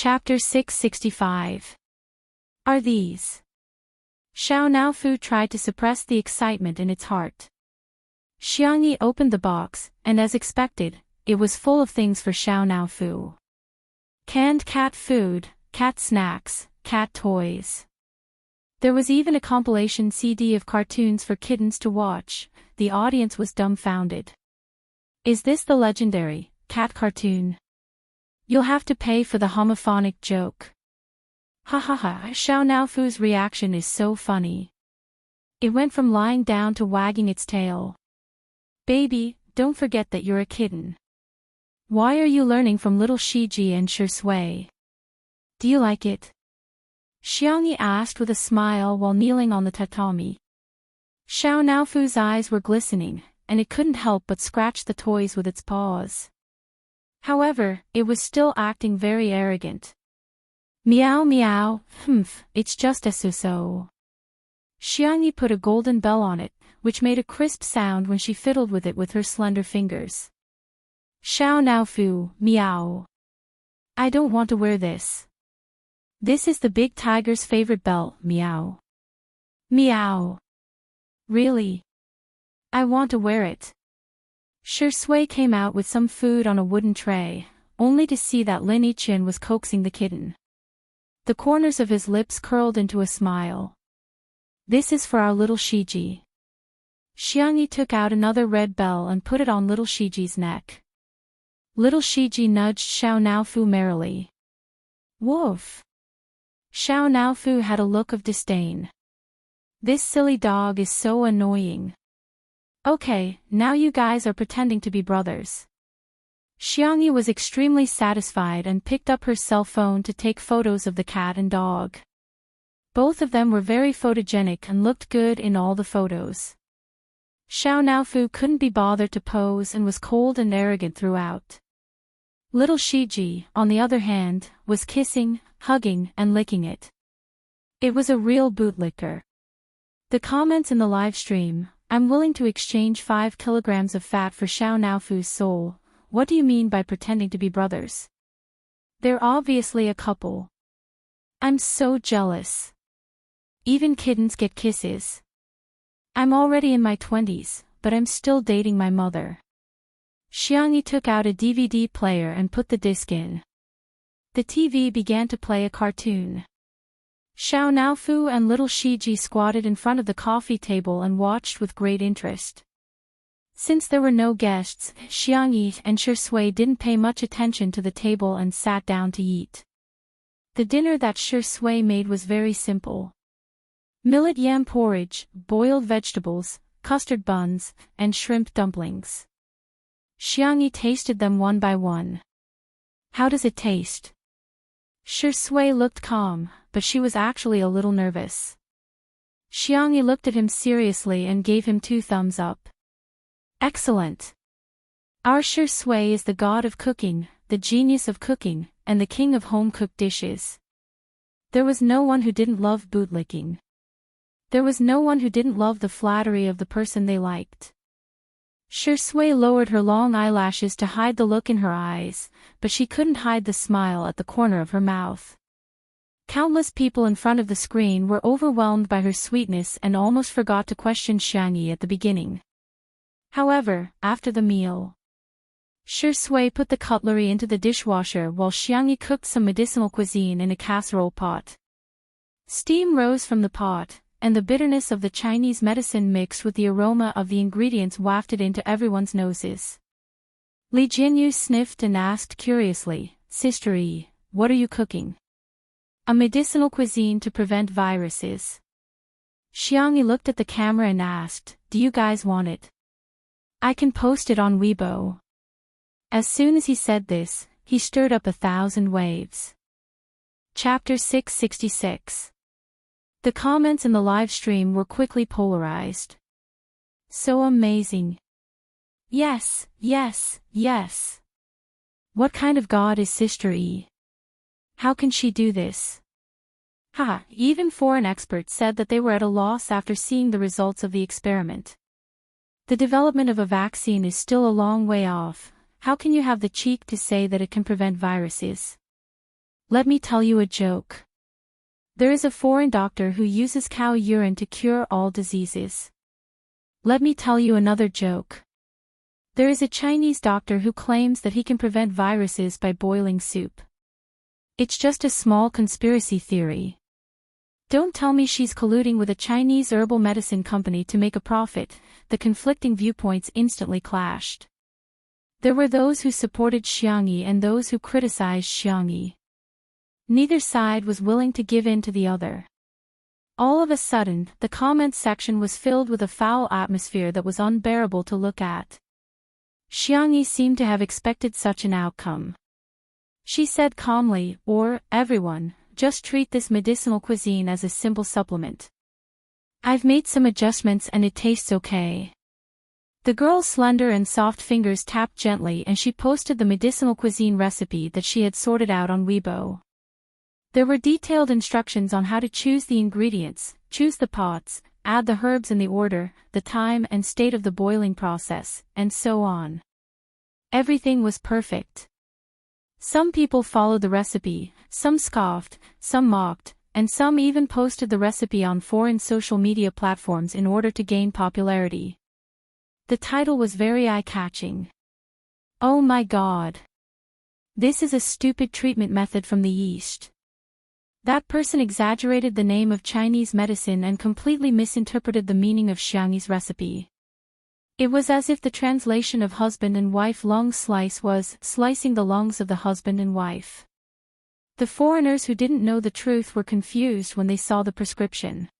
Chapter 665. Are these? Xiao Naofu tried to suppress the excitement in its heart. Xiangyi opened the box, and as expected, it was full of things for Xiao Naofu. Canned cat food, cat snacks, cat toys. There was even a compilation CD of cartoons for kittens to watch. The audience was dumbfounded. Is this the legendary cat cartoon? You'll have to pay for the homophonic joke. Ha ha ha, Xiao Naofu's reaction is so funny. It went from lying down to wagging its tail. Baby, don't forget that you're a kitten. Why are you learning from little Shiji and Shui? Do you like it? Xiangyi asked with a smile while kneeling on the tatami. Xiao Naofu's eyes were glistening, and it couldn't help but scratch the toys with its paws. However, it was still acting very arrogant. Meow meow, it's just a so-so. Xiangyi put a golden bell on it, which made a crisp sound when she fiddled with it with her slender fingers. Xiao Naofu, meow. I don't want to wear this. This is the big tiger's favorite bell, meow. Meow. Really? I want to wear it. Shui came out with some food on a wooden tray, only to see that Lin Yichin was coaxing the kitten. The corners of his lips curled into a smile. This is for our little Shiji. Xiangyi took out another red bell and put it on little Shiji's neck. Little Shiji nudged Xiao Naofu merrily. Woof! Xiao Naofu had a look of disdain. This silly dog is so annoying. Okay, now you guys are pretending to be brothers. Xiangyi was extremely satisfied and picked up her cell phone to take photos of the cat and dog. Both of them were very photogenic and looked good in all the photos. Xiao Naofu couldn't be bothered to pose and was cold and arrogant throughout. Little Shiji, on the other hand, was kissing, hugging, and licking it. It was a real bootlicker. The comments in the live stream: I'm willing to exchange 5 kilograms of fat for Xiao Naofu's soul. What do you mean by pretending to be brothers? They're obviously a couple. I'm so jealous. Even kittens get kisses. I'm already in my 20s, but I'm still dating my mother. Xiangyi took out a DVD player and put the disc in. The TV began to play a cartoon. Xiao Naofu and little Shiji squatted in front of the coffee table and watched with great interest. Since there were no guests, Xiangyi and Shui didn't pay much attention to the table and sat down to eat. The dinner that Shui made was very simple. Millet yam porridge, boiled vegetables, custard buns, and shrimp dumplings. Xiangyi tasted them one by one. How does it taste? Shui looked calm, but she was actually a little nervous. Xiangyi looked at him seriously and gave him 2 thumbs up. Excellent. Our Shui is the god of cooking, the genius of cooking, and the king of home-cooked dishes. There was no one who didn't love bootlicking. There was no one who didn't love the flattery of the person they liked. Shui lowered her long eyelashes to hide the look in her eyes, but she couldn't hide the smile at the corner of her mouth. Countless people in front of the screen were overwhelmed by her sweetness and almost forgot to question Xiangyi at the beginning. However, after the meal, Shui put the cutlery into the dishwasher while Xiangyi cooked some medicinal cuisine in a casserole pot. Steam rose from the pot, and the bitterness of the Chinese medicine mixed with the aroma of the ingredients wafted into everyone's noses. Li Jinyu sniffed and asked curiously, Sister E, what are you cooking? A medicinal cuisine to prevent viruses. Xiangyi looked at the camera and asked, do you guys want it? I can post it on Weibo. As soon as he said this, he stirred up 1,000 waves. Chapter 666. The comments in the live stream were quickly polarized. So amazing. Yes, yes, yes. What kind of god is Sister E? How can she do this? Ha, even foreign experts said that they were at a loss after seeing the results of the experiment. The development of a vaccine is still a long way off. How can you have the cheek to say that it can prevent viruses? Let me tell you a joke. There is a foreign doctor who uses cow urine to cure all diseases. Let me tell you another joke. There is a Chinese doctor who claims that he can prevent viruses by boiling soup. It's just a small conspiracy theory. Don't tell me she's colluding with a Chinese herbal medicine company to make a profit. The conflicting viewpoints instantly clashed. There were those who supported Xiangyi and those who criticized Xiangyi. Neither side was willing to give in to the other. All of a sudden, the comments section was filled with a foul atmosphere that was unbearable to look at. Xiangyi seemed to have expected such an outcome. She said calmly, everyone, just treat this medicinal cuisine as a simple supplement. I've made some adjustments and it tastes okay. The girl's slender and soft fingers tapped gently and she posted the medicinal cuisine recipe that she had sorted out on Weibo. There were detailed instructions on how to choose the ingredients, choose the pots, add the herbs in the order, the time and state of the boiling process, and so on. Everything was perfect. Some people followed the recipe, some scoffed, some mocked, and some even posted the recipe on foreign social media platforms in order to gain popularity. The title was very eye-catching. Oh my God! This is a stupid treatment method from the East. That person exaggerated the name of Chinese medicine and completely misinterpreted the meaning of Xiangyi's recipe. It was as if the translation of husband and wife lung slice was slicing the lungs of the husband and wife. The foreigners who didn't know the truth were confused when they saw the prescription.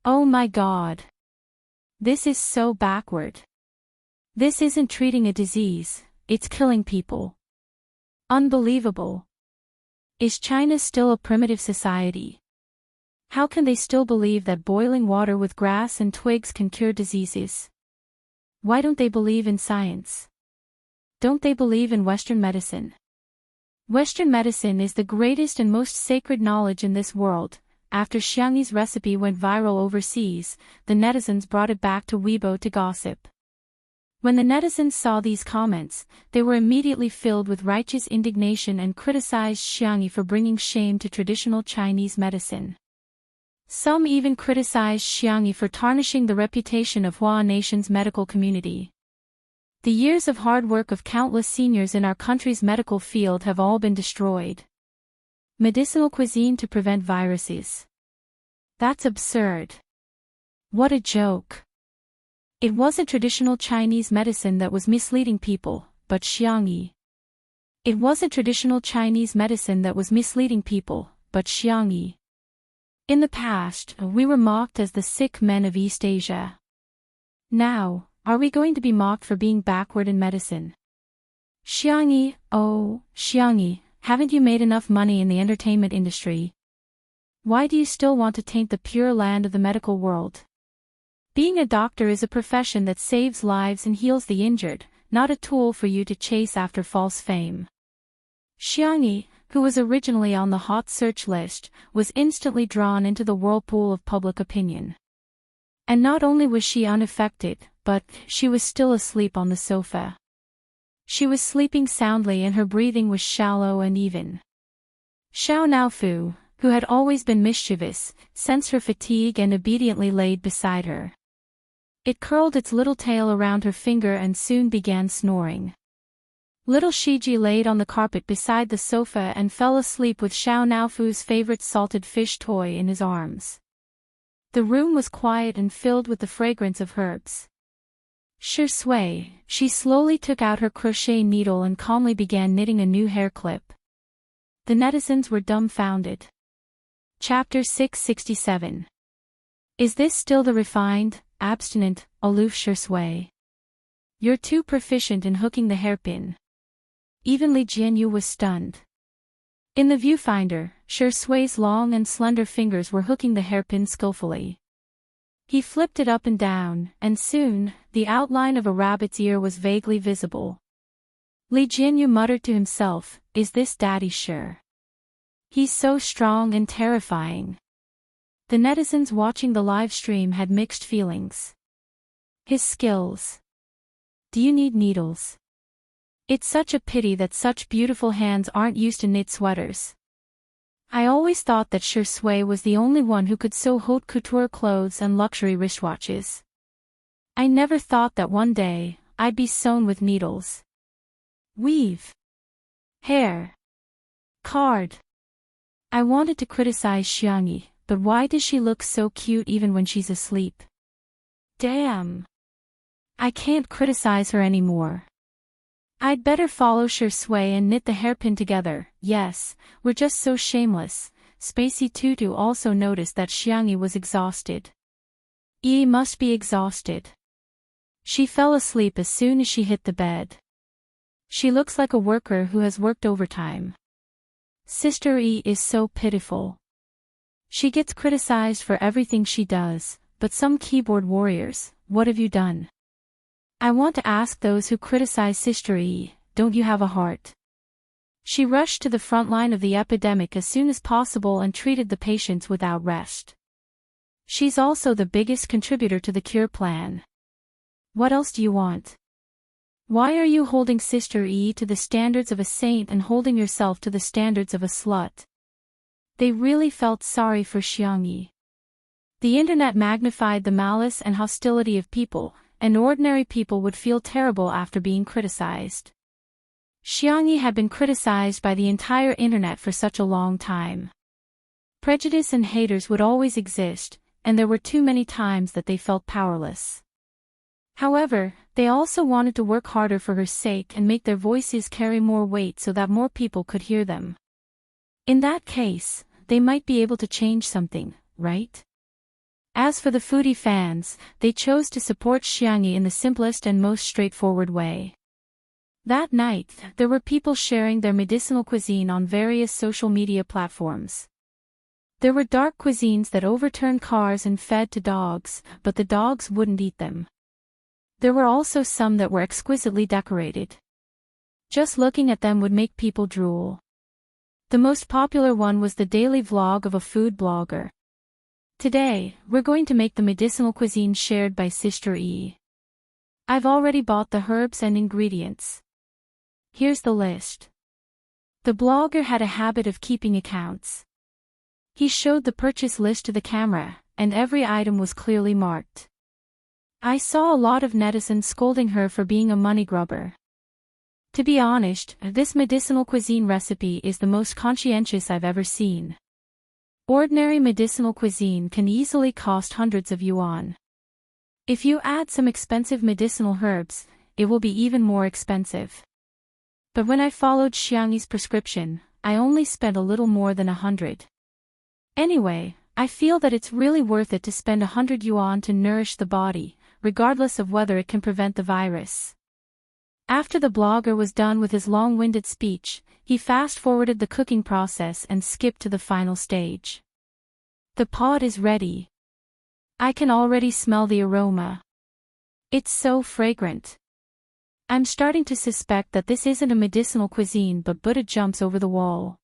Oh my God! This is so backward. This isn't treating a disease, it's killing people. Unbelievable. Is China still a primitive society? How can they still believe that boiling water with grass and twigs can cure diseases? Why don't they believe in science? Don't they believe in Western medicine? Western medicine is the greatest and most sacred knowledge in this world. After Xiangyi's recipe went viral overseas, the netizens brought it back to Weibo to gossip. When the netizens saw these comments, they were immediately filled with righteous indignation and criticized Xiangyi for bringing shame to traditional Chinese medicine. Some even criticized Xiangyi for tarnishing the reputation of Hua Nation's medical community. The years of hard work of countless seniors in our country's medical field have all been destroyed. Medicinal cuisine to prevent viruses. That's absurd. What a joke. It wasn't traditional Chinese medicine that was misleading people, but Xiangyi. It wasn't traditional Chinese medicine that was misleading people, but Xiangyi. In the past, we were mocked as the sick men of East Asia. Now, are we going to be mocked for being backward in medicine? Xiangyi, oh, Xiangyi, haven't you made enough money in the entertainment industry? Why do you still want to taint the pure land of the medical world? Being a doctor is a profession that saves lives and heals the injured, not a tool for you to chase after false fame. Xiangyi, who was originally on the hot search list, was instantly drawn into the whirlpool of public opinion. And not only was she unaffected, but she was still asleep on the sofa. She was sleeping soundly and her breathing was shallow and even. Xiao Naofu, who had always been mischievous, sensed her fatigue and obediently laid beside her. It curled its little tail around her finger and soon began snoring. Little Shiji laid on the carpet beside the sofa and fell asleep with Xiao Naofu's favorite salted fish toy in his arms. The room was quiet and filled with the fragrance of herbs. Shi Sui, she slowly took out her crochet needle and calmly began knitting a new hair clip. The netizens were dumbfounded. Chapter 667. Is this still the refined, abstinent, aloof Shi Sui? You're too proficient in hooking the hairpin. Even Li Jianyu was stunned. In the viewfinder, Shi Sui's long and slender fingers were hooking the hairpin skillfully. He flipped it up and down, and soon, the outline of a rabbit's ear was vaguely visible. Li Jianyu muttered to himself, "Is this Daddy sure? He's so strong and terrifying." The netizens watching the live stream had mixed feelings. His skills. Do you need needles? It's such a pity that such beautiful hands aren't used to knit sweaters. I always thought that Shui was the only one who could sew haute couture clothes and luxury wristwatches. I never thought that one day, I'd be sewn with needles. Weave. Hair. Card. I wanted to criticize Xiangyi, but why does she look so cute even when she's asleep? Damn. I can't criticize her anymore. I'd better follow Shui and knit the hairpin together. Yes, we're just so shameless. Spacey Tutu also noticed that Xiangyi was exhausted. Yi must be exhausted. She fell asleep as soon as she hit the bed. She looks like a worker who has worked overtime. Sister Yi is so pitiful. She gets criticized for everything she does, but some keyboard warriors, what have you done? I want to ask those who criticize Sister Yi, don't you have a heart? She rushed to the front line of the epidemic as soon as possible and treated the patients without rest. She's also the biggest contributor to the cure plan. What else do you want? Why are you holding Sister Yi to the standards of a saint and holding yourself to the standards of a slut? They really felt sorry for Xiangyi. The internet magnified the malice and hostility of people, and ordinary people would feel terrible after being criticized. Xiangyi had been criticized by the entire internet for such a long time. Prejudice and haters would always exist, and there were too many times that they felt powerless. However, they also wanted to work harder for her sake and make their voices carry more weight so that more people could hear them. In that case, they might be able to change something, right? As for the foodie fans, they chose to support Xiangyi in the simplest and most straightforward way. That night, there were people sharing their medicinal cuisine on various social media platforms. There were dark cuisines that overturned cars and fed to dogs, but the dogs wouldn't eat them. There were also some that were exquisitely decorated. Just looking at them would make people drool. The most popular one was the daily vlog of a food blogger. Today, we're going to make the medicinal cuisine shared by Sister Yi. I've already bought the herbs and ingredients. Here's the list. The blogger had a habit of keeping accounts. He showed the purchase list to the camera, and every item was clearly marked. I saw a lot of netizens scolding her for being a money grubber. To be honest, this medicinal cuisine recipe is the most conscientious I've ever seen. Ordinary medicinal cuisine can easily cost hundreds of yuan. If you add some expensive medicinal herbs, it will be even more expensive. But when I followed Xiangyi's prescription, I only spent a little more than 100. Anyway, I feel that it's really worth it to spend 100 yuan to nourish the body, regardless of whether it can prevent the virus. After the blogger was done with his long-winded speech, he fast-forwarded the cooking process and skipped to the final stage. The pot is ready. I can already smell the aroma. It's so fragrant. I'm starting to suspect that this isn't a medicinal cuisine but Buddha jumps over the wall.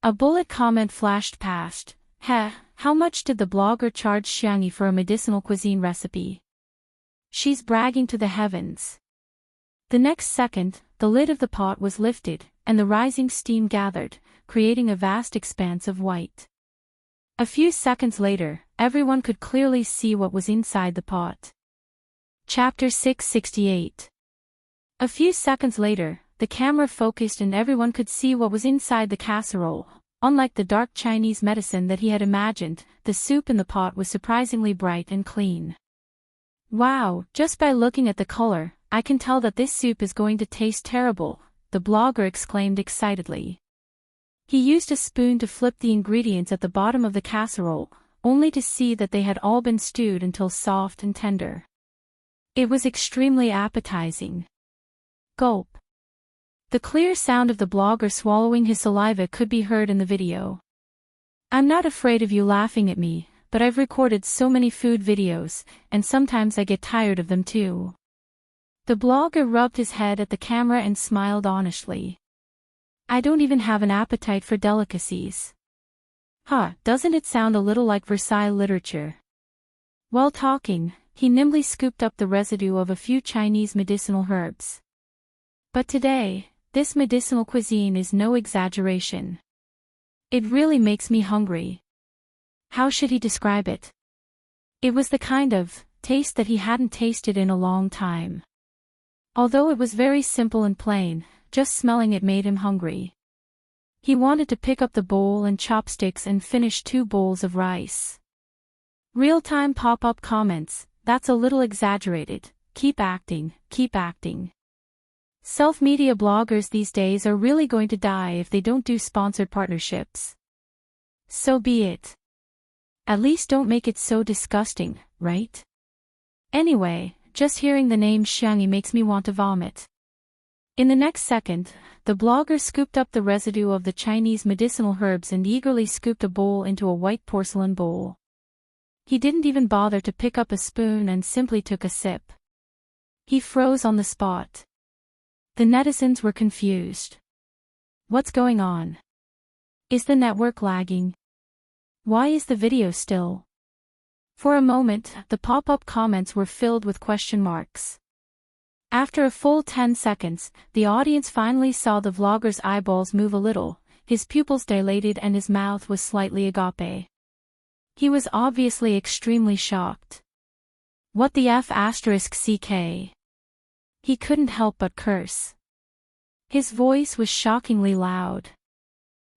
A bullet comment flashed past. Heh, how much did the blogger charge Xiangyi for a medicinal cuisine recipe? She's bragging to the heavens. The next second, the lid of the pot was lifted, and the rising steam gathered, creating a vast expanse of white. A few seconds later, everyone could clearly see what was inside the pot. Chapter 668. A few seconds later, the camera focused and everyone could see what was inside the casserole. Unlike the dark Chinese medicine that he had imagined, the soup in the pot was surprisingly bright and clean. Wow, just by looking at the color, I can tell that this soup is going to taste terrible, the blogger exclaimed excitedly. He used a spoon to flip the ingredients at the bottom of the casserole, only to see that they had all been stewed until soft and tender. It was extremely appetizing. Gulp. The clear sound of the blogger swallowing his saliva could be heard in the video. I'm not afraid of you laughing at me, but I've recorded so many food videos, and sometimes I get tired of them too. The blogger rubbed his head at the camera and smiled honestly. I don't even have an appetite for delicacies. Huh, doesn't it sound a little like Versailles literature? While talking, he nimbly scooped up the residue of a few Chinese medicinal herbs. But today, this medicinal cuisine is no exaggeration. It really makes me hungry. How should he describe it? It was the kind of taste that he hadn't tasted in a long time. Although it was very simple and plain, just smelling it made him hungry. He wanted to pick up the bowl and chopsticks and finish 2 bowls of rice. Real-time pop-up comments, that's a little exaggerated, keep acting, keep acting. Self-media bloggers these days are really going to die if they don't do sponsored partnerships. So be it. At least don't make it so disgusting, right? Anyway, just hearing the name Xiangyi makes me want to vomit. In the next second, the blogger scooped up the residue of the Chinese medicinal herbs and eagerly scooped a bowl into a white porcelain bowl. He didn't even bother to pick up a spoon and simply took a sip. He froze on the spot. The netizens were confused. What's going on? Is the network lagging? Why is the video still? For a moment, the pop-up comments were filled with question marks. After a full 10 seconds, the audience finally saw the vlogger's eyeballs move a little, his pupils dilated and his mouth was slightly agape. He was obviously extremely shocked. What the F***ck? He couldn't help but curse. His voice was shockingly loud.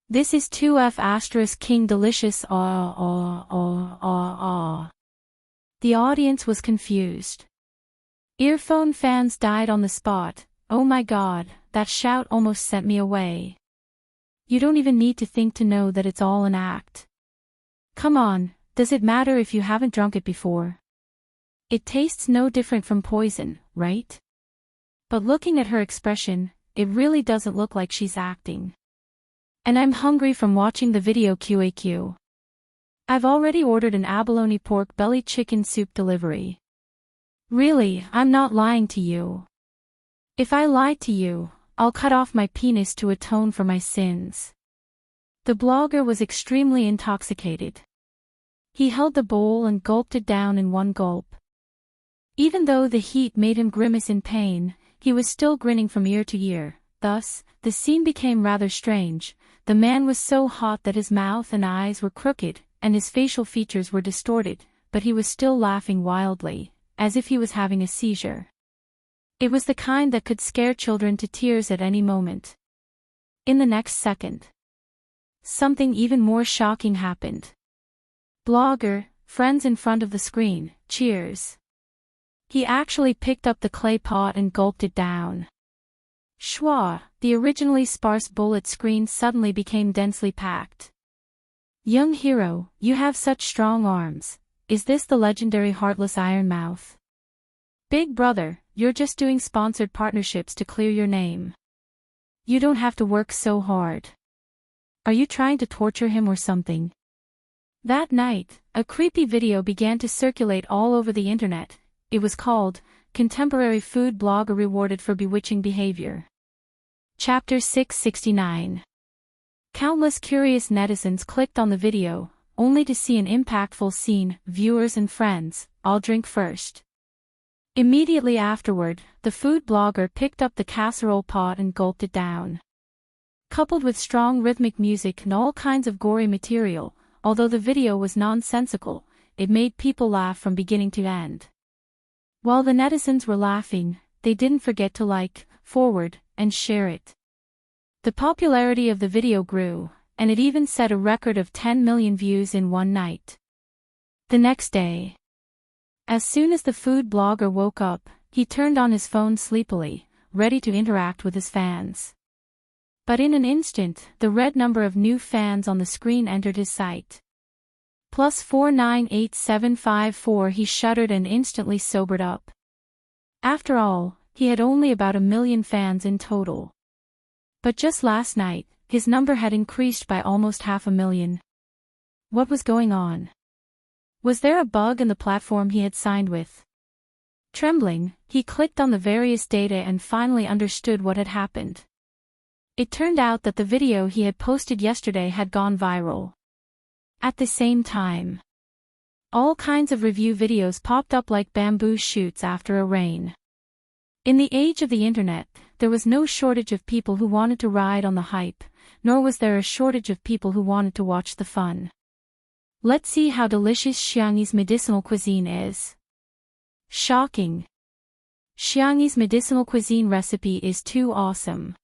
This is 2F** King Delicious The audience was confused. Earphone fans died on the spot. Oh my god, that shout almost sent me away. You don't even need to think to know that it's all an act. Come on, does it matter if you haven't drunk it before? It tastes no different from poison, right? But looking at her expression, it really doesn't look like she's acting. And I'm hungry from watching the video QAQ. I've already ordered an abalone pork belly chicken soup delivery. Really, I'm not lying to you. If I lied to you, I'll cut off my penis to atone for my sins. The blogger was extremely intoxicated. He held the bowl and gulped it down in one gulp. Even though the heat made him grimace in pain, he was still grinning from ear to ear. Thus, the scene became rather strange. The man was so hot that his mouth and eyes were crooked, and his facial features were distorted, but he was still laughing wildly, as if he was having a seizure. It was the kind that could scare children to tears at any moment. In the next second, something even more shocking happened. Blogger, friends in front of the screen, cheers. He actually picked up the clay pot and gulped it down. Schwa, the originally sparse bullet screen suddenly became densely packed. Young hero, you have such strong arms. Is this the legendary Heartless Ironmouth? Big brother, you're just doing sponsored partnerships to clear your name. You don't have to work so hard. Are you trying to torture him or something? That night, a creepy video began to circulate all over the internet. It was called, Contemporary Food Blogger Rewarded for Bewitching Behavior. Chapter 669. Countless curious netizens clicked on the video, only to see an impactful scene. Viewers and friends, I'll drink first. Immediately afterward, the food blogger picked up the casserole pot and gulped it down. Coupled with strong rhythmic music and all kinds of gory material, although the video was nonsensical, it made people laugh from beginning to end. While the netizens were laughing, they didn't forget to like, forward, and share it. The popularity of the video grew, and it even set a record of 10 million views in one night. The next day, as soon as the food blogger woke up, he turned on his phone sleepily, ready to interact with his fans. But in an instant, the red number of new fans on the screen entered his sight. +498754. He shuddered and instantly sobered up. After all, he had only about 1 million fans in total. But just last night, his number had increased by almost 500,000. What was going on? Was there a bug in the platform he had signed with? Trembling, he clicked on the various data and finally understood what had happened. It turned out that the video he had posted yesterday had gone viral. At the same time, all kinds of review videos popped up like bamboo shoots after a rain. In the age of the internet, there was no shortage of people who wanted to ride on the hype, nor was there a shortage of people who wanted to watch the fun. Let's see how delicious Xiangyi's medicinal cuisine is. Shocking! Xiangyi's medicinal cuisine recipe is too awesome.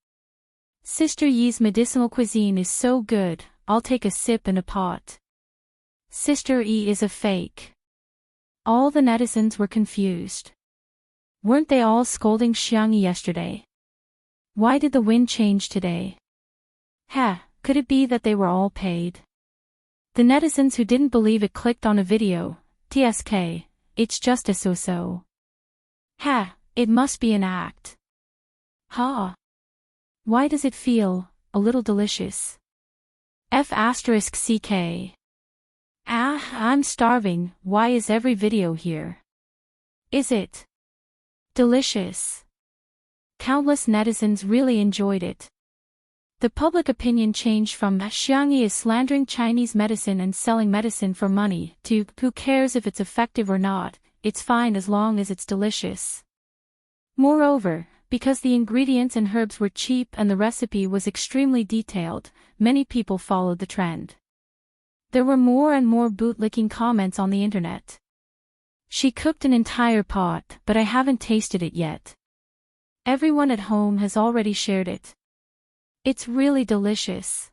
Sister Yi's medicinal cuisine is so good, I'll take a sip in a pot. Sister Yi is a fake. All the netizens were confused. Weren't they all scolding Xiangyi yesterday? Why did the wind change today? Could it be that they were all paid? The netizens who didn't believe it clicked on a video. TSK, it's just a so-so. It must be an act. Why does it feel a little delicious? F***CK. I'm starving, why is every video here? Is it delicious? Countless netizens really enjoyed it. The public opinion changed from Xiangyi is slandering Chinese medicine and selling medicine for money to who cares if it's effective or not, it's fine as long as it's delicious. Moreover, because the ingredients and herbs were cheap and the recipe was extremely detailed, many people followed the trend. There were more and more bootlicking comments on the internet. She cooked an entire pot, but I haven't tasted it yet. Everyone at home has already shared it. It's really delicious.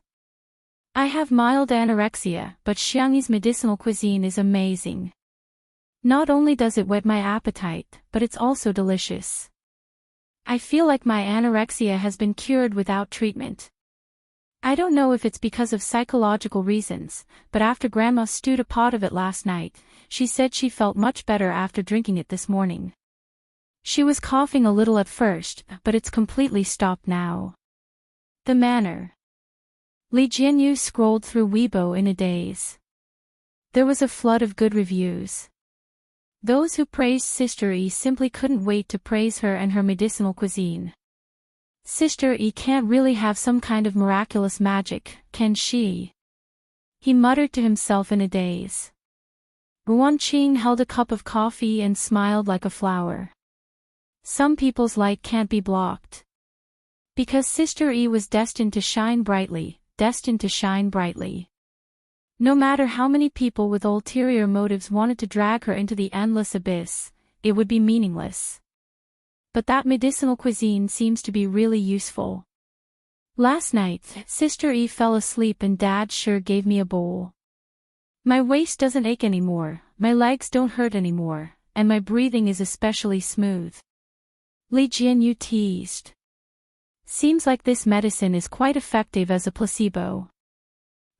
I have mild anorexia, but Xiangyi's medicinal cuisine is amazing. Not only does it whet my appetite, but it's also delicious. I feel like my anorexia has been cured without treatment. I don't know if it's because of psychological reasons, but after Grandma stewed a pot of it last night, she said she felt much better after drinking it this morning. She was coughing a little at first, but it's completely stopped now. The manner. Li Jianyu scrolled through Weibo in a daze. There was a flood of good reviews. Those who praised Sister Yi simply couldn't wait to praise her and her medicinal cuisine. Sister Yi can't really have some kind of miraculous magic, can she? He muttered to himself in a daze. Ruanqing held a cup of coffee and smiled like a flower. Some people's light can't be blocked. Because Sister Yi was destined to shine brightly, destined to shine brightly. No matter how many people with ulterior motives wanted to drag her into the endless abyss, it would be meaningless. But that medicinal cuisine seems to be really useful. Last night, Sister Yi fell asleep and Dad sure gave me a bowl. My waist doesn't ache anymore, my legs don't hurt anymore, and my breathing is especially smooth. Li Jianyu teased. Seems like this medicine is quite effective as a placebo.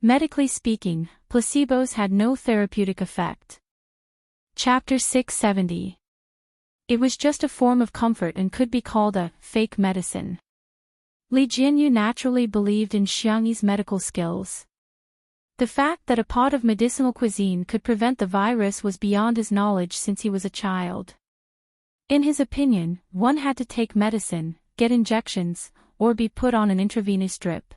Medically speaking, placebos had no therapeutic effect. Chapter 670. It was just a form of comfort and could be called a fake medicine. Li Jianyu naturally believed in Xiangyi's medical skills. The fact that a pot of medicinal cuisine could prevent the virus was beyond his knowledge since he was a child. In his opinion, one had to take medicine, get injections, or be put on an intravenous drip.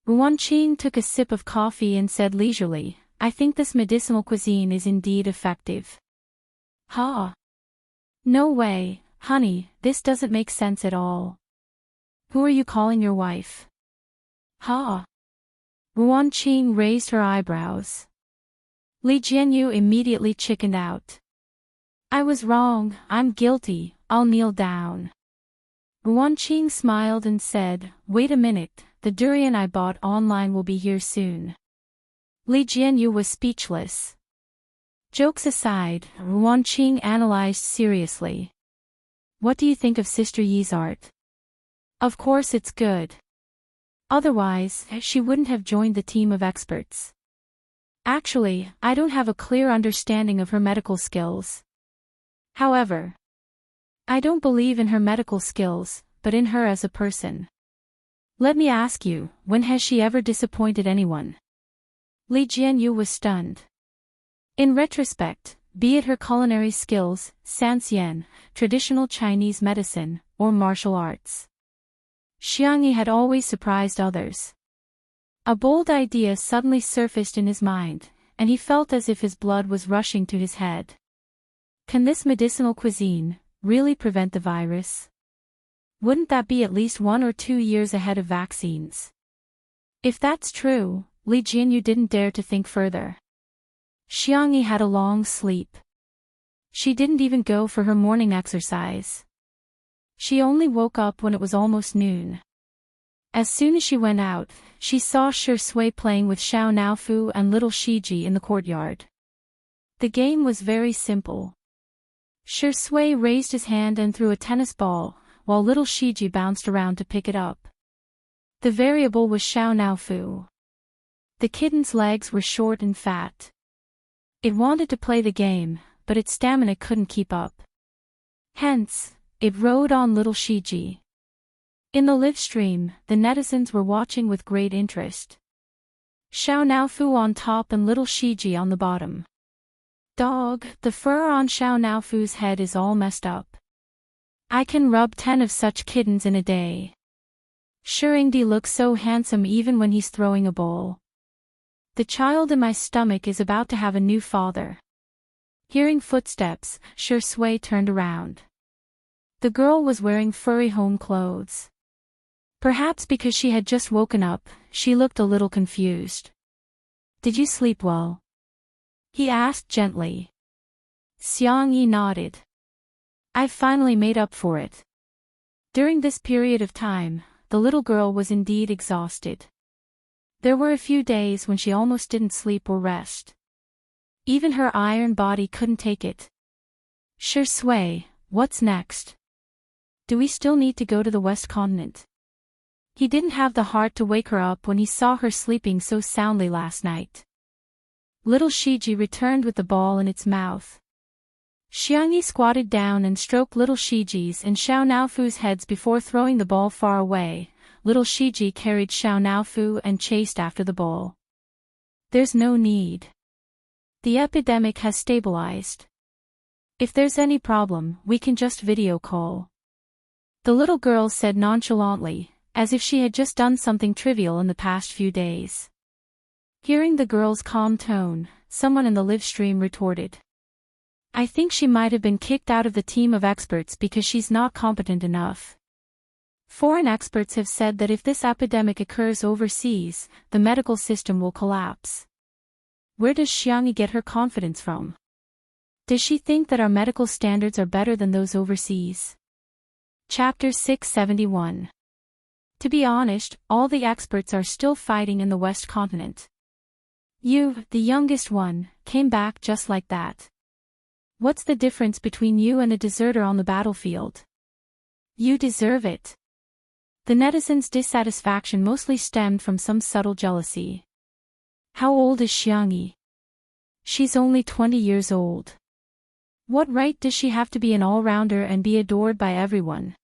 Ruanqing took a sip of coffee and said leisurely, I think this medicinal cuisine is indeed effective. No way, honey, this doesn't make sense at all. Who are you calling your wife? Ruanqing raised her eyebrows. Li Jianyu immediately chickened out. I was wrong, I'm guilty, I'll kneel down. Ruanqing smiled and said, wait a minute, the durian I bought online will be here soon. Li Jianyu was speechless. Jokes aside, Ruanqing analyzed seriously. What do you think of Sister Yi's art? Of course it's good. Otherwise, she wouldn't have joined the team of experts. Actually, I don't have a clear understanding of her medical skills. However, I don't believe in her medical skills, but in her as a person. Let me ask you, when has she ever disappointed anyone? Li Jianyu was stunned. In retrospect, be it her culinary skills, sanxian, traditional Chinese medicine, or martial arts, Xiangyi had always surprised others. A bold idea suddenly surfaced in his mind, and he felt as if his blood was rushing to his head. Can this medicinal cuisine really prevent the virus? Wouldn't that be at least 1 or 2 years ahead of vaccines? If that's true, Li Jianyu didn't dare to think further. Xiangyi had a long sleep. She didn't even go for her morning exercise. She only woke up when it was almost noon. As soon as she went out, she saw Shi Sui playing with Xiao Naofu and little Shiji in the courtyard. The game was very simple. Shi Sui raised his hand and threw a tennis ball, while little Shiji bounced around to pick it up. The variable was Xiao Naofu. The kitten's legs were short and fat. It wanted to play the game, but its stamina couldn't keep up. Hence, it rode on little Shiji. In the live stream, the netizens were watching with great interest. Xiao Naofu on top and little Shiji on the bottom. Dog, the fur on Xiao Naofu's head is all messed up. I can rub 10 of such kittens in a day. Shuringdi looks so handsome even when he's throwing a ball. The child in my stomach is about to have a new father. Hearing footsteps, Shi Sui turned around. The girl was wearing furry home clothes. Perhaps because she had just woken up, she looked a little confused. Did you sleep well? He asked gently. Xiangyi nodded. I finally made up for it. During this period of time, the little girl was indeed exhausted. There were a few days when she almost didn't sleep or rest. Even her iron body couldn't take it. Shi Sui, what's next? Do we still need to go to the West Continent? He didn't have the heart to wake her up when he saw her sleeping so soundly last night. Little Shiji returned with the ball in its mouth. Xiangyi squatted down and stroked little Shiji's and Xiao Naofu's heads before throwing the ball far away. Little Shiji carried Xiao Naofu and chased after the ball. There's no need. The epidemic has stabilized. If there's any problem, we can just video call. The little girl said nonchalantly, as if she had just done something trivial in the past few days. Hearing the girl's calm tone, someone in the live stream retorted. I think she might have been kicked out of the team of experts because she's not competent enough. Foreign experts have said that if this epidemic occurs overseas, the medical system will collapse. Where does Xiangyi get her confidence from? Does she think that our medical standards are better than those overseas? Chapter 671. To be honest, all the experts are still fighting in the West Continent. You, the youngest one, came back just like that. What's the difference between you and a deserter on the battlefield? You deserve it. The netizens' dissatisfaction mostly stemmed from some subtle jealousy. How old is Xiangyi? She's only 20 years old. What right does she have to be an all-rounder and be adored by everyone?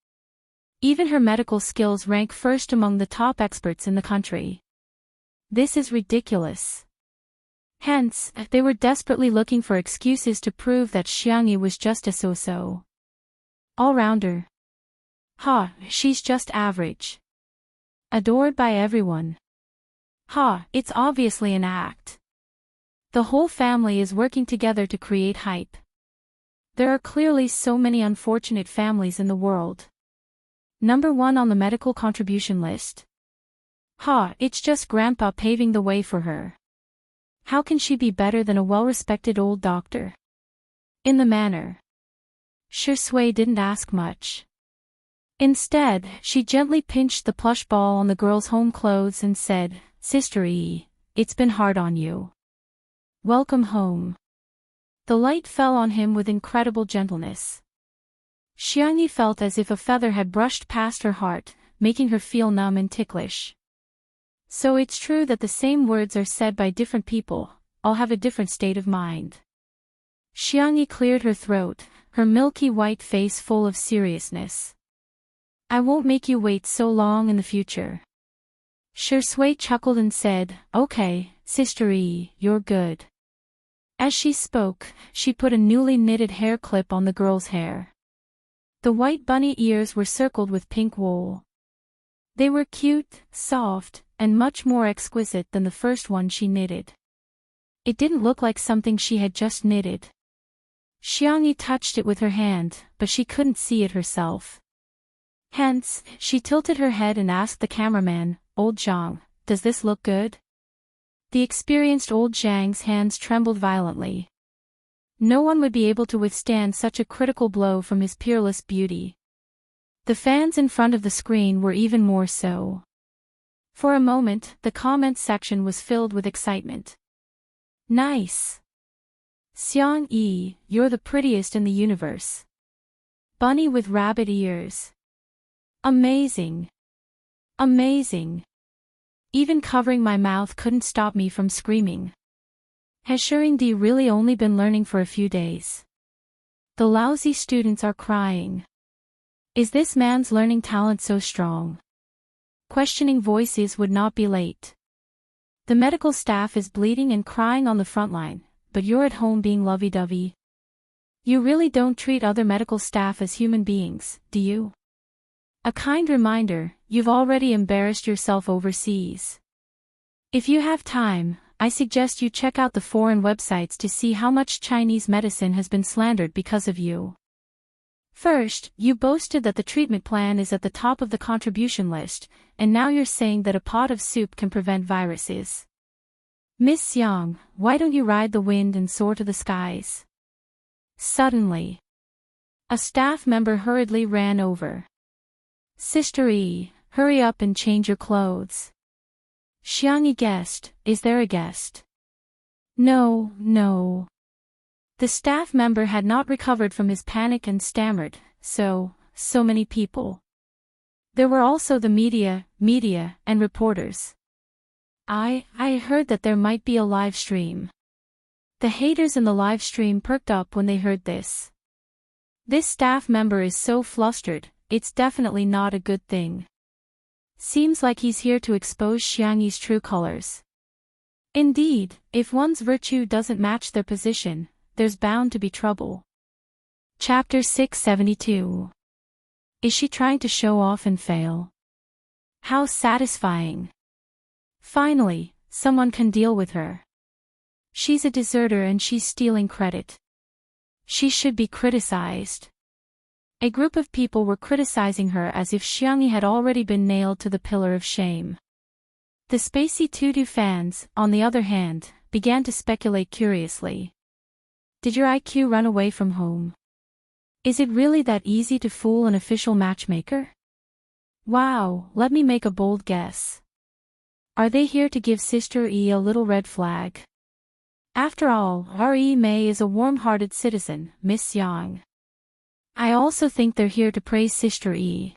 Even her medical skills rank first among the top experts in the country. This is ridiculous. Hence, they were desperately looking for excuses to prove that Xiangyi was just a so-so. All-rounder. Ha, she's just average. Adored by everyone. Ha, it's obviously an act. The whole family is working together to create hype. There are clearly so many unfortunate families in the world. Number 1 on the medical contribution list. Ha, it's just Grandpa paving the way for her. How can she be better than a well-respected old doctor? In the manner. Shi Sui didn't ask much. Instead, she gently pinched the plush ball on the girl's home clothes and said, Sister E, it's been hard on you. Welcome home. The light fell on him with incredible gentleness. Xiangyi felt as if a feather had brushed past her heart, making her feel numb and ticklish. So it's true that the same words are said by different people, all have a different state of mind. Xiangyi cleared her throat, her milky white face full of seriousness. I won't make you wait so long in the future. Shi Sui chuckled and said, Okay, Sister E, you're good. As she spoke, she put a newly knitted hair clip on the girl's hair. The white bunny ears were circled with pink wool. They were cute, soft, and much more exquisite than the first one she knitted. It didn't look like something she had just knitted. Xiangyi touched it with her hand, but she couldn't see it herself. Hence, she tilted her head and asked the cameraman, Old Zhang, does this look good? The experienced old Zhang's hands trembled violently. No one would be able to withstand such a critical blow from his peerless beauty. The fans in front of the screen were even more so. For a moment, the comments section was filled with excitement. Nice! Xiang Yi, you're the prettiest in the universe. Bunny with rabbit ears. Amazing! Amazing! Even covering my mouth couldn't stop me from screaming. Has Shurindi really only been learning for a few days? The lousy students are crying. Is this man's learning talent so strong? Questioning voices would not be late. The medical staff is bleeding and crying on the front line, but you're at home being lovey-dovey. You really don't treat other medical staff as human beings, do you? A kind reminder, you've already embarrassed yourself overseas. If you have time, I suggest you check out the foreign websites to see how much Chinese medicine has been slandered because of you. First, you boasted that the treatment plan is at the top of the contribution list, and now you're saying that a pot of soup can prevent viruses. Miss Xiang, why don't you ride the wind and soar to the skies? Suddenly, a staff member hurriedly ran over. Sister Yi, hurry up and change your clothes. Xiangyi guest, is there a guest? No, no. The staff member had not recovered from his panic and stammered, so many people. There were also the media, and reporters. I heard that there might be a live stream. The haters in the live stream perked up when they heard this. This staff member is so flustered, it's definitely not a good thing. Seems like he's here to expose Xiangyi's true colors. Indeed, if one's virtue doesn't match their position, there's bound to be trouble. Chapter 672. Is she trying to show off and fail? How satisfying. Finally, someone can deal with her. She's a deserter and she's stealing credit. She should be criticized. A group of people were criticizing her as if Xiangyi had already been nailed to the pillar of shame. The Spacey Tutu fans, on the other hand, began to speculate curiously. Did your IQ run away from home? Is it really that easy to fool an official matchmaker? Wow, let me make a bold guess. Are they here to give Sister Yi a little red flag? After all, R.E. Mei is a warm-hearted citizen, Miss Yang. I also think they're here to praise Sister Yi.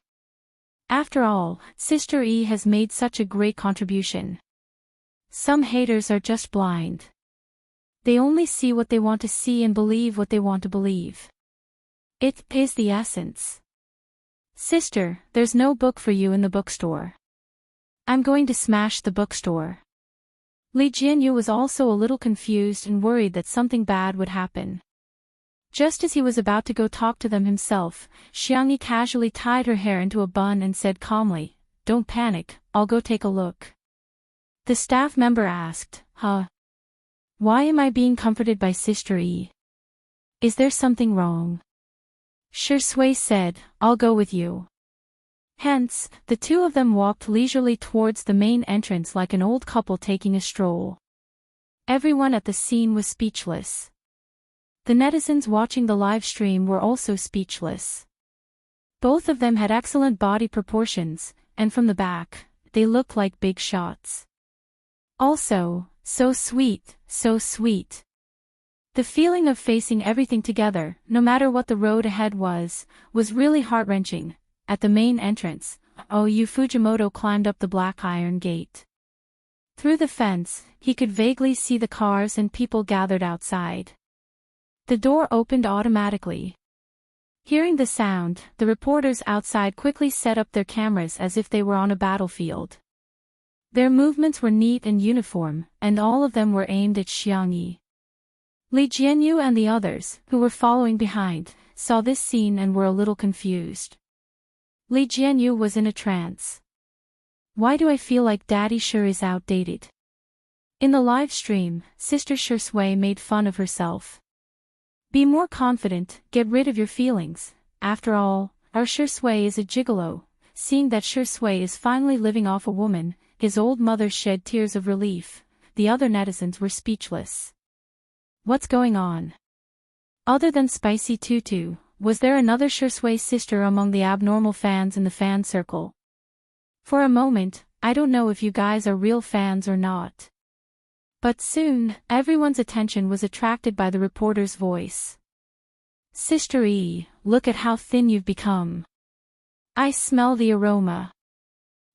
After all, Sister Yi has made such a great contribution. Some haters are just blind. They only see what they want to see and believe what they want to believe. It is the essence. Sister, there's no book for you in the bookstore. I'm going to smash the bookstore. Li Jianyu was also a little confused and worried that something bad would happen. Just as he was about to go talk to them himself, Xiangyi casually tied her hair into a bun and said calmly, "Don't panic, I'll go take a look." The staff member asked, "Huh? Why am I being comforted by Sister Yi? Is there something wrong?" Shi Sui said, "I'll go with you." Hence, the two of them walked leisurely towards the main entrance like an old couple taking a stroll. Everyone at the scene was speechless. The netizens watching the live stream were also speechless. Both of them had excellent body proportions, and from the back, they looked like big shots. Also, so sweet, so sweet. The feeling of facing everything together, no matter what the road ahead was really heart-wrenching. At the main entrance, Yu Fujimoto climbed up the black iron gate. Through the fence, he could vaguely see the cars and people gathered outside. The door opened automatically. Hearing the sound, the reporters outside quickly set up their cameras as if they were on a battlefield. Their movements were neat and uniform, and all of them were aimed at Xiangyi. Li Jianyu and the others, who were following behind, saw this scene and were a little confused. Li Jianyu was in a trance. Why do I feel like Daddy Shi is outdated? In the live stream, Sister Shi Sui made fun of herself. Be more confident, get rid of your feelings. After all, our Shi Sui is a gigolo. Seeing that Shi Sui is finally living off a woman, his old mother shed tears of relief. The other netizens were speechless. What's going on? Other than Spicy Tutu, was there another Shursui sister among the abnormal fans in the fan circle? For a moment, I don't know if you guys are real fans or not. But soon, everyone's attention was attracted by the reporter's voice. Sister E, look at how thin you've become. I smell the aroma.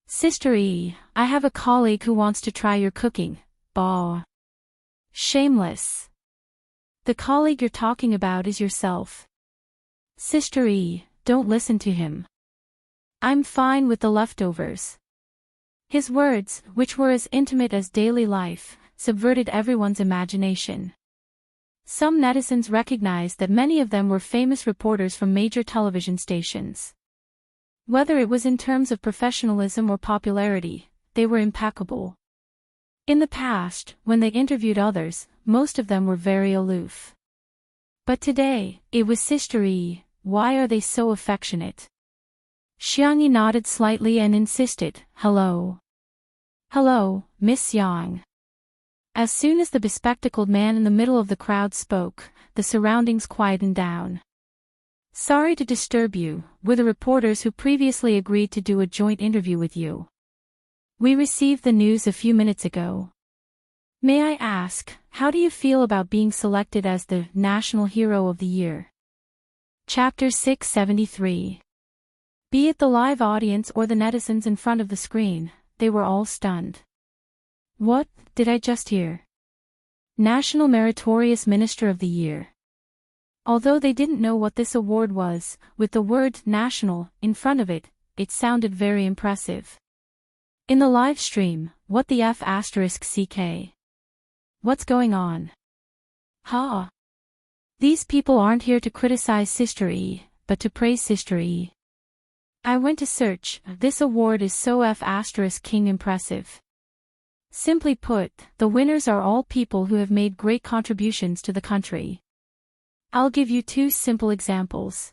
Sister E, I have a colleague who wants to try your cooking. Bah. Shameless. The colleague you're talking about is yourself. Sister E, don't listen to him. I'm fine with the leftovers. His words, which were as intimate as daily life, subverted everyone's imagination. Some netizens recognized that many of them were famous reporters from major television stations. Whether it was in terms of professionalism or popularity, they were impeccable. In the past, when they interviewed others, most of them were very aloof. But today, it was Sister E. Why are they so affectionate? Xiangyi nodded slightly and insisted, hello. Hello, Miss Yang. As soon as the bespectacled man in the middle of the crowd spoke, the surroundings quietened down. Sorry to disturb you, we're the reporters who previously agreed to do a joint interview with you. We received the news a few minutes ago. May I ask, how do you feel about being selected as the National Hero of the Year? Chapter 673. Be it the live audience or the netizens in front of the screen, they were all stunned. What did I just hear? National Meritorious Minister of the Year. Although they didn't know what this award was, with the word national in front of it, it sounded very impressive. In the live stream, what the F***CK? What's going on? Ha! These people aren't here to criticize Sister E, but to praise Sister E. I went to search, this award is so F***king impressive. Simply put, the winners are all people who have made great contributions to the country. I'll give you two simple examples.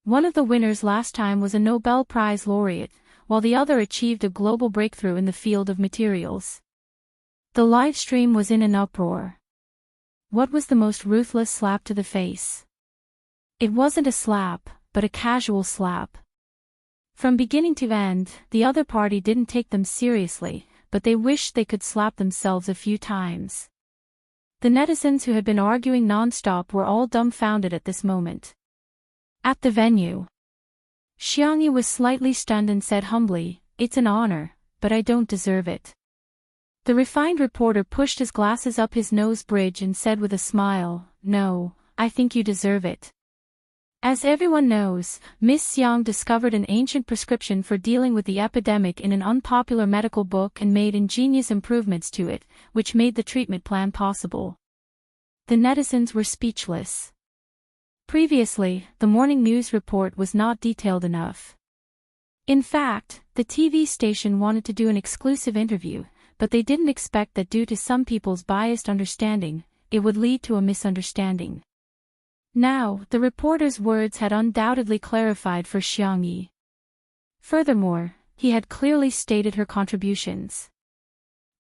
One of the winners last time was a Nobel Prize laureate, while the other achieved a global breakthrough in the field of materials. The live stream was in an uproar. What was the most ruthless slap to the face? It wasn't a slap, but a casual slap. From beginning to end, the other party didn't take them seriously, but they wished they could slap themselves a few times. The netizens who had been arguing non-stop were all dumbfounded at this moment. At the venue, Xiangyi was slightly stunned and said humbly, it's an honor, but I don't deserve it. The refined reporter pushed his glasses up his nose bridge and said with a smile, no, I think you deserve it. As everyone knows, Miss Yang discovered an ancient prescription for dealing with the epidemic in an unpopular medical book and made ingenious improvements to it, which made the treatment plan possible. The netizens were speechless. Previously, the morning news report was not detailed enough. In fact, the TV station wanted to do an exclusive interview, but they didn't expect that due to some people's biased understanding, it would lead to a misunderstanding. Now, the reporter's words had undoubtedly clarified for Xiangyi. Furthermore, he had clearly stated her contributions.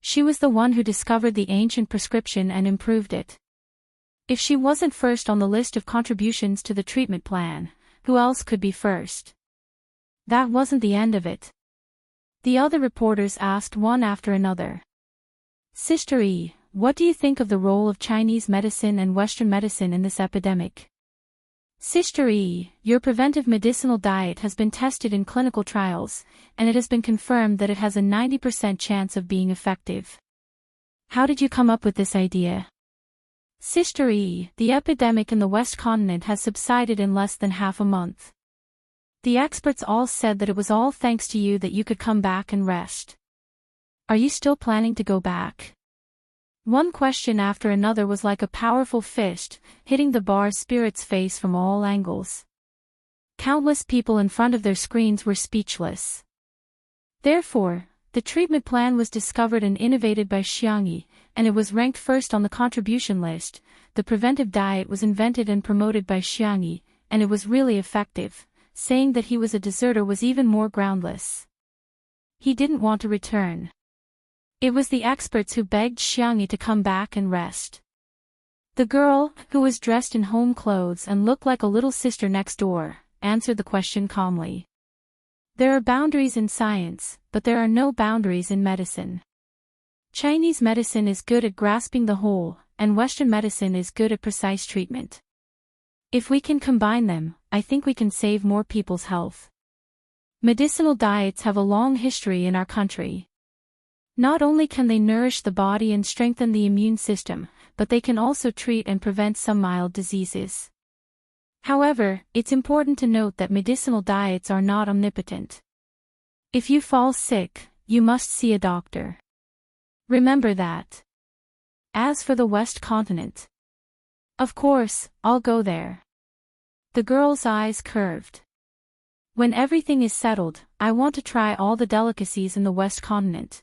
She was the one who discovered the ancient prescription and improved it. If she wasn't first on the list of contributions to the treatment plan, who else could be first? That wasn't the end of it. The other reporters asked one after another. Sister E, what do you think of the role of Chinese medicine and Western medicine in this epidemic? Sister E, your preventive medicinal diet has been tested in clinical trials, and it has been confirmed that it has a 90% chance of being effective. How did you come up with this idea? Sister E, the epidemic in the West Continent has subsided in less than half a month. The experts all said that it was all thanks to you that you could come back and rest. Are you still planning to go back? One question after another was like a powerful fist, hitting the bar spirit's face from all angles. Countless people in front of their screens were speechless. Therefore, the treatment plan was discovered and innovated by Xiangyi, and it was ranked first on the contribution list. The preventive diet was invented and promoted by Xiangyi, and it was really effective. Saying that he was a deserter was even more groundless. He didn't want to return. It was the experts who begged Xiangyi to come back and rest. The girl, who was dressed in home clothes and looked like a little sister next door, answered the question calmly. There are boundaries in science, but there are no boundaries in medicine. Chinese medicine is good at grasping the whole, and Western medicine is good at precise treatment. If we can combine them, I think we can save more people's health. Medicinal diets have a long history in our country. Not only can they nourish the body and strengthen the immune system, but they can also treat and prevent some mild diseases. However, it's important to note that medicinal diets are not omnipotent. If you fall sick, you must see a doctor. Remember that. As for the West Continent, of course, I'll go there. The girl's eyes curved. When everything is settled, I want to try all the delicacies in the West Continent.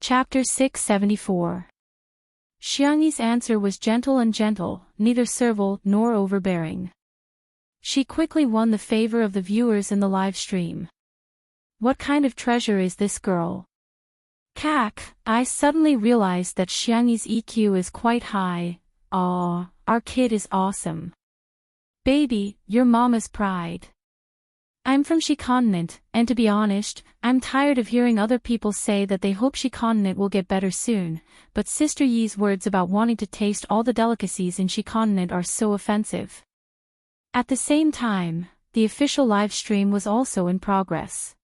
Chapter 674. Xiangyi's answer was gentle and gentle, neither servile nor overbearing. She quickly won the favor of the viewers in the live stream. What kind of treasure is this girl? Cack, I suddenly realized that Xiangyi's EQ is quite high. Aw, our kid is awesome. Baby, you're mama's pride. I'm from She Continent, and to be honest, I'm tired of hearing other people say that they hope She Continent will get better soon, but Sister Yi's words about wanting to taste all the delicacies in She Continent are so offensive. At the same time, the official live stream was also in progress.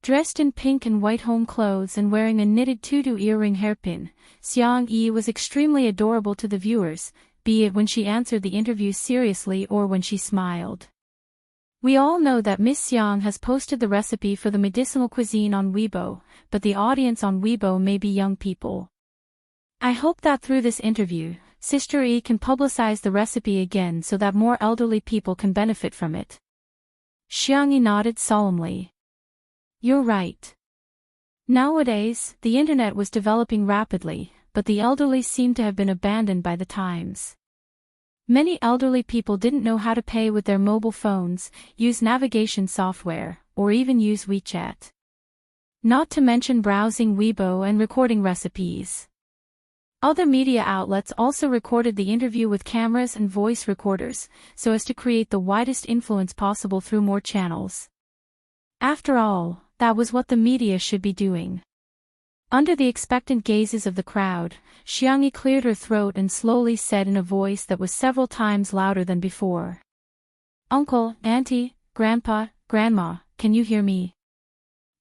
Dressed in pink and white home clothes and wearing a knitted tutu earring hairpin, Xiangyi was extremely adorable to the viewers, be it when she answered the interview seriously or when she smiled. We all know that Miss Xiang has posted the recipe for the medicinal cuisine on Weibo, but the audience on Weibo may be young people. I hope that through this interview, Sister Yi can publicize the recipe again so that more elderly people can benefit from it. Xiangyi nodded solemnly. You're right. Nowadays, the internet was developing rapidly, but the elderly seem to have been abandoned by the times. Many elderly people didn't know how to pay with their mobile phones, use navigation software, or even use WeChat. Not to mention browsing Weibo and recording recipes. Other media outlets also recorded the interview with cameras and voice recorders, so as to create the widest influence possible through more channels. After all, that was what the media should be doing. Under the expectant gazes of the crowd, Xiangyi cleared her throat and slowly said in a voice that was several times louder than before. Uncle, Auntie, Grandpa, Grandma, can you hear me?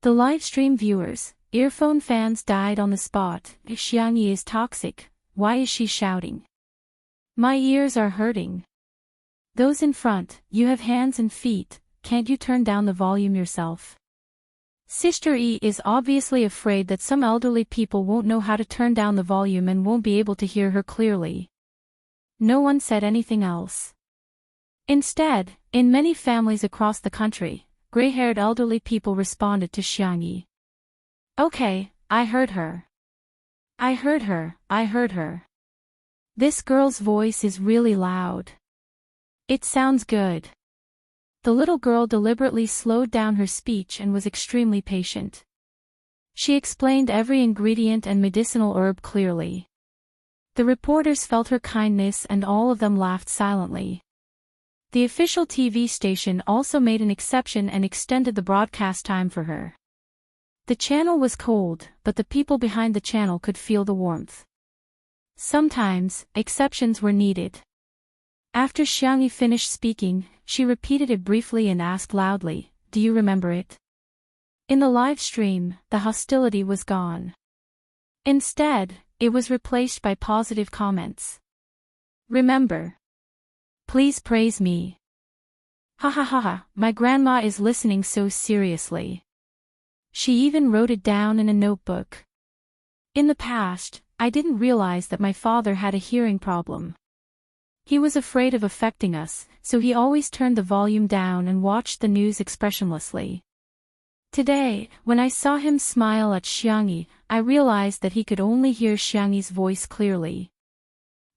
The live stream viewers, earphone fans died on the spot. Xiangyi is toxic, why is she shouting? My ears are hurting. Those in front, you have hands and feet, can't you turn down the volume yourself? Sister Yi is obviously afraid that some elderly people won't know how to turn down the volume and won't be able to hear her clearly. No one said anything else. Instead, in many families across the country, gray-haired elderly people responded to Xiangyi. Okay, I heard her. I heard her, I heard her. This girl's voice is really loud. It sounds good. The little girl deliberately slowed down her speech and was extremely patient. She explained every ingredient and medicinal herb clearly. The reporters felt her kindness and all of them laughed silently. The official TV station also made an exception and extended the broadcast time for her. The channel was cold, but the people behind the channel could feel the warmth. Sometimes, exceptions were needed. After Xiangyi finished speaking, she repeated it briefly and asked loudly, do you remember it? In the live stream, the hostility was gone. Instead, it was replaced by positive comments. Remember. Please praise me. Ha ha ha ha, my grandma is listening so seriously. She even wrote it down in a notebook. In the past, I didn't realize that my father had a hearing problem. He was afraid of affecting us, so he always turned the volume down and watched the news expressionlessly. Today, when I saw him smile at Xiangyi, I realized that he could only hear Xiangyi's voice clearly.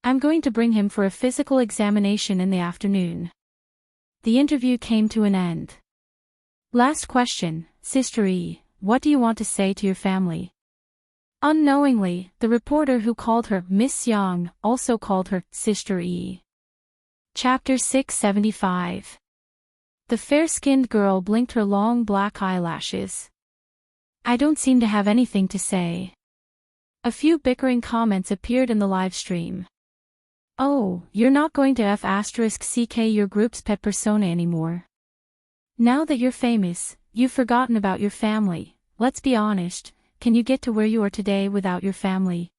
I'm going to bring him for a physical examination in the afternoon. The interview came to an end. Last question, Sister Yi, what do you want to say to your family? Unknowingly, the reporter who called her Miss Young also called her Sister E. Chapter 675. The fair-skinned girl blinked her long black eyelashes. I don't seem to have anything to say. A few bickering comments appeared in the live stream. Oh, you're not going to F***ck your group's pet persona anymore. Now that you're famous, you've forgotten about your family. Let's be honest, can you get to where you are today without your family?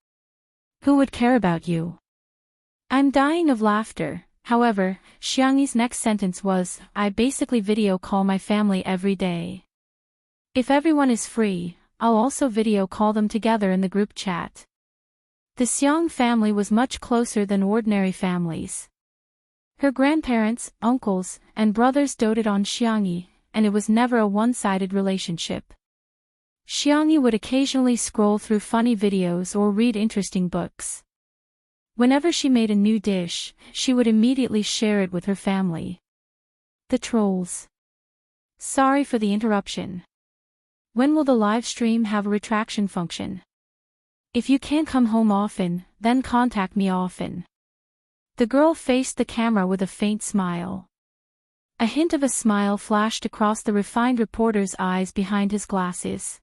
Who would care about you? I'm dying of laughter. However, Xiangyi's next sentence was, I basically video call my family every day. If everyone is free, I'll also video call them together in the group chat. The Xiang family was much closer than ordinary families. Her grandparents, uncles, and brothers doted on Xiangyi, and it was never a one-sided relationship. Xiangyi would occasionally scroll through funny videos or read interesting books. Whenever she made a new dish, she would immediately share it with her family. The trolls. Sorry for the interruption. When will the live stream have a retraction function? If you can't come home often, then contact me often. The girl faced the camera with a faint smile. A hint of a smile flashed across the refined reporter's eyes behind his glasses.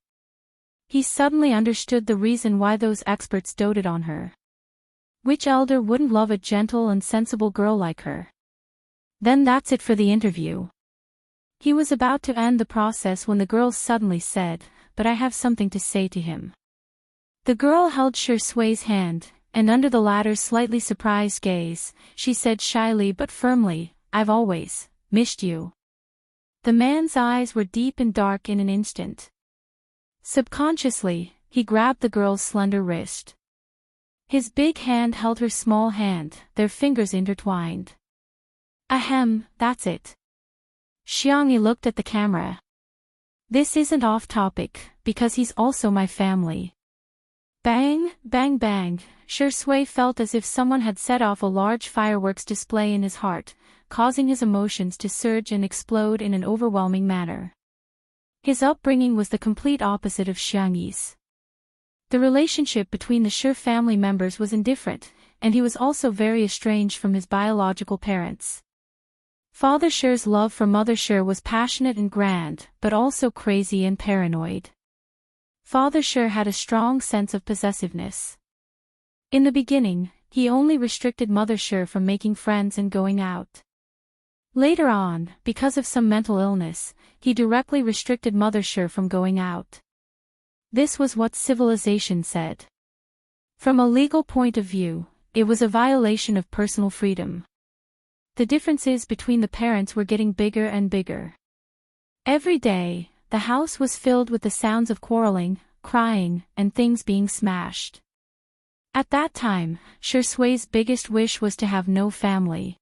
He suddenly understood the reason why those experts doted on her. Which elder wouldn't love a gentle and sensible girl like her? Then that's it for the interview. He was about to end the process when the girl suddenly said, but I have something to say to him. The girl held Shui's hand, and under the latter's slightly surprised gaze, she said shyly but firmly, I've always missed you. The man's eyes were deep and dark in an instant. Subconsciously, he grabbed the girl's slender wrist. His big hand held her small hand, their fingers intertwined. Ahem, that's it. Xiangyi looked at the camera. This isn't off topic, because he's also my family. Bang, bang bang, Shui felt as if someone had set off a large fireworks display in his heart, causing his emotions to surge and explode in an overwhelming manner. His upbringing was the complete opposite of Xiangyi's. The relationship between the Shui family members was indifferent, and he was also very estranged from his biological parents. Father Shui's love for Mother Shui was passionate and grand, but also crazy and paranoid. Father Shui had a strong sense of possessiveness. In the beginning, he only restricted Mother Shui from making friends and going out. Later on, because of some mental illness, he directly restricted Mother Shui from going out. This was what civilization said. From a legal point of view, it was a violation of personal freedom. The differences between the parents were getting bigger and bigger. Every day, the house was filled with the sounds of quarreling, crying, and things being smashed. At that time, Shui's biggest wish was to have no family.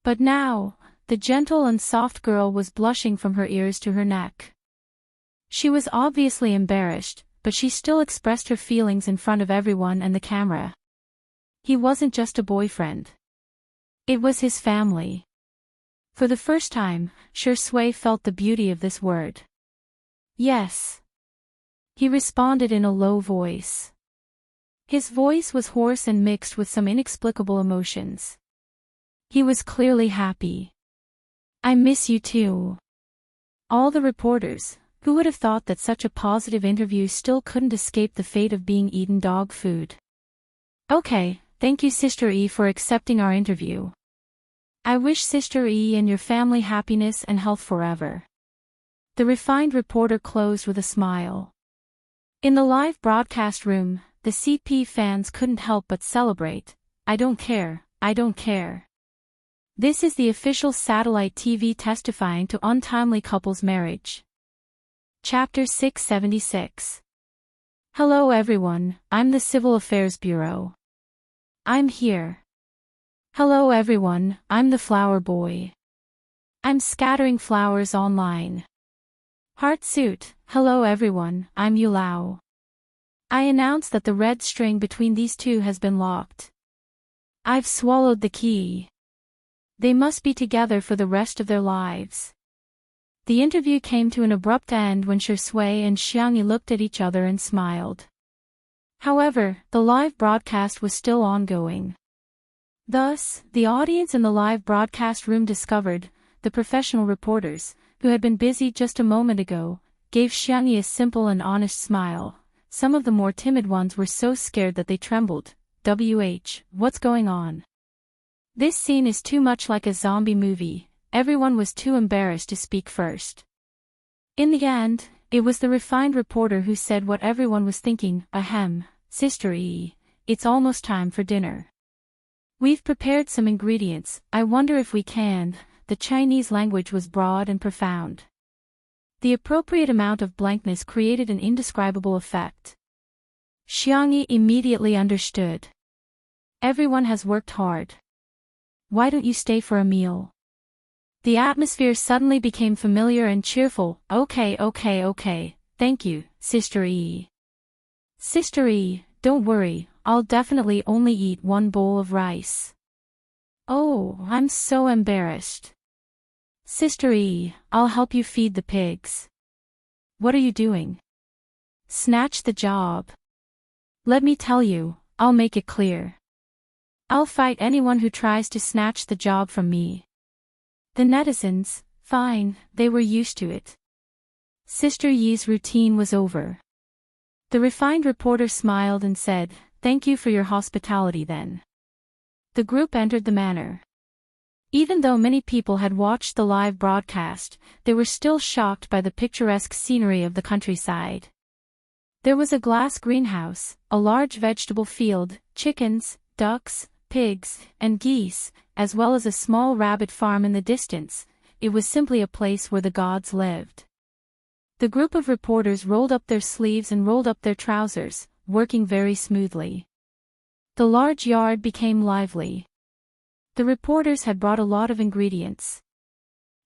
But now, the gentle and soft girl was blushing from her ears to her neck. She was obviously embarrassed, but she still expressed her feelings in front of everyone and the camera. He wasn't just a boyfriend. It was his family. For the first time, Shui felt the beauty of this word. Yes. He responded in a low voice. His voice was hoarse and mixed with some inexplicable emotions. He was clearly happy. I miss you too. All the reporters, who would have thought that such a positive interview still couldn't escape the fate of being eaten dog food. Okay, thank you Sister E for accepting our interview. I wish Sister E and your family happiness and health forever. The refined reporter closed with a smile. In the live broadcast room, the CP fans couldn't help but celebrate. I don't care, I don't care. This is the official satellite TV testifying to untimely couples' marriage. Chapter 676. Hello everyone, I'm the Civil Affairs Bureau. I'm here. Hello everyone, I'm the flower boy. I'm scattering flowers online. Heartsuit, hello everyone, I'm Yulao. I announce that the red string between these two has been locked. I've swallowed the key. They must be together for the rest of their lives. The interview came to an abrupt end when Shui and Xiangyi looked at each other and smiled. However, the live broadcast was still ongoing. Thus, the audience in the live broadcast room discovered, the professional reporters, who had been busy just a moment ago, gave Xiangyi a simple and honest smile. Some of the more timid ones were so scared that they trembled. What's going on? This scene is too much like a zombie movie. Everyone was too embarrassed to speak first. In the end, it was the refined reporter who said what everyone was thinking. Ahem, Sister E, it's almost time for dinner. We've prepared some ingredients, I wonder if we can. The Chinese language was broad and profound. The appropriate amount of blankness created an indescribable effect. Xiangyi immediately understood. Everyone has worked hard. Why don't you stay for a meal? The atmosphere suddenly became familiar and cheerful. Okay. Thank you, Sister E. Sister E, don't worry, I'll definitely only eat one bowl of rice. Oh, I'm so embarrassed. Sister E, I'll help you feed the pigs. What are you doing? Snatch the job. Let me tell you, I'll make it clear. I'll fight anyone who tries to snatch the job from me. The netizens, fine, they were used to it. Sister Yi's routine was over. The refined reporter smiled and said, "Thank you for your hospitality then." The group entered the manor. Even though many people had watched the live broadcast, they were still shocked by the picturesque scenery of the countryside. There was a glass greenhouse, a large vegetable field, chickens, ducks, pigs, and geese, as well as a small rabbit farm in the distance. It was simply a place where the gods lived. The group of reporters rolled up their sleeves and rolled up their trousers, working very smoothly. The large yard became lively. The reporters had brought a lot of ingredients.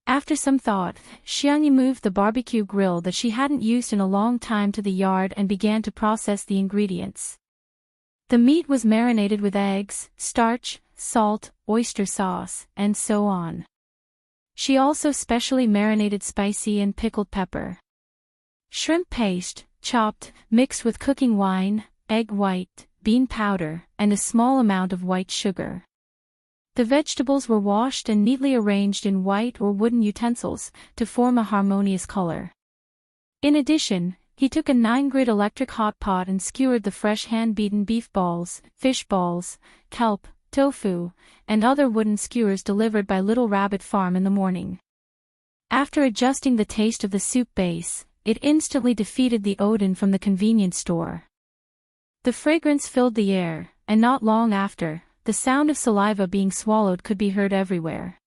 After some thought, Xiangyi moved the barbecue grill that she hadn't used in a long time to the yard and began to process the ingredients. The meat was marinated with eggs, starch, salt, oyster sauce, and so on. She also specially marinated spicy and pickled pepper. Shrimp paste, chopped, mixed with cooking wine, egg white, bean powder, and a small amount of white sugar. The vegetables were washed and neatly arranged in white or wooden utensils, to form a harmonious color. In addition, he took a 9-grit electric hot pot and skewered the fresh hand-beaten beef balls, fish balls, kelp, tofu, and other wooden skewers delivered by Little Rabbit Farm in the morning. After adjusting the taste of the soup base, it instantly defeated the Odin from the convenience store. The fragrance filled the air, and not long after, the sound of saliva being swallowed could be heard everywhere.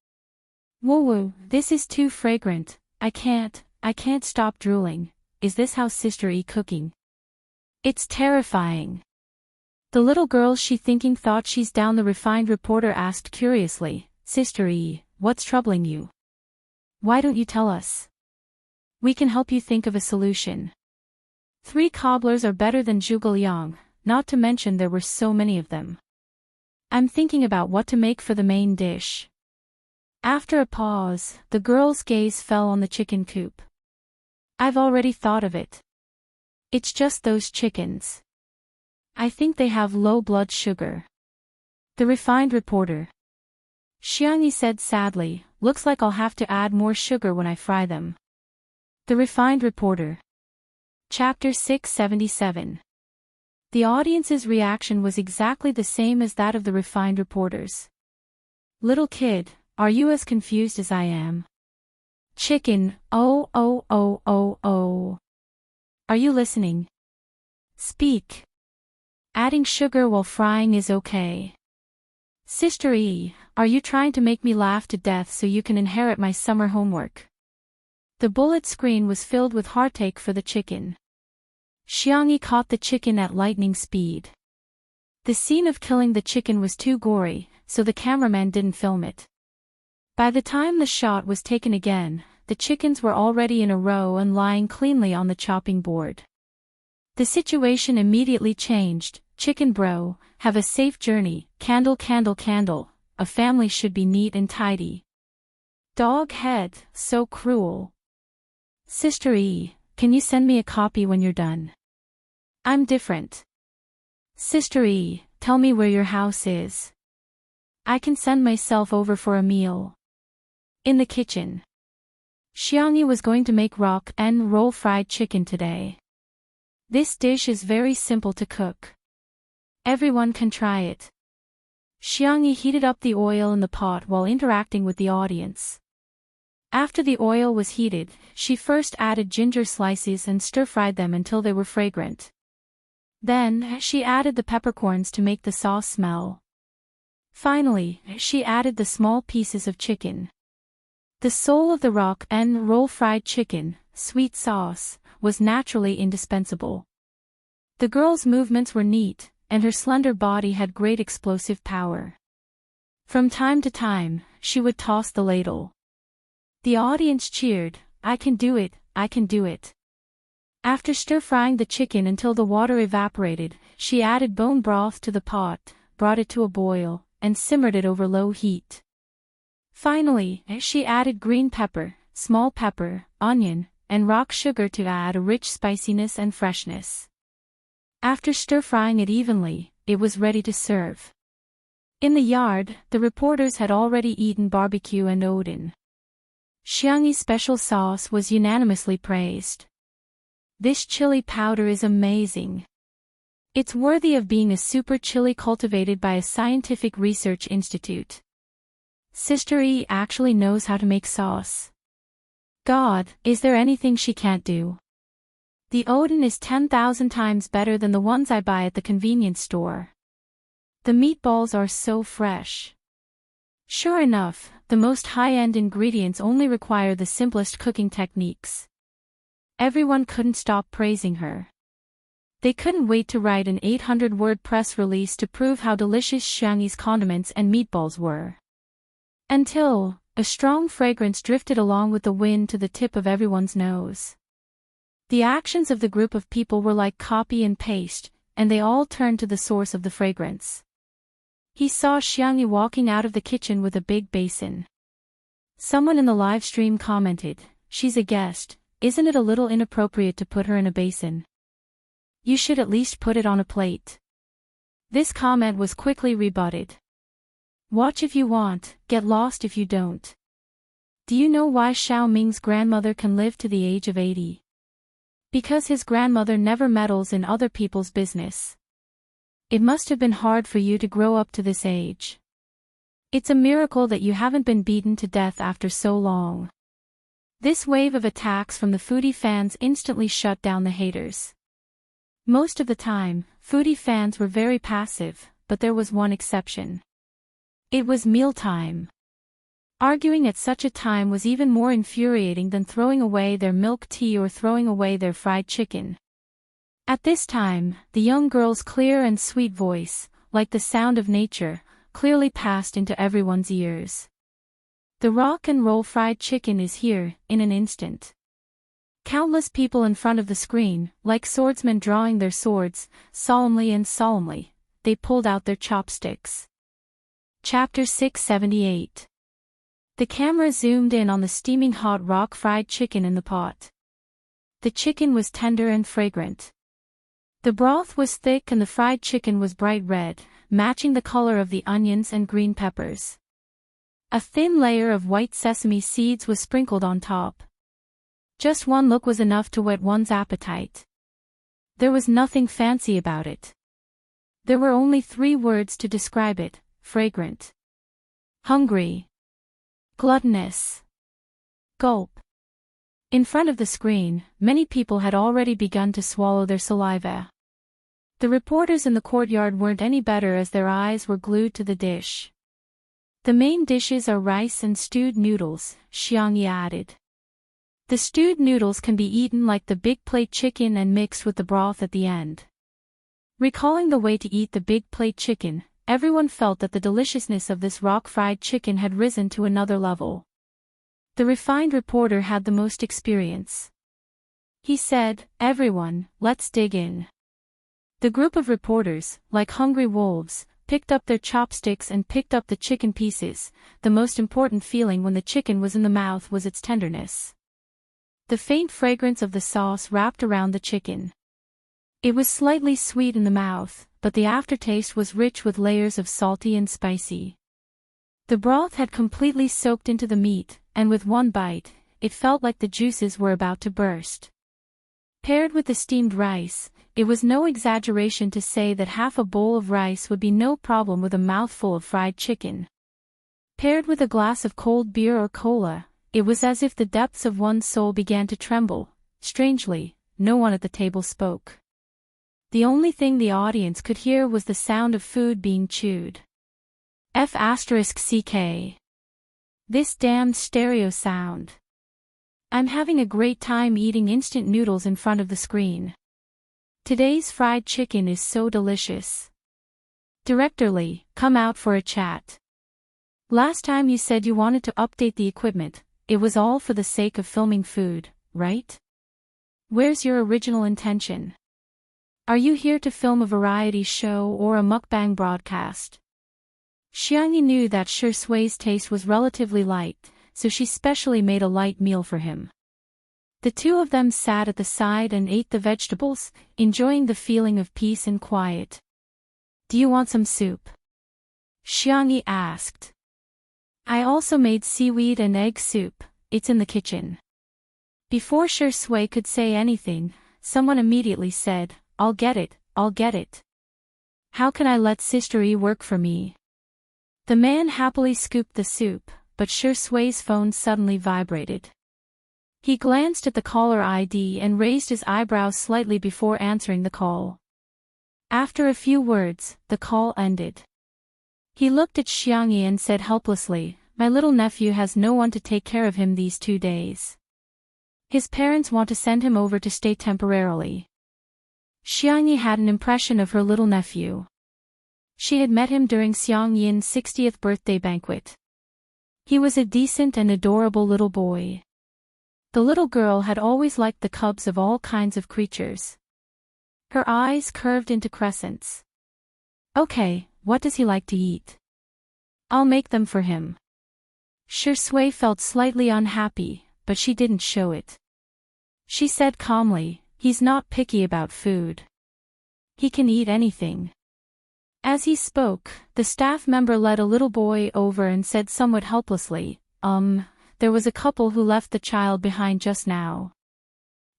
Woo, this is too fragrant, I can't stop drooling. Is this how Sister E cooking? It's terrifying. The little girl's she thinking thought she's down, the refined reporter asked curiously. Sister E, what's troubling you? Why don't you tell us? We can help you think of a solution. 3 cobblers are better than zhuge liang, not to mention there were so many of them. I'm thinking about what to make for the main dish. After a pause, the girl's gaze fell on the chicken coop. I've already thought of it. It's just those chickens. I think they have low blood sugar. The refined reporter. Xiangyi said sadly, looks like I'll have to add more sugar when I fry them. The refined reporter. Chapter 677. The audience's reaction was exactly the same as that of the refined reporters. Little kid, are you as confused as I am? Chicken, oh. Are you listening? Speak. Adding sugar while frying is okay. Sister E, are you trying to make me laugh to death so you can inherit my summer homework? The bullet screen was filled with heartache for the chicken. Xiangyi caught the chicken at lightning speed. The scene of killing the chicken was too gory, so the cameraman didn't film it. By the time the shot was taken again, the chickens were already in a row and lying cleanly on the chopping board. The situation immediately changed. Chicken bro, have a safe journey, candle. A family should be neat and tidy. Dog head, so cruel. Sister E, can you send me a copy when you're done? I'm different. Sister E, tell me where your house is. I can send myself over for a meal. In the kitchen. Xiangyi was going to make rock and roll fried chicken today. This dish is very simple to cook. Everyone can try it. Xiangyi heated up the oil in the pot while interacting with the audience. After the oil was heated, she first added ginger slices and stir-fried them until they were fragrant. Then, she added the peppercorns to make the sauce smell. Finally, she added the small pieces of chicken. The soul of the rock and roll fried chicken, sweet sauce, was naturally indispensable. The girl's movements were neat, and her slender body had great explosive power. From time to time, she would toss the ladle. The audience cheered, "I can do it, I can do it." After stir-frying the chicken until the water evaporated, she added bone broth to the pot, brought it to a boil, and simmered it over low heat. Finally, she added green pepper, small pepper, onion, and rock sugar to add a rich spiciness and freshness. After stir-frying it evenly, it was ready to serve. In the yard, the reporters had already eaten barbecue and Odin. Xiangyi's special sauce was unanimously praised. This chili powder is amazing. It's worthy of being a super chili cultivated by a scientific research institute. Sister E actually knows how to make sauce. God, is there anything she can't do? The Odin is 10,000 times better than the ones I buy at the convenience store. The meatballs are so fresh. Sure enough, the most high-end ingredients only require the simplest cooking techniques. Everyone couldn't stop praising her. They couldn't wait to write an 800-word press release to prove how delicious Xiangyi's condiments and meatballs were. Until, a strong fragrance drifted along with the wind to the tip of everyone's nose. The actions of the group of people were like copy and paste, and they all turned to the source of the fragrance. He saw Xiangyi walking out of the kitchen with a big basin. Someone in the live stream commented, "She's a guest, isn't it a little inappropriate to put her in a basin? You should at least put it on a plate." This comment was quickly rebutted. Watch if you want, get lost if you don't. Do you know why Xiao Ming's grandmother can live to the age of 80? Because his grandmother never meddles in other people's business. It must have been hard for you to grow up to this age. It's a miracle that you haven't been beaten to death after so long. This wave of attacks from the foodie fans instantly shut down the haters. Most of the time, foodie fans were very passive, but there was one exception. It was mealtime. Arguing at such a time was even more infuriating than throwing away their milk tea or throwing away their fried chicken. At this time, the young girl's clear and sweet voice, like the sound of nature, clearly passed into everyone's ears. The rock and roll fried chicken is here, in an instant. Countless people in front of the screen, like swordsmen drawing their swords, solemnly, they pulled out their chopsticks. Chapter 678. The camera zoomed in on the steaming hot rock fried chicken in the pot. The chicken was tender and fragrant. The broth was thick and the fried chicken was bright red, matching the color of the onions and green peppers. A thin layer of white sesame seeds was sprinkled on top. Just one look was enough to whet one's appetite. There was nothing fancy about it. There were only 3 words to describe it: fragrant, hungry, gluttonous. Gulp. In front of the screen, many people had already begun to swallow their saliva. The reporters in the courtyard weren't any better as their eyes were glued to the dish. The main dishes are rice and stewed noodles, Xiangyi added. The stewed noodles can be eaten like the big plate chicken and mixed with the broth at the end. Recalling the way to eat the big plate chicken, everyone felt that the deliciousness of this rock-fried chicken had risen to another level. The refined reporter had the most experience. He said, "Everyone, let's dig in." The group of reporters, like hungry wolves, picked up their chopsticks and picked up the chicken pieces. The most important feeling when the chicken was in the mouth was its tenderness. The faint fragrance of the sauce wrapped around the chicken. It was slightly sweet in the mouth, but the aftertaste was rich with layers of salty and spicy. The broth had completely soaked into the meat, and with one bite, it felt like the juices were about to burst. Paired with the steamed rice, it was no exaggeration to say that half a bowl of rice would be no problem with a mouthful of fried chicken. Paired with a glass of cold beer or cola, it was as if the depths of one's soul began to tremble. Strangely, no one at the table spoke. The only thing the audience could hear was the sound of food being chewed. F***ck. This damned stereo sound. I'm having a great time eating instant noodles in front of the screen. Today's fried chicken is so delicious. Director Lee, come out for a chat. Last time you said you wanted to update the equipment, it was all for the sake of filming food, right? Where's your original intention? Are you here to film a variety show or a mukbang broadcast? Xiangyi knew that Shi Sui's taste was relatively light, so she specially made a light meal for him. The two of them sat at the side and ate the vegetables, enjoying the feeling of peace and quiet. Do you want some soup? Xiangyi asked. I also made seaweed and egg soup, it's in the kitchen. Before Shi Sui could say anything, someone immediately said, I'll get it, I'll get it. How can I let Sister Yi work for me? The man happily scooped the soup, but Shi Sui's phone suddenly vibrated. He glanced at the caller ID and raised his eyebrows slightly before answering the call. After a few words, the call ended. He looked at Xiangyi and said helplessly, my little nephew has no one to take care of him these 2 days. His parents want to send him over to stay temporarily. Xiangyi had an impression of her little nephew. She had met him during Xiang Yin's 60th birthday banquet. He was a decent and adorable little boy. The little girl had always liked the cubs of all kinds of creatures. Her eyes curved into crescents. Okay, what does he like to eat? I'll make them for him. Shi Sui felt slightly unhappy, but she didn't show it. She said calmly, he's not picky about food. He can eat anything. As he spoke, the staff member led a little boy over and said somewhat helplessly, there was a couple who left the child behind just now.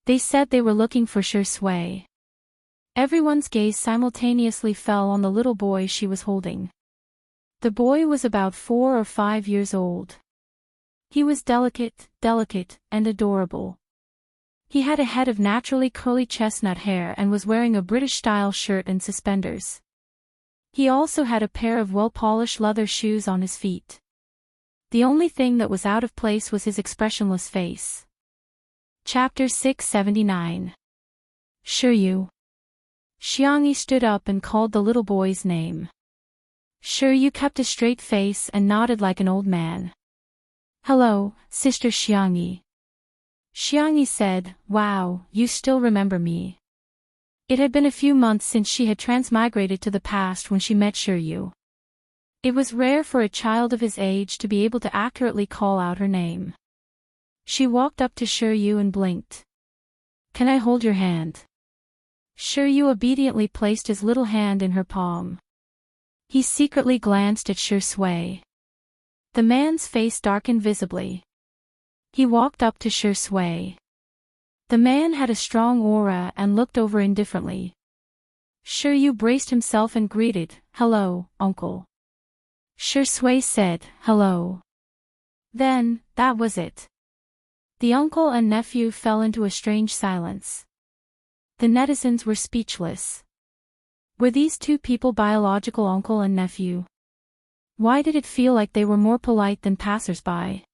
They said they were looking for Shi Sui. Everyone's gaze simultaneously fell on the little boy she was holding. The boy was about 4 or 5 years old. He was delicate, and adorable. He had a head of naturally curly chestnut hair and was wearing a British-style shirt and suspenders. He also had a pair of well-polished leather shoes on his feet. The only thing that was out of place was his expressionless face. Chapter 679. Shiryu. Xiangyi stood up and called the little boy's name. Shiryu kept a straight face and nodded like an old man. Hello, Sister Xiangyi. Xiangyi said, wow, you still remember me. It had been a few months since she had transmigrated to the past when she met Shiryu. It was rare for a child of his age to be able to accurately call out her name. She walked up to Shiryu and blinked. Can I hold your hand? Shiryu obediently placed his little hand in her palm. He secretly glanced at Shi Sui. The man's face darkened visibly. He walked up to Shi Sui. The man had a strong aura and looked over indifferently. Shiryu braced himself and greeted, hello, uncle. Shi Sui said, hello. Then, that was it. The uncle and nephew fell into a strange silence. The netizens were speechless. Were these two people biological uncle and nephew? Why did it feel like they were more polite than passers-by?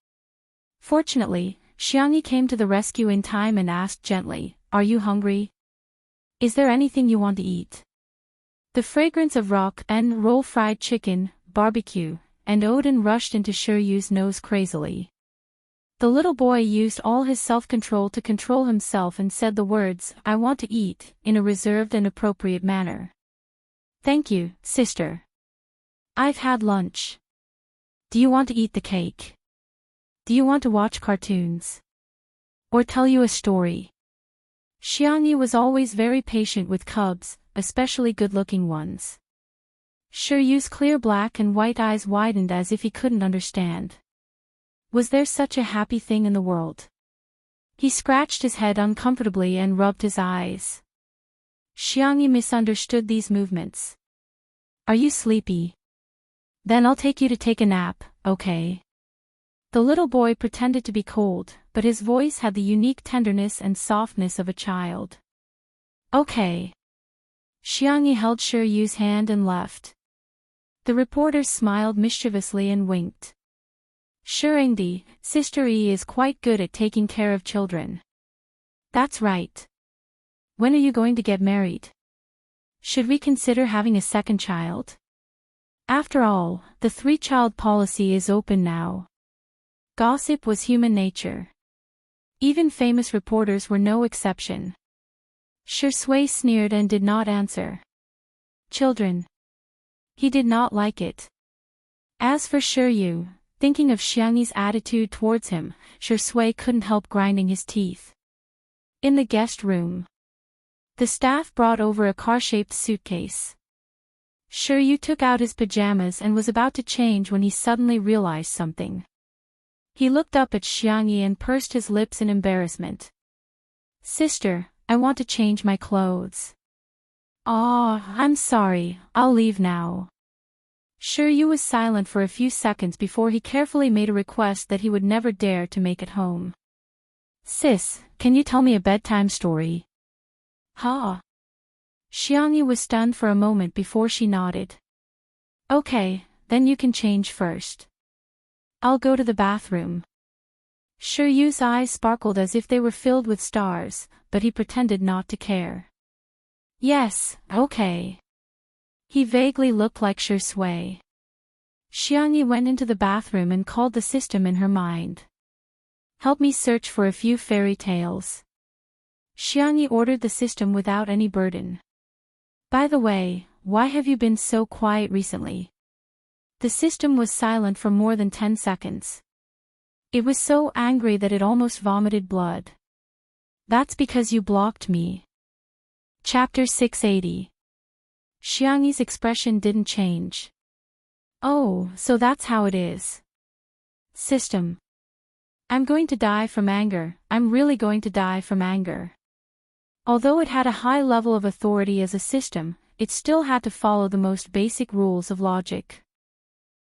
Fortunately, Xiangyi came to the rescue in time and asked gently, are you hungry? Is there anything you want to eat? The fragrance of rock and roll fried chicken, barbecue, and Odin rushed into Shiryu's nose crazily. The little boy used all his self-control to control himself and said the words, I want to eat, in a reserved and appropriate manner. Thank you, sister. I've had lunch. Do you want to eat the cake? Do you want to watch cartoons? Or tell you a story. Xiangyi was always very patient with cubs, especially good-looking ones. Shiryu's clear black and white eyes widened as if he couldn't understand. Was there such a happy thing in the world? He scratched his head uncomfortably and rubbed his eyes. Xiangyi misunderstood these movements. Are you sleepy? Then I'll take you to take a nap, okay? The little boy pretended to be cold, but his voice had the unique tenderness and softness of a child. Okay. Xiangyi held Shiryu's hand and left. The reporter smiled mischievously and winked. Shirengdi, Sister E is quite good at taking care of children. That's right. When are you going to get married? Should we consider having a second child? After all, the three-child policy is open now. Gossip was human nature. Even famous reporters were no exception. Shui sneered and did not answer. Children. He did not like it. As for Shiryu, thinking of Xiangyi's attitude towards him, Shui couldn't help grinding his teeth. In the guest room, the staff brought over a car-shaped suitcase. Shiryu took out his pajamas and was about to change when he suddenly realized something. He looked up at Xiangyi and pursed his lips in embarrassment. Sister, I want to change my clothes. I'm sorry, I'll leave now. Shiryu was silent for a few seconds before he carefully made a request that he would never dare to make at home. Sis, can you tell me a bedtime story? Ha! Xiangyi was stunned for a moment before she nodded. Okay, then you can change first. I'll go to the bathroom. Shiryu's eyes sparkled as if they were filled with stars, but he pretended not to care. Yes, okay. He vaguely looked like Shui. Xiangyi went into the bathroom and called the system in her mind. Help me search for a few fairy tales. Xiangyi ordered the system without any burden. By the way, why have you been so quiet recently? The system was silent for more than 10 seconds. It was so angry that it almost vomited blood. That's because you blocked me. Chapter 680. Xiangyi's expression didn't change. Oh, so that's how it is. System. I'm going to die from anger, I'm really going to die from anger. Although it had a high level of authority as a system, it still had to follow the most basic rules of logic.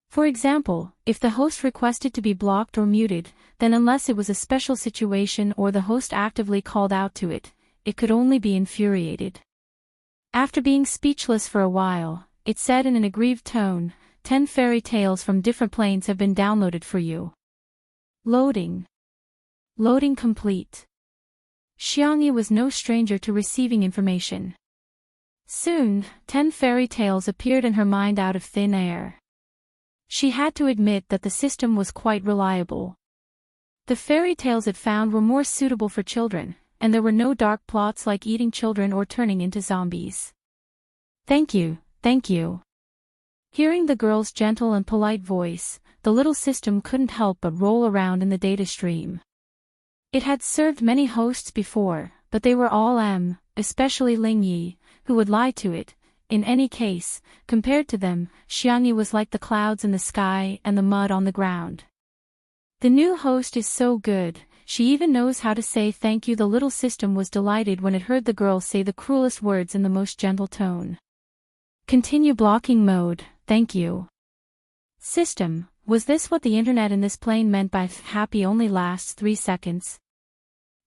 For example, if the host requested to be blocked or muted, then unless it was a special situation or the host actively called out to it, it could only be infuriated. After being speechless for a while, it said in an aggrieved tone, 10 fairy tales from different planes have been downloaded for you. Loading. Loading complete. Xiangyi was no stranger to receiving information. Soon, 10 fairy tales appeared in her mind out of thin air. She had to admit that the system was quite reliable. The fairy tales it found were more suitable for children, and there were no dark plots like eating children or turning into zombies. Thank you, thank you. Hearing the girl's gentle and polite voice, the little system couldn't help but roll around in the data stream. It had served many hosts before, but they were all especially Ling Yi, who would lie to it. In any case, compared to them, Xiangyi was like the clouds in the sky and the mud on the ground. The new host is so good, she even knows how to say thank you. The little system was delighted when it heard the girl say the cruelest words in the most gentle tone. Continue blocking mode, thank you. System, was this what the internet in this plane meant by happy only lasts 3 seconds?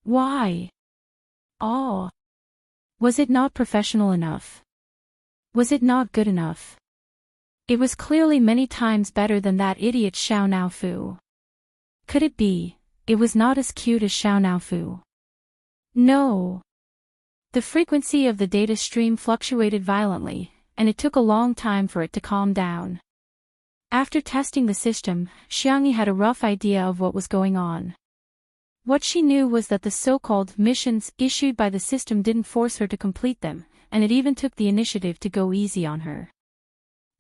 Why? Oh. Was it not professional enough? Was it not good enough? It was clearly many times better than that idiot Xiao Naofu. Could it be, it was not as cute as Xiao Naofu? No. The frequency of the data stream fluctuated violently, and it took a long time for it to calm down. After testing the system, Xiangyi had a rough idea of what was going on. What she knew was that the so-called missions issued by the system didn't force her to complete them, and it even took the initiative to go easy on her.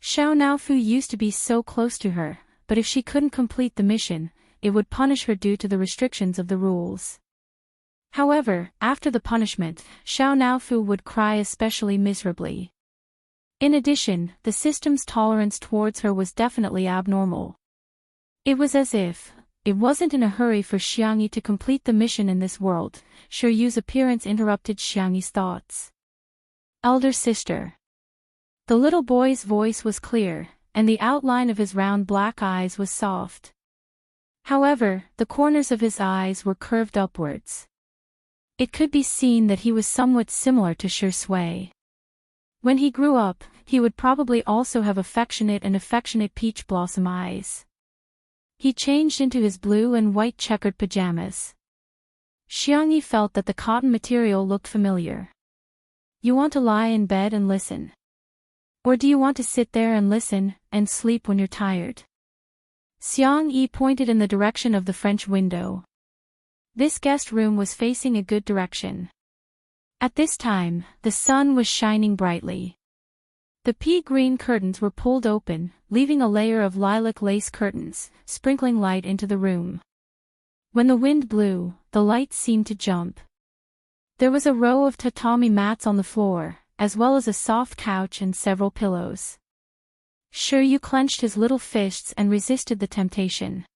Xiao Naofu used to be so close to her, but if she couldn't complete the mission, it would punish her due to the restrictions of the rules. However, after the punishment, Xiao Naofu would cry especially miserably. In addition, the system's tolerance towards her was definitely abnormal. It was as if it wasn't in a hurry for Xiangyi to complete the mission in this world. Shiryu's appearance interrupted Xiangyi's thoughts. Elder sister. The little boy's voice was clear, and the outline of his round black eyes was soft. However, the corners of his eyes were curved upwards. It could be seen that he was somewhat similar to Shi Sui. When he grew up, he would probably also have affectionate peach blossom eyes. He changed into his blue and white checkered pajamas. Xiangyi felt that the cotton material looked familiar. You want to lie in bed and listen? Or do you want to sit there and listen, and sleep when you're tired? Xiangyi pointed in the direction of the French window. This guest room was facing a good direction. At this time, the sun was shining brightly. The pea-green curtains were pulled open, leaving a layer of lilac lace curtains, sprinkling light into the room. When the wind blew, the light seemed to jump. There was a row of tatami mats on the floor, as well as a soft couch and several pillows. Shiryu clenched his little fists and resisted the temptation.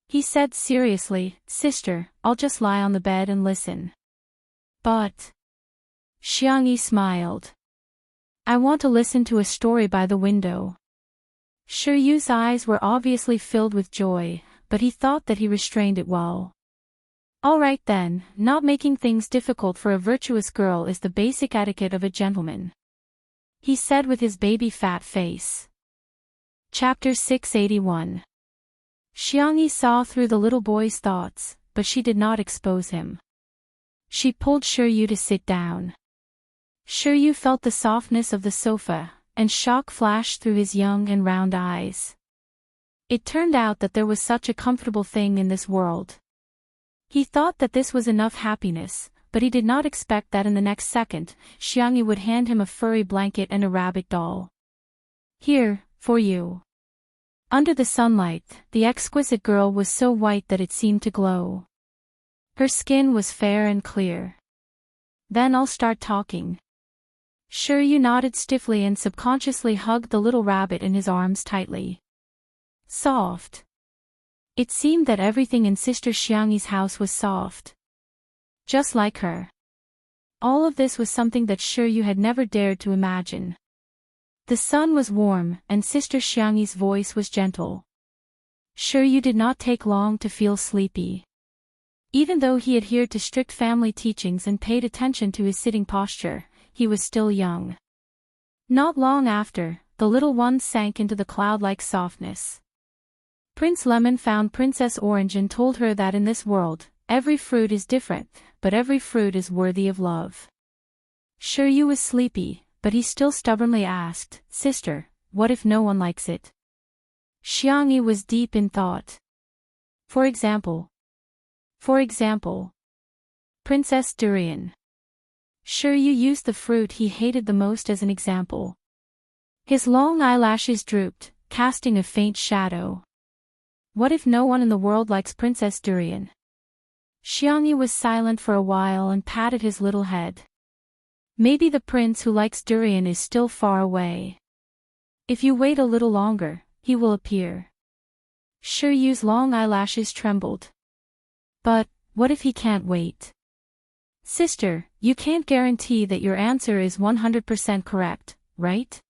He said seriously, "Sister, I'll just lie on the bed and listen." But Xiangyi smiled. "I want to listen to a story by the window." Shiryu's eyes were obviously filled with joy, but he thought that he restrained it well. "All right then, not making things difficult for a virtuous girl is the basic etiquette of a gentleman," he said with his baby fat face. Chapter 681. Xiangyi saw through the little boy's thoughts, but she did not expose him. She pulled Shiryu to sit down. Shiryu felt the softness of the sofa, and shock flashed through his young and round eyes. It turned out that there was such a comfortable thing in this world. He thought that this was enough happiness, but he did not expect that in the next second, Xiangyi would hand him a furry blanket and a rabbit doll. "Here, for you." Under the sunlight, the exquisite girl was so white that it seemed to glow. Her skin was fair and clear. "Then I'll start talking." Shiryu nodded stiffly and subconsciously hugged the little rabbit in his arms tightly. Soft. It seemed that everything in Sister Xiangyi's house was soft. Just like her. All of this was something that Shiryu had never dared to imagine. The sun was warm, and Sister Xiangyi's voice was gentle. Shiryu did not take long to feel sleepy. Even though he adhered to strict family teachings and paid attention to his sitting posture, he was still young. Not long after, the little one sank into the cloud-like softness. Prince Lemon found Princess Orange and told her that in this world, every fruit is different, but every fruit is worthy of love. Shiryu was sleepy, but he still stubbornly asked, "Sister, what if no one likes it?" Xiangyi was deep in thought. For example, Princess Durian. Shiryu used the fruit he hated the most as an example. His long eyelashes drooped, casting a faint shadow. What if no one in the world likes Princess Durian? Xiangyi was silent for a while and patted his little head. Maybe the prince who likes durian is still far away. If you wait a little longer, he will appear. Shiryu's long eyelashes trembled. But, what if he can't wait? Sister, you can't guarantee that your answer is 100% correct, right?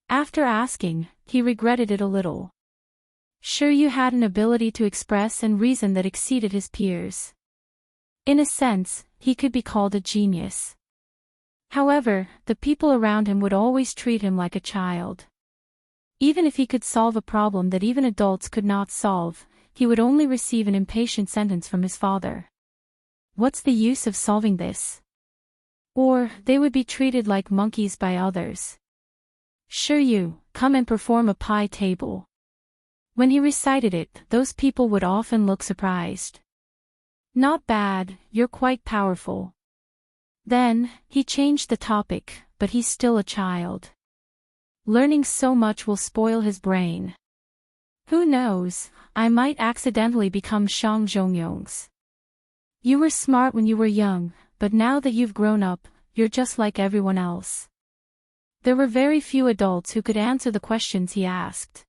After asking, he regretted it a little. Shiryu had an ability to express and reason that exceeded his peers. In a sense, he could be called a genius. However, the people around him would always treat him like a child. Even if he could solve a problem that even adults could not solve, he would only receive an impatient sentence from his father. What's the use of solving this? Or, they would be treated like monkeys by others. Shiryu, come and perform a pie table. When he recited it, those people would often look surprised. Not bad, you're quite powerful. Then, he changed the topic, but he's still a child. Learning so much will spoil his brain. Who knows, I might accidentally become Shang Zhongyong's. You were smart when you were young, but now that you've grown up, you're just like everyone else. There were very few adults who could answer the questions he asked.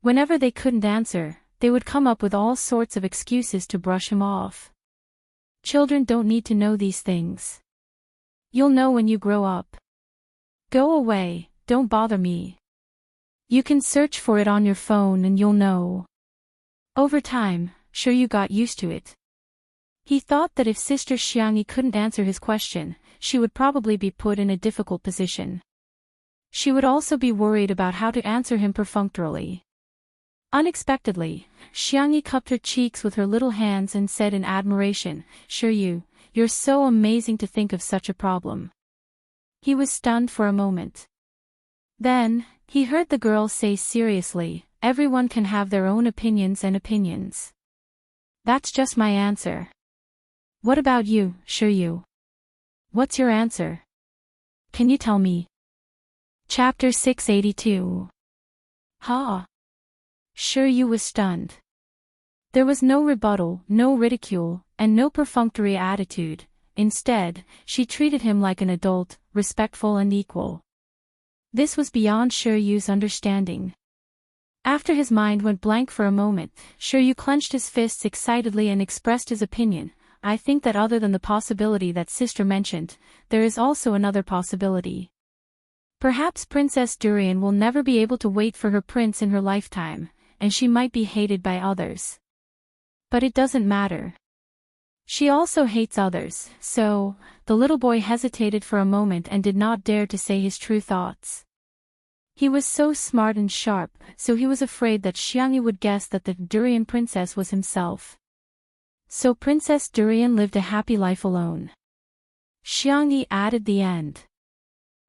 Whenever they couldn't answer, they would come up with all sorts of excuses to brush him off. Children don't need to know these things. You'll know when you grow up. Go away, don't bother me. You can search for it on your phone and you'll know. Over time, sure you got used to it. He thought that if Sister Xiangyi couldn't answer his question, she would probably be put in a difficult position. She would also be worried about how to answer him perfunctorily. Unexpectedly, Xiangyi cupped her cheeks with her little hands and said in admiration, "Sure you're so amazing to think of such a problem." He was stunned for a moment. Then, he heard the girl say seriously, "Everyone can have their own opinions and opinions. That's just my answer. What about you, Sure? What's your answer? Can you tell me?" Chapter 682. Ha! Sure was stunned. There was no rebuttal, no ridicule, and no perfunctory attitude. Instead, she treated him like an adult, respectful and equal. This was beyond Shiryu's understanding. After his mind went blank for a moment, Shiryu clenched his fists excitedly and expressed his opinion. "I think that other than the possibility that Sister mentioned, there is also another possibility. Perhaps Princess Durian will never be able to wait for her prince in her lifetime, and she might be hated by others. But it doesn't matter. She also hates others, so..." The little boy hesitated for a moment and did not dare to say his true thoughts. He was so smart and sharp, so he was afraid that Xiangyi would guess that the Durian princess was himself. So Princess Durian lived a happy life alone. Xiangyi added the end.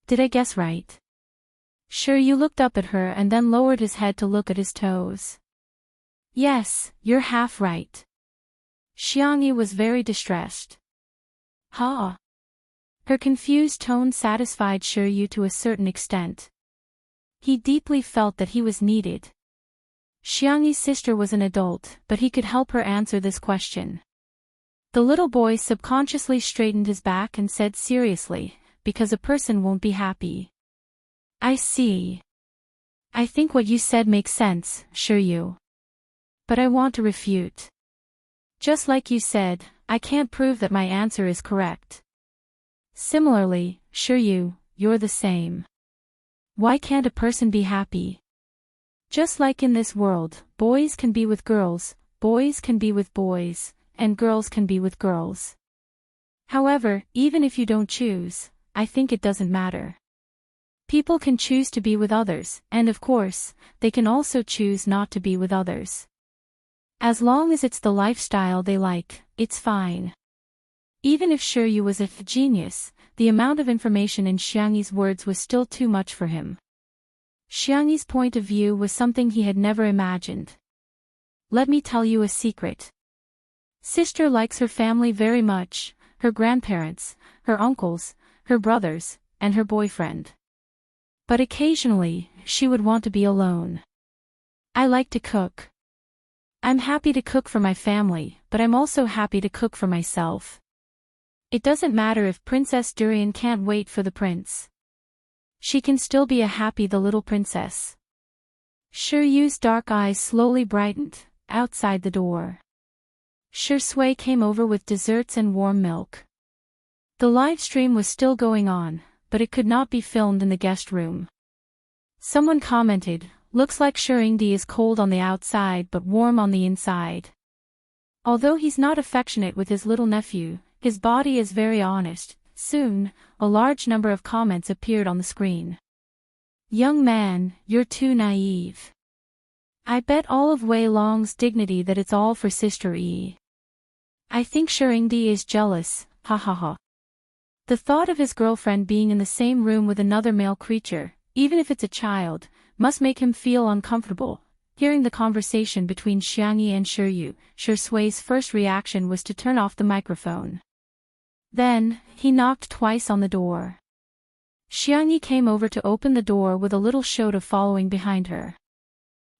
Did I guess right? Shiryu looked up at her and then lowered his head to look at his toes. Yes, you're half right. Xiangyi was very distressed. Ha! Her confused tone satisfied Shiryu to a certain extent. He deeply felt that he was needed. Xiangyi's sister was an adult, but he could help her answer this question. The little boy subconsciously straightened his back and said seriously, "Because a person won't be happy." I see. I think what you said makes sense, Shiryu. But I want to refute. Just like you said, I can't prove that my answer is correct. Similarly, Shiryu, you're the same. Why can't a person be happy? Just like in this world, boys can be with girls, boys can be with boys, and girls can be with girls. However, even if you don't choose, I think it doesn't matter. People can choose to be with others, and of course, they can also choose not to be with others. As long as it's the lifestyle they like, it's fine. Even if Shiryu was a genius, the amount of information in Xiangyi's words was still too much for him. Xiangyi's point of view was something he had never imagined. Let me tell you a secret. Sister likes her family very much, her grandparents, her uncles, her brothers, and her boyfriend. But occasionally, she would want to be alone. I like to cook. I'm happy to cook for my family, but I'm also happy to cook for myself. It doesn't matter if Princess Durian can't wait for the prince. She can still be a happy the little princess. Shiryu's dark eyes slowly brightened, outside the door. Shui came over with desserts and warm milk. The live stream was still going on, but it could not be filmed in the guest room. Someone commented, "Looks like Shirindi is cold on the outside but warm on the inside." Although he's not affectionate with his little nephew, his body is very honest. Soon, a large number of comments appeared on the screen. "Young man, you're too naive. I bet all of Wei Long's dignity that it's all for Sister E. I think Shirindi is jealous, ha ha ha." The thought of his girlfriend being in the same room with another male creature, even if it's a child, must make him feel uncomfortable. Hearing the conversation between Xiangyi and Shiryu, Shui's first reaction was to turn off the microphone. Then, he knocked twice on the door. Xiangyi came over to open the door with a little Shota following behind her.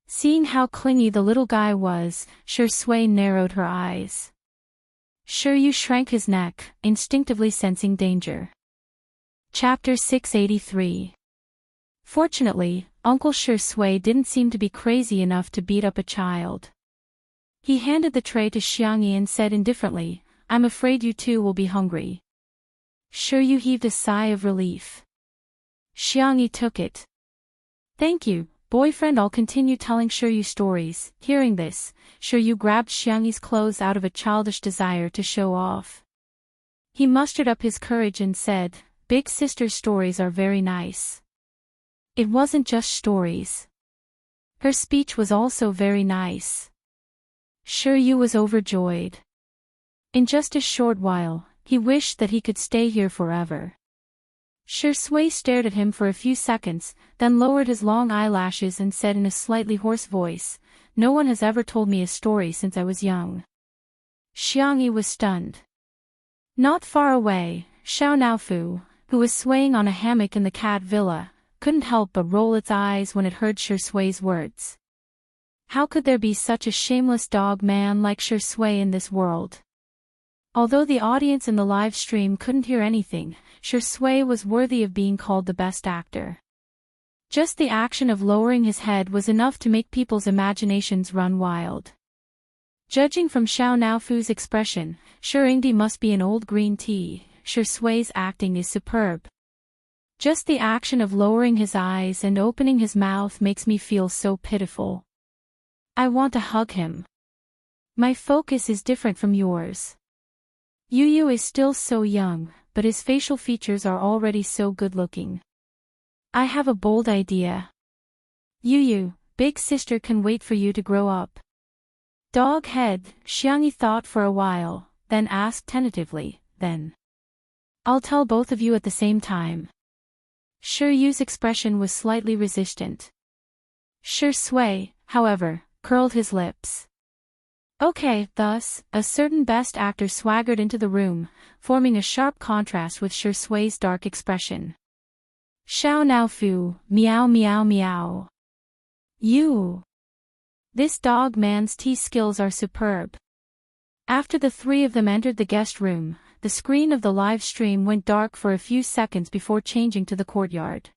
Seeing how clingy the little guy was, Shui narrowed her eyes. Shiryu shrank his neck, instinctively sensing danger. Chapter 683. Fortunately, Uncle Shui didn't seem to be crazy enough to beat up a child. He handed the tray to Xiangyi and said indifferently, "I'm afraid you two will be hungry." Shiryu heaved a sigh of relief. Xiangyi took it. "Thank you, boyfriend, I'll continue telling Shiryu stories." Hearing this, Shiryu grabbed Xiangyi's clothes out of a childish desire to show off. He mustered up his courage and said, "Big sister's stories are very nice." It wasn't just stories. Her speech was also very nice. Shiryu was overjoyed. In just a short while, he wished that he could stay here forever. Shui stared at him for a few seconds, then lowered his long eyelashes and said in a slightly hoarse voice, "No one has ever told me a story since I was young." Xiangyi was stunned. Not far away, Xiao Naofu, who was swaying on a hammock in the cat villa, couldn't help but roll its eyes when it heard Shui's words. How could there be such a shameless dog man like Shui in this world? Although the audience in the live stream couldn't hear anything, Shui was worthy of being called the best actor. Just the action of lowering his head was enough to make people's imaginations run wild. Judging from Xiao Naofu's expression, Shirindi must be an old green tea. Shui's acting is superb. Just the action of lowering his eyes and opening his mouth makes me feel so pitiful. I want to hug him. My focus is different from yours. Yu is still so young, but his facial features are already so good-looking. I have a bold idea. Yu, big sister can wait for you to grow up. Dog head, Xiangyi thought for a while, then asked tentatively, "Then I'll tell both of you at the same time." Shiryu's expression was slightly resistant. Shui, however, curled his lips. Okay, thus, a certain best actor swaggered into the room, forming a sharp contrast with Shui's dark expression. Xiao Naofu, meow meow meow. You. This dog man's tea skills are superb. After the three of them entered the guest room, the screen of the live stream went dark for a few seconds before changing to the courtyard.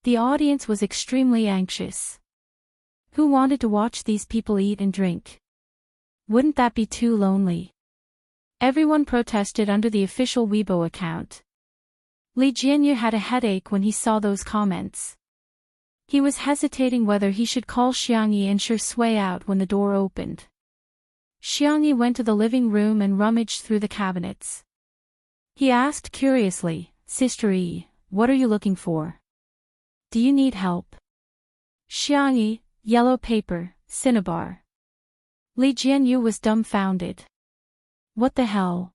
The audience was extremely anxious. Who wanted to watch these people eat and drink? Wouldn't that be too lonely? Everyone protested under the official Weibo account. Li Jianyu had a headache when he saw those comments. He was hesitating whether he should call Xiangyi and Shui out when the door opened. Xiangyi went to the living room and rummaged through the cabinets. He asked curiously, "Sister E, what are you looking for? Do you need help?" Xiangyi, yellow paper, cinnabar. Li Jianyu was dumbfounded. What the hell?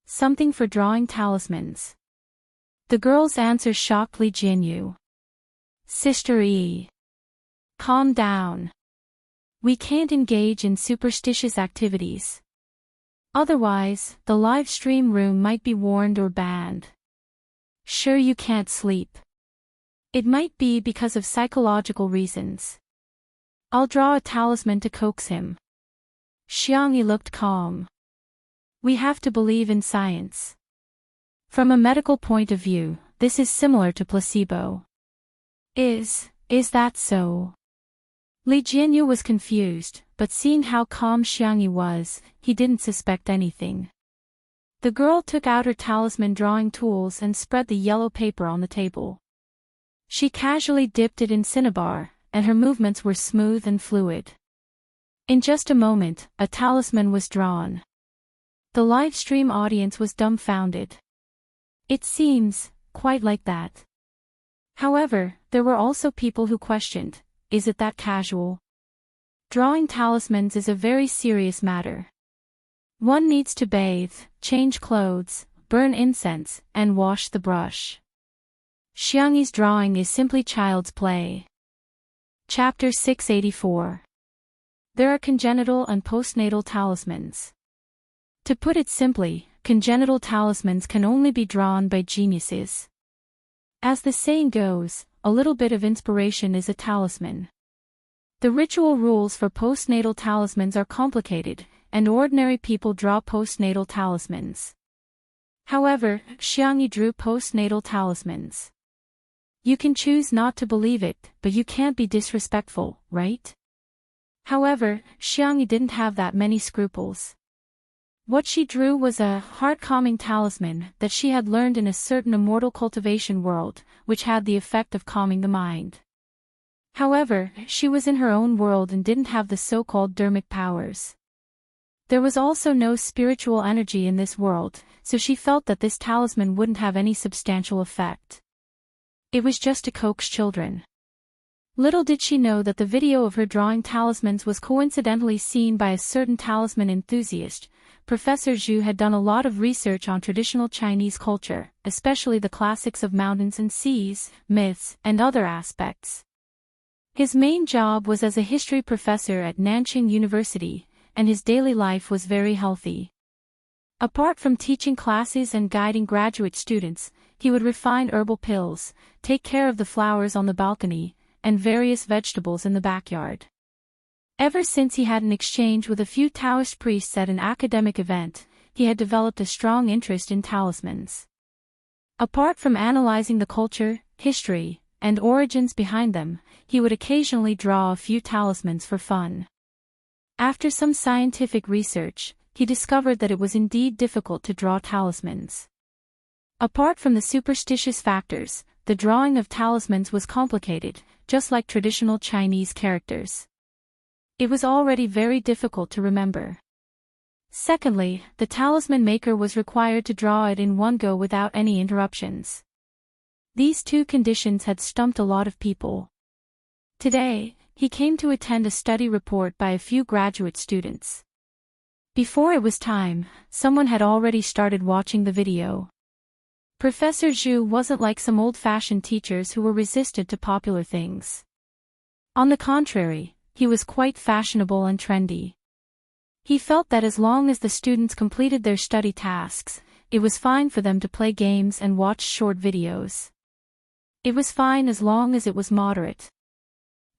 Something for drawing talismans. The girl's answer shocked Li Jianyu. Sister E. Calm down. We can't engage in superstitious activities. Otherwise, the live stream room might be warned or banned. Sure, you can't sleep. It might be because of psychological reasons. I'll draw a talisman to coax him. Xiangyi looked calm. We have to believe in science. From a medical point of view, this is similar to placebo. Is that so? Li Jianyu was confused, but seeing how calm Xiangyi was, he didn't suspect anything. The girl took out her talisman drawing tools and spread the yellow paper on the table. She casually dipped it in cinnabar, and her movements were smooth and fluid. In just a moment, a talisman was drawn. The live stream audience was dumbfounded. It seems quite like that. However, there were also people who questioned, is it that casual? Drawing talismans is a very serious matter. One needs to bathe, change clothes, burn incense, and wash the brush. Xiangyi's drawing is simply child's play. Chapter 684. There are congenital and postnatal talismans. To put it simply, congenital talismans can only be drawn by geniuses. As the saying goes, a little bit of inspiration is a talisman. The ritual rules for postnatal talismans are complicated, and ordinary people draw postnatal talismans. However, Xiangyi drew postnatal talismans. You can choose not to believe it, but you can't be disrespectful, right? However, Xiangyi didn't have that many scruples. What she drew was a heart-calming talisman that she had learned in a certain immortal cultivation world, which had the effect of calming the mind. However, she was in her own world and didn't have the so-called dermic powers. There was also no spiritual energy in this world, so she felt that this talisman wouldn't have any substantial effect. It was just to coax children. Little did she know that the video of her drawing talismans was coincidentally seen by a certain talisman enthusiast. Professor Zhu had done a lot of research on traditional Chinese culture, especially the classics of mountains and seas, myths, and other aspects. His main job was as a history professor at Nanjing University, and his daily life was very healthy. Apart from teaching classes and guiding graduate students, he would refine herbal pills, take care of the flowers on the balcony, and various vegetables in the backyard. Ever since he had an exchange with a few Taoist priests at an academic event, he had developed a strong interest in talismans. Apart from analyzing the culture, history, and origins behind them, he would occasionally draw a few talismans for fun. After some scientific research, he discovered that it was indeed difficult to draw talismans. Apart from the superstitious factors, the drawing of talismans was complicated, just like traditional Chinese characters. It was already very difficult to remember. Secondly, the talisman maker was required to draw it in one go without any interruptions. These two conditions had stumped a lot of people. Today, he came to attend a study report by a few graduate students. Before it was time, someone had already started watching the video. Professor Zhu wasn't like some old-fashioned teachers who were resistant to popular things. On the contrary, he was quite fashionable and trendy. He felt that as long as the students completed their study tasks, it was fine for them to play games and watch short videos. It was fine as long as it was moderate.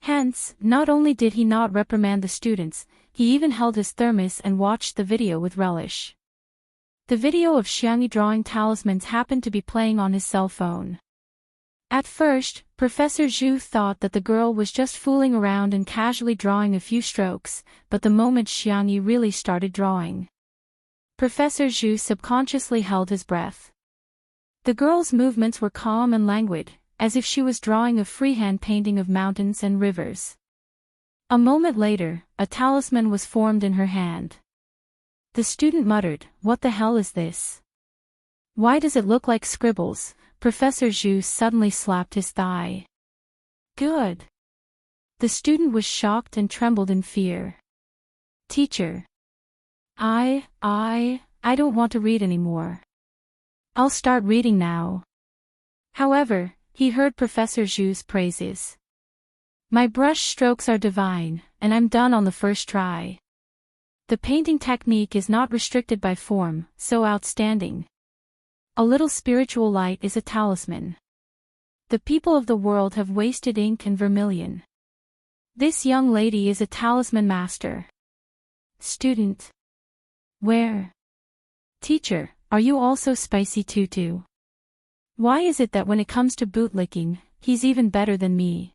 Hence, not only did he not reprimand the students, he even held his thermos and watched the video with relish. The video of Xiangyi drawing talismans happened to be playing on his cell phone. At first, Professor Zhu thought that the girl was just fooling around and casually drawing a few strokes, but the moment Xiangyi really started drawing, Professor Zhu subconsciously held his breath. The girl's movements were calm and languid, as if she was drawing a freehand painting of mountains and rivers. A moment later, a talisman was formed in her hand. The student muttered, "What the hell is this? Why does it look like scribbles?" Professor Zhu suddenly slapped his thigh. "Good." The student was shocked and trembled in fear. "Teacher. I don't want to read anymore. I'll start reading now." However, he heard Professor Zhu's praises. "My brush strokes are divine, and I'm done on the first try. The painting technique is not restricted by form, so outstanding. A little spiritual light is a talisman. The people of the world have wasted ink and vermilion. This young lady is a talisman master." Student. "Where? Teacher, are you also spicy too? Why is it that when it comes to bootlicking, he's even better than me?"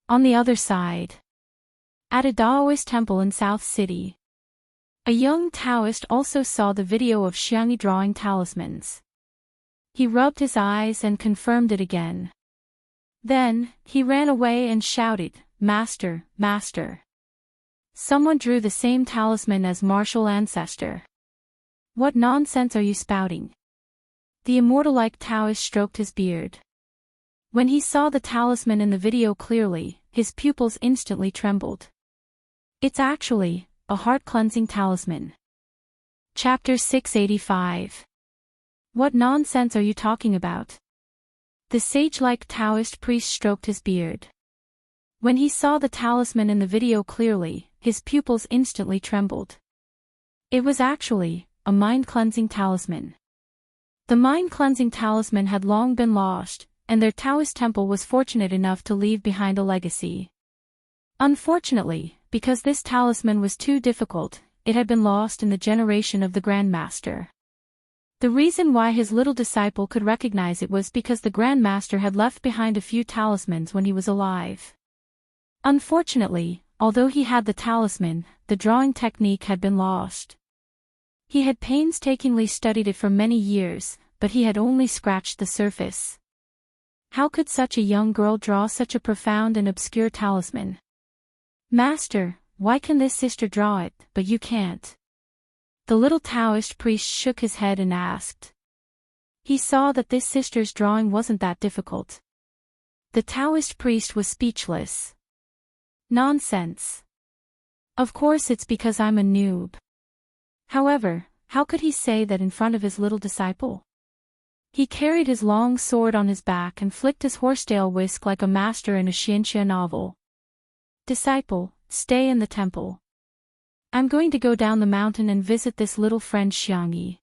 On the other side, at a Taoist temple in South City, a young Taoist also saw the video of Xiangyi drawing talismans. He rubbed his eyes and confirmed it again. Then, he ran away and shouted, "Master, master! Someone drew the same talisman as martial ancestor. What nonsense are you spouting?" The immortal-like Taoist stroked his beard. When he saw the talisman in the video clearly, his pupils instantly trembled. "It's actually a heart-cleansing talisman." Chapter 685. What nonsense are you talking about? The sage-like Taoist priest stroked his beard. When he saw the talisman in the video clearly, his pupils instantly trembled. It was actually a mind-cleansing talisman. The mind-cleansing talisman had long been lost, and their Taoist temple was fortunate enough to leave behind a legacy. Unfortunately, because this talisman was too difficult, it had been lost in the generation of the Grandmaster. The reason why his little disciple could recognize it was because the Grandmaster had left behind a few talismans when he was alive. Unfortunately, although he had the talisman, the drawing technique had been lost. He had painstakingly studied it for many years, but he had only scratched the surface. How could such a young girl draw such a profound and obscure talisman? Master, why can this sister draw it, but you can't? The little Taoist priest shook his head and asked. He saw that this sister's drawing wasn't that difficult. The Taoist priest was speechless. Nonsense. Of course it's because I'm a noob. However, how could he say that in front of his little disciple? He carried his long sword on his back and flicked his horsetail whisk like a master in a Xianxia novel. Disciple, stay in the temple. I'm going to go down the mountain and visit this little friend Xiangyi.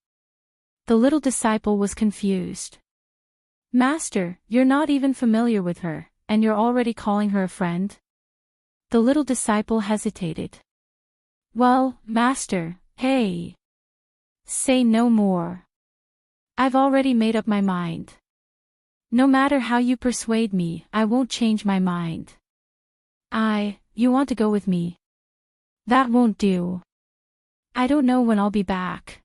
The little disciple was confused. Master, you're not even familiar with her, and you're already calling her a friend? The little disciple hesitated. Well, Master, hey. Say no more. I've already made up my mind. No matter how you persuade me, I won't change my mind. You want to go with me? That won't do. I don't know when I'll be back.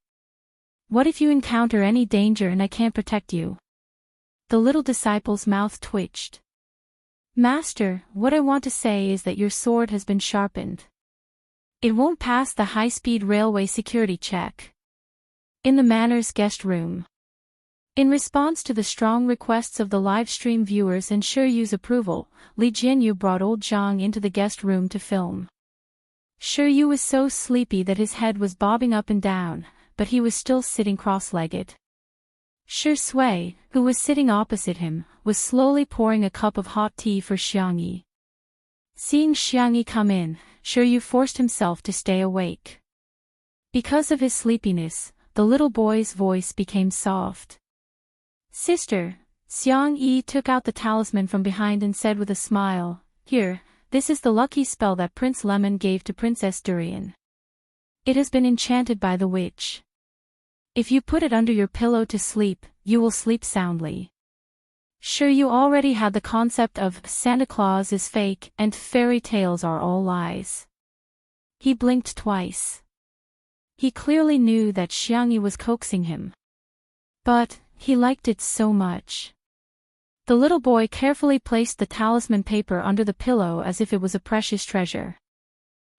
What if you encounter any danger and I can't protect you? The little disciple's mouth twitched. Master, what I want to say is that your sword has been sharpened. It won't pass the high-speed railway security check. In the Manor's guest room. In response to the strong requests of the live-stream viewers and Shiryu's approval, Li Jianyu brought old Zhang into the guest room to film. Shiryu was so sleepy that his head was bobbing up and down, but he was still sitting cross-legged. Shi Sui, who was sitting opposite him, was slowly pouring a cup of hot tea for Xiangyi. Seeing Xiangyi come in, Shiryu forced himself to stay awake. Because of his sleepiness, the little boy's voice became soft. Sister, Xiangyi took out the talisman from behind and said with a smile, Here, this is the lucky spell that Prince Lemon gave to Princess Durian. It has been enchanted by the witch. If you put it under your pillow to sleep, you will sleep soundly. Shiryu already had the concept of Santa Claus is fake and fairy tales are all lies. He blinked twice. He clearly knew that Xiangyi was coaxing him. But he liked it so much. The little boy carefully placed the talisman paper under the pillow as if it was a precious treasure.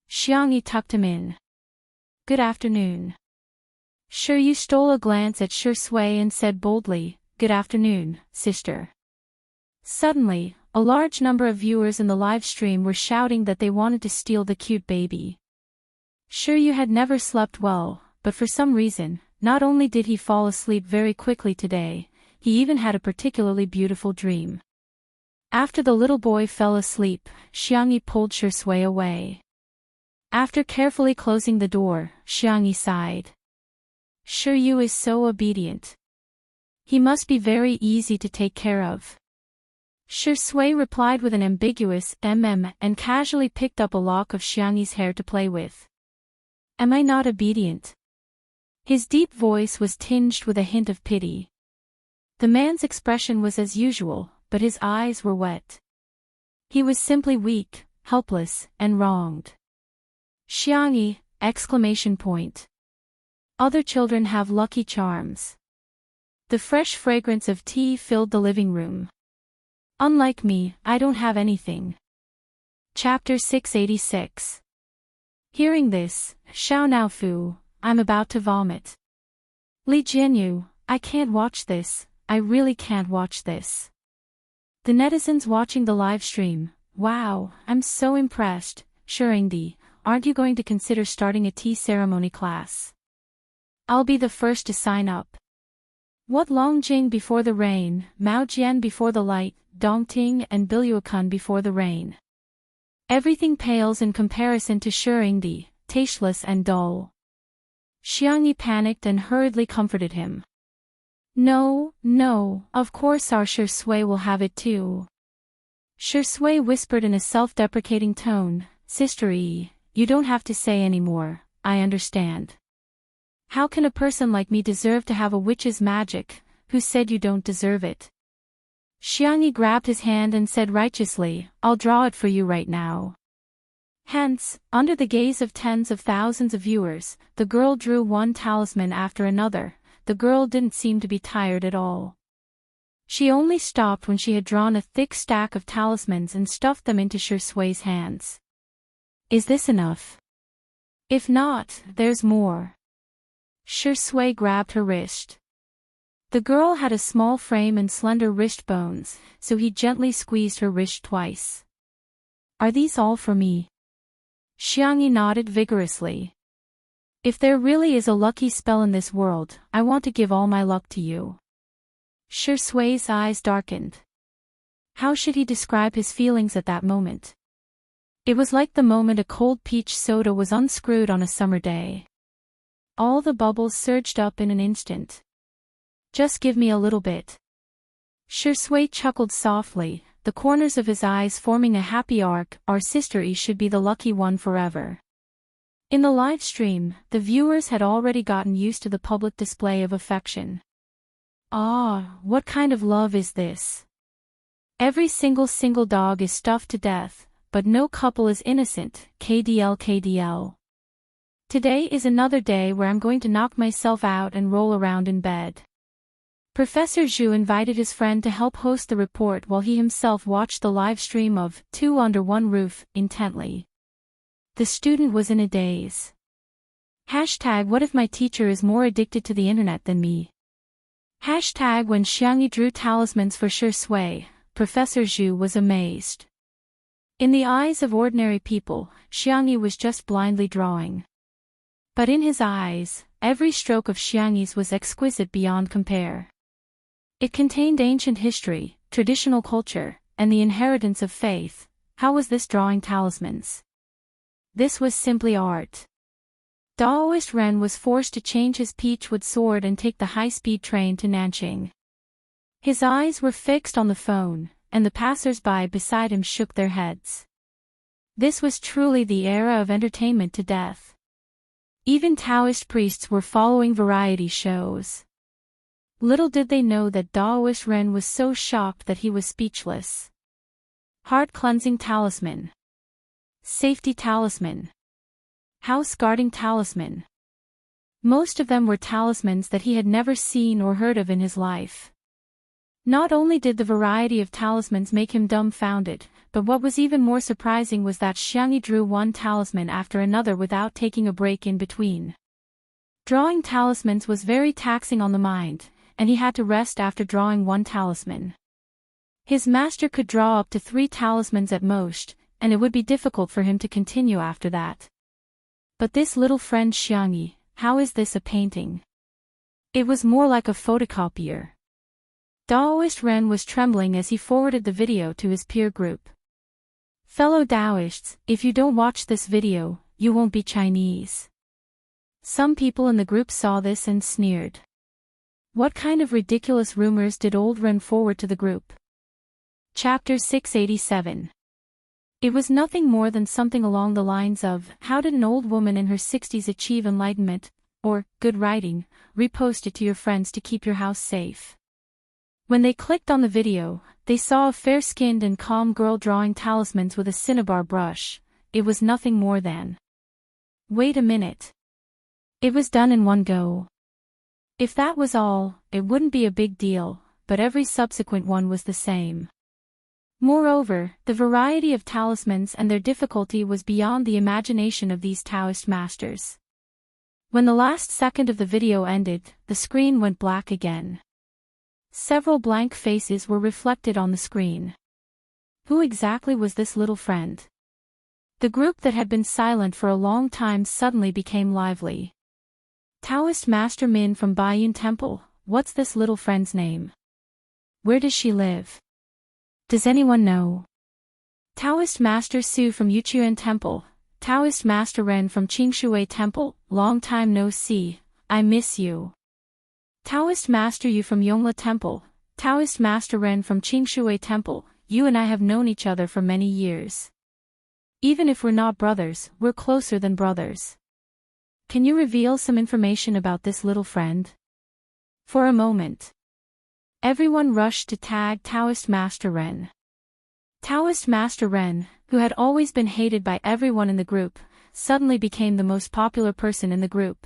Xiangyi tucked him in. Good afternoon. Shiryu stole a glance at Shi Sui and said boldly, Good afternoon, sister. Suddenly, a large number of viewers in the live stream were shouting that they wanted to steal the cute baby. Shiryu had never slept well, but for some reason, not only did he fall asleep very quickly today, he even had a particularly beautiful dream. After the little boy fell asleep, Xiangyi pulled Shi Sui away. After carefully closing the door, Xiangyi sighed. Shiryu is so obedient. He must be very easy to take care of. Shi Sui replied with an ambiguous and casually picked up a lock of Xiangyi's hair to play with. Am I not obedient? His deep voice was tinged with a hint of pity. The man's expression was as usual, but his eyes were wet. He was simply weak, helpless, and wronged. Xiangyi! Other children have lucky charms. The fresh fragrance of tea filled the living room. Unlike me, I don't have anything. Chapter 686. Hearing this, Xiao Naofu, I'm about to vomit. Li Jianyu, I can't watch this, I really can't watch this. The netizens watching the live stream, wow, I'm so impressed, Shirindi, aren't you going to consider starting a tea ceremony class? I'll be the first to sign up. What Longjing before the rain, Mao Jian before the light, Dongting and Biluokun before the rain. Everything pales in comparison to Shirindi, tasteless and dull. Xiangyi panicked and hurriedly comforted him. No, of course our Shi Sui will have it too. Shi Sui whispered in a self-deprecating tone, Sister E, you don't have to say any more, I understand. How can a person like me deserve to have a witch's magic? Who said you don't deserve it? Xiangyi grabbed his hand and said righteously, I'll draw it for you right now. Hence, under the gaze of tens of thousands of viewers, the girl drew one talisman after another. The girl didn't seem to be tired at all. She only stopped when she had drawn a thick stack of talismans and stuffed them into Shui's hands. Is this enough? If not, there's more. Shui grabbed her wrist. The girl had a small frame and slender wrist bones, so he gently squeezed her wrist twice. Are these all for me? Xiangyi nodded vigorously. If there really is a lucky spell in this world, I want to give all my luck to you. Shui's eyes darkened. How should he describe his feelings at that moment? It was like the moment a cold peach soda was unscrewed on a summer day. All the bubbles surged up in an instant. Just give me a little bit. Shui chuckled softly, the corners of his eyes forming a happy arc. Our sister E should be the lucky one forever. In the live stream, the viewers had already gotten used to the public display of affection. Ah, what kind of love is this? Every single dog is stuffed to death, but no couple is innocent. KDL. Today is another day where I'm going to knock myself out and roll around in bed. Professor Zhu invited his friend to help host the report while he himself watched the live stream of Two Under One Roof intently. The student was in a daze. What if my teacher is more addicted to the internet than me? When Xiangyi drew talismans for Shui, Professor Zhu was amazed. In the eyes of ordinary people, Xiangyi was just blindly drawing. But in his eyes, every stroke of Xiangyi's was exquisite beyond compare. It contained ancient history, traditional culture, and the inheritance of faith. How was this drawing talismans? This was simply art. Daoist Ren was forced to change his peachwood sword and take the high-speed train to Nanqing. His eyes were fixed on the phone, and the passers-by beside him shook their heads. This was truly the era of entertainment to death. Even Taoist priests were following variety shows. Little did they know that Daoist Ren was so shocked that he was speechless. Heart-cleansing talisman. Safety talisman. House-guarding talisman. Most of them were talismans that he had never seen or heard of in his life. Not only did the variety of talismans make him dumbfounded, but what was even more surprising was that Xiangyi drew one talisman after another without taking a break in between. Drawing talismans was very taxing on the mind, and he had to rest after drawing one talisman. His master could draw up to 3 talismans at most, and it would be difficult for him to continue after that. But this little friend Xiangyi, how is this a painting? It was more like a photocopier. Daoist Ren was trembling as he forwarded the video to his peer group. Fellow Daoists, if you don't watch this video, you won't be Chinese. Some people in the group saw this and sneered. What kind of ridiculous rumors did old Ren forward to the group? Chapter 687. It was nothing more than something along the lines of, how did an old woman in her 60s achieve enlightenment, or, good writing, repost it to your friends to keep your house safe. When they clicked on the video, they saw a fair-skinned and calm girl drawing talismans with a cinnabar brush. It was nothing more than. Wait a minute. It was done in one go. If that was all, it wouldn't be a big deal, but every subsequent one was the same. Moreover, the variety of talismans and their difficulty was beyond the imagination of these Taoist masters. When the last second of the video ended, the screen went black again. Several blank faces were reflected on the screen. Who exactly was this little friend? The group that had been silent for a long time suddenly became lively. Taoist Master Min from Baiyun Temple, what's this little friend's name? Where does she live? Does anyone know? Taoist Master Su from Yuchuan Temple, Taoist Master Ren from Qingshui Temple, long time no see, I miss you. Taoist Master Yu from Yongla Temple, Taoist Master Ren from Qingshui Temple, you and I have known each other for many years. Even if we're not brothers, we're closer than brothers. can you reveal some information about this little friend? For a moment, everyone rushed to tag Taoist Master Ren. Taoist Master Ren, who had always been hated by everyone in the group, suddenly became the most popular person in the group.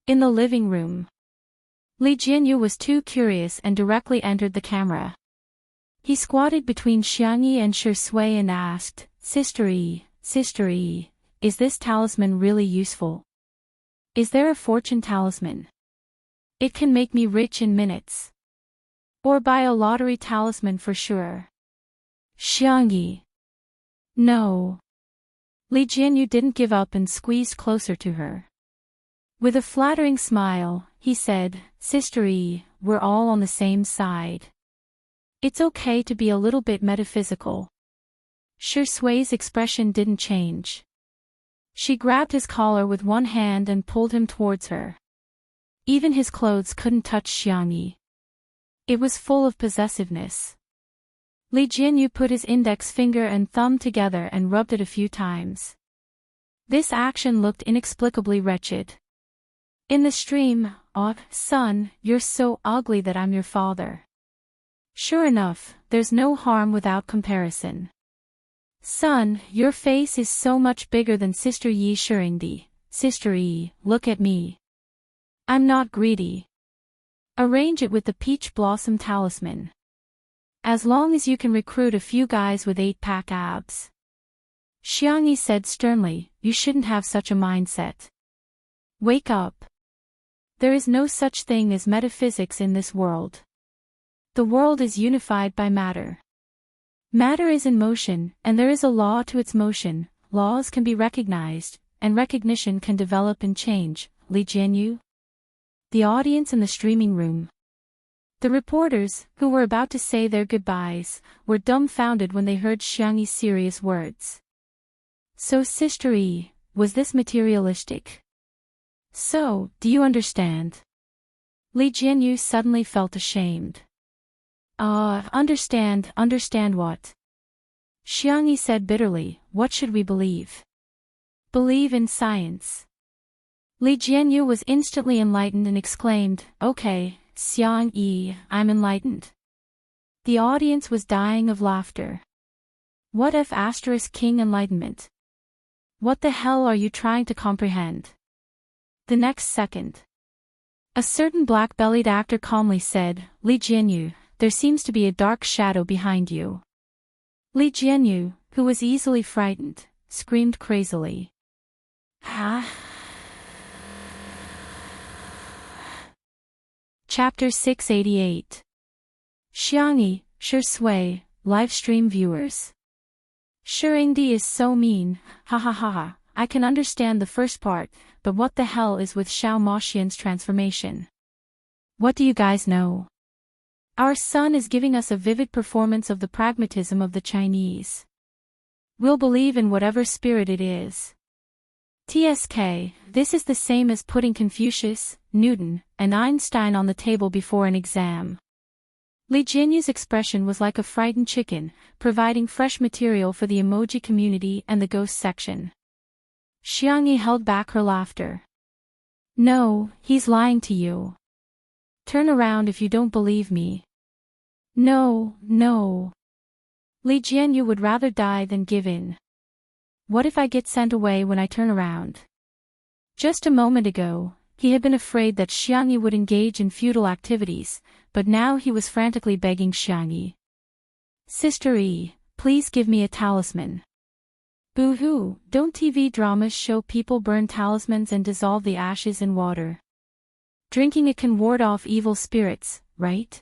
In the living room, Li Jianyu was too curious and directly entered the camera. He squatted between Xiangyi and Shi Sui and asked, Sister Yi, is this talisman really useful? Is there a fortune talisman? It can make me rich in minutes. Or buy a lottery talisman for sure. Xiangyi. No. Li Jianyu didn't give up and squeezed closer to her. With a flattering smile, he said, Sister Yi, we're all on the same side. It's okay to be a little bit metaphysical. Shi Sui's expression didn't change. She grabbed his collar with one hand and pulled him towards her. Even his clothes couldn't touch Xiangyi. It was full of possessiveness. Li Jianyu put his index finger and thumb together and rubbed it a few times. This action looked inexplicably wretched. In the stream, oh, son, you're so ugly that I'm your father. Sure enough, there's no harm without comparison. Son, your face is so much bigger than Sister Yi Shirindi. Sister Yi, look at me. I'm not greedy. Arrange it with the peach blossom talisman. As long as you can recruit a few guys with 8-pack abs. Xiangyi said sternly, you shouldn't have such a mindset. Wake up. There is no such thing as metaphysics in this world. The world is unified by matter. Matter is in motion, and there is a law to its motion. Laws can be recognized, and recognition can develop and change. Li Jianyu? The audience in the streaming room. The reporters, who were about to say their goodbyes, were dumbfounded when they heard Xiangyi's serious words. So Sister Yi, was this materialistic? So, do you understand? Li Jianyu suddenly felt ashamed. Understand what? Xiangyi said bitterly, what should we believe? Believe in science. Li Jianyu was instantly enlightened and exclaimed, okay, Xiangyi, I'm enlightened. The audience was dying of laughter. What if *King enlightenment? What the hell are you trying to comprehend? The next second, a certain black-bellied actor calmly said, Li Jianyu, there seems to be a dark shadow behind you. Li Jianyu, who was easily frightened, screamed crazily. Ha! Chapter 688. Xiangyi, Shi Sui, livestream viewers. Shirindi is so mean, ha ha ha ha. I can understand the first part, but what the hell is with Xiao Moxian's transformation? What do you guys know? Our son is giving us a vivid performance of the pragmatism of the Chinese. We'll believe in whatever spirit it is. TSK, this is the same as putting Confucius, Newton, and Einstein on the table before an exam. Li Jianyu's expression was like a frightened chicken, providing fresh material for the emoji community and the ghost section. Xiangyi held back her laughter. No, he's lying to you. Turn around if you don't believe me. No. Li Jianyu would rather die than give in. What if I get sent away when I turn around? Just a moment ago, he had been afraid that Xiangyi would engage in futile activities, but now he was frantically begging Xiangyi. Sister Yi, please give me a talisman. Boo-hoo, don't TV dramas show people burn talismans and dissolve the ashes in water? Drinking it can ward off evil spirits, right?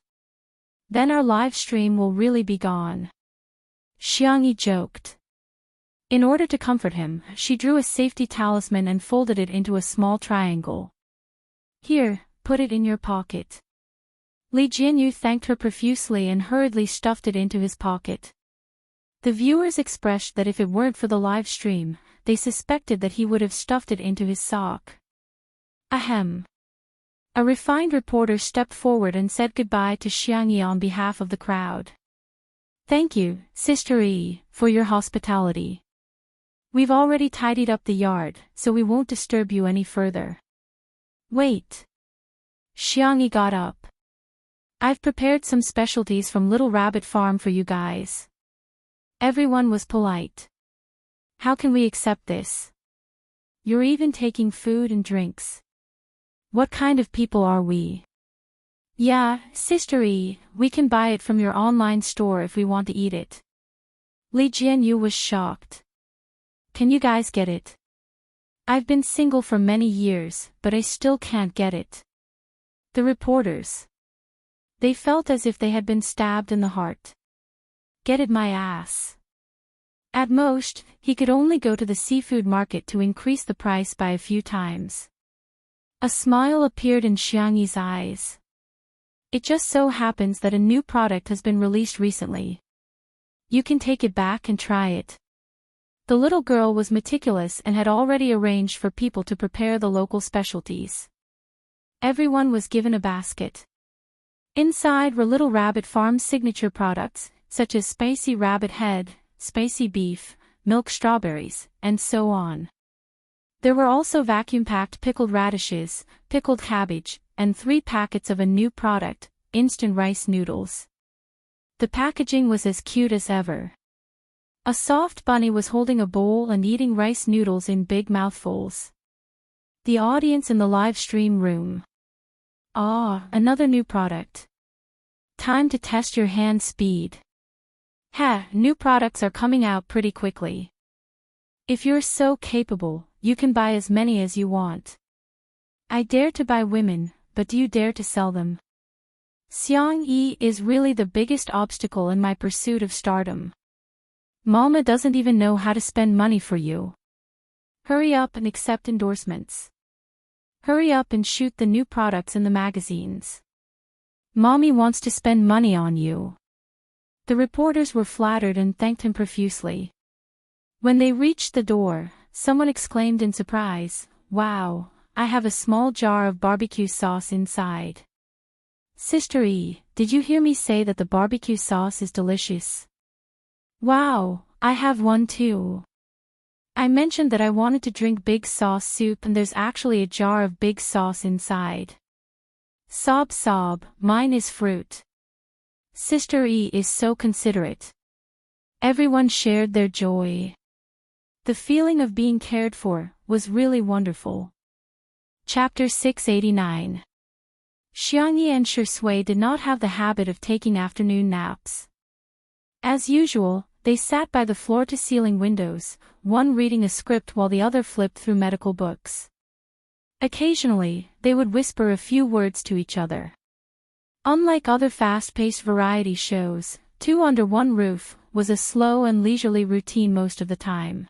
Then our live stream will really be gone. Xiangyi joked. In order to comfort him, she drew a safety talisman and folded it into a small triangle. Here, put it in your pocket. Li Jianyu thanked her profusely and hurriedly stuffed it into his pocket. The viewers expressed that if it weren't for the live stream, they suspected that he would have stuffed it into his sock. Ahem. A refined reporter stepped forward and said goodbye to Xiangyi on behalf of the crowd. Thank you, Sister Yi, for your hospitality. We've already tidied up the yard, so we won't disturb you any further. Wait. Xiangyi got up. I've prepared some specialties from Little Rabbit Farm for you guys. Everyone was polite. How can we accept this? You're even taking food and drinks. What kind of people are we? Yeah, Sister E, we can buy it from your online store if we want to eat it. Li Jianyu was shocked. Can you guys get it? I've been single for many years, but I still can't get it. The reporters. They felt as if they had been stabbed in the heart. Get it my ass. At most, he could only go to the seafood market to increase the price by a few times. A smile appeared in Xiangyi's eyes. It just so happens that a new product has been released recently. You can take it back and try it. The little girl was meticulous and had already arranged for people to prepare the local specialties. Everyone was given a basket. Inside were Little Rabbit Farm's signature products, such as spicy rabbit head, spicy beef, milk strawberries, and so on. There were also vacuum-packed pickled radishes, pickled cabbage, and 3 packets of a new product, instant rice noodles. The packaging was as cute as ever. A soft bunny was holding a bowl and eating rice noodles in big mouthfuls. The audience in the live stream room. Ah, another new product. Time to test your hand speed. New products are coming out pretty quickly. If you're so capable, you can buy as many as you want. I dare to buy women, but do you dare to sell them? Xiangyi is really the biggest obstacle in my pursuit of stardom. Mama doesn't even know how to spend money for you. Hurry up and accept endorsements. Hurry up and shoot the new products in the magazines. Mommy wants to spend money on you. The reporters were flattered and thanked him profusely. When they reached the door, someone exclaimed in surprise, "Wow, I have a small jar of barbecue sauce inside." Sister E, did you hear me say that the barbecue sauce is delicious? Wow, I have one too. I mentioned that I wanted to drink big sauce soup and there's actually a jar of big sauce inside. Sob sob, mine is fruit. Sister E is so considerate. Everyone shared their joy. The feeling of being cared for was really wonderful. Chapter 689. Xiangyi and Shui did not have the habit of taking afternoon naps. As usual, they sat by the floor-to-ceiling windows, one reading a script while the other flipped through medical books. Occasionally, they would whisper a few words to each other. Unlike other fast-paced variety shows, Two Under One Roof was a slow and leisurely routine most of the time.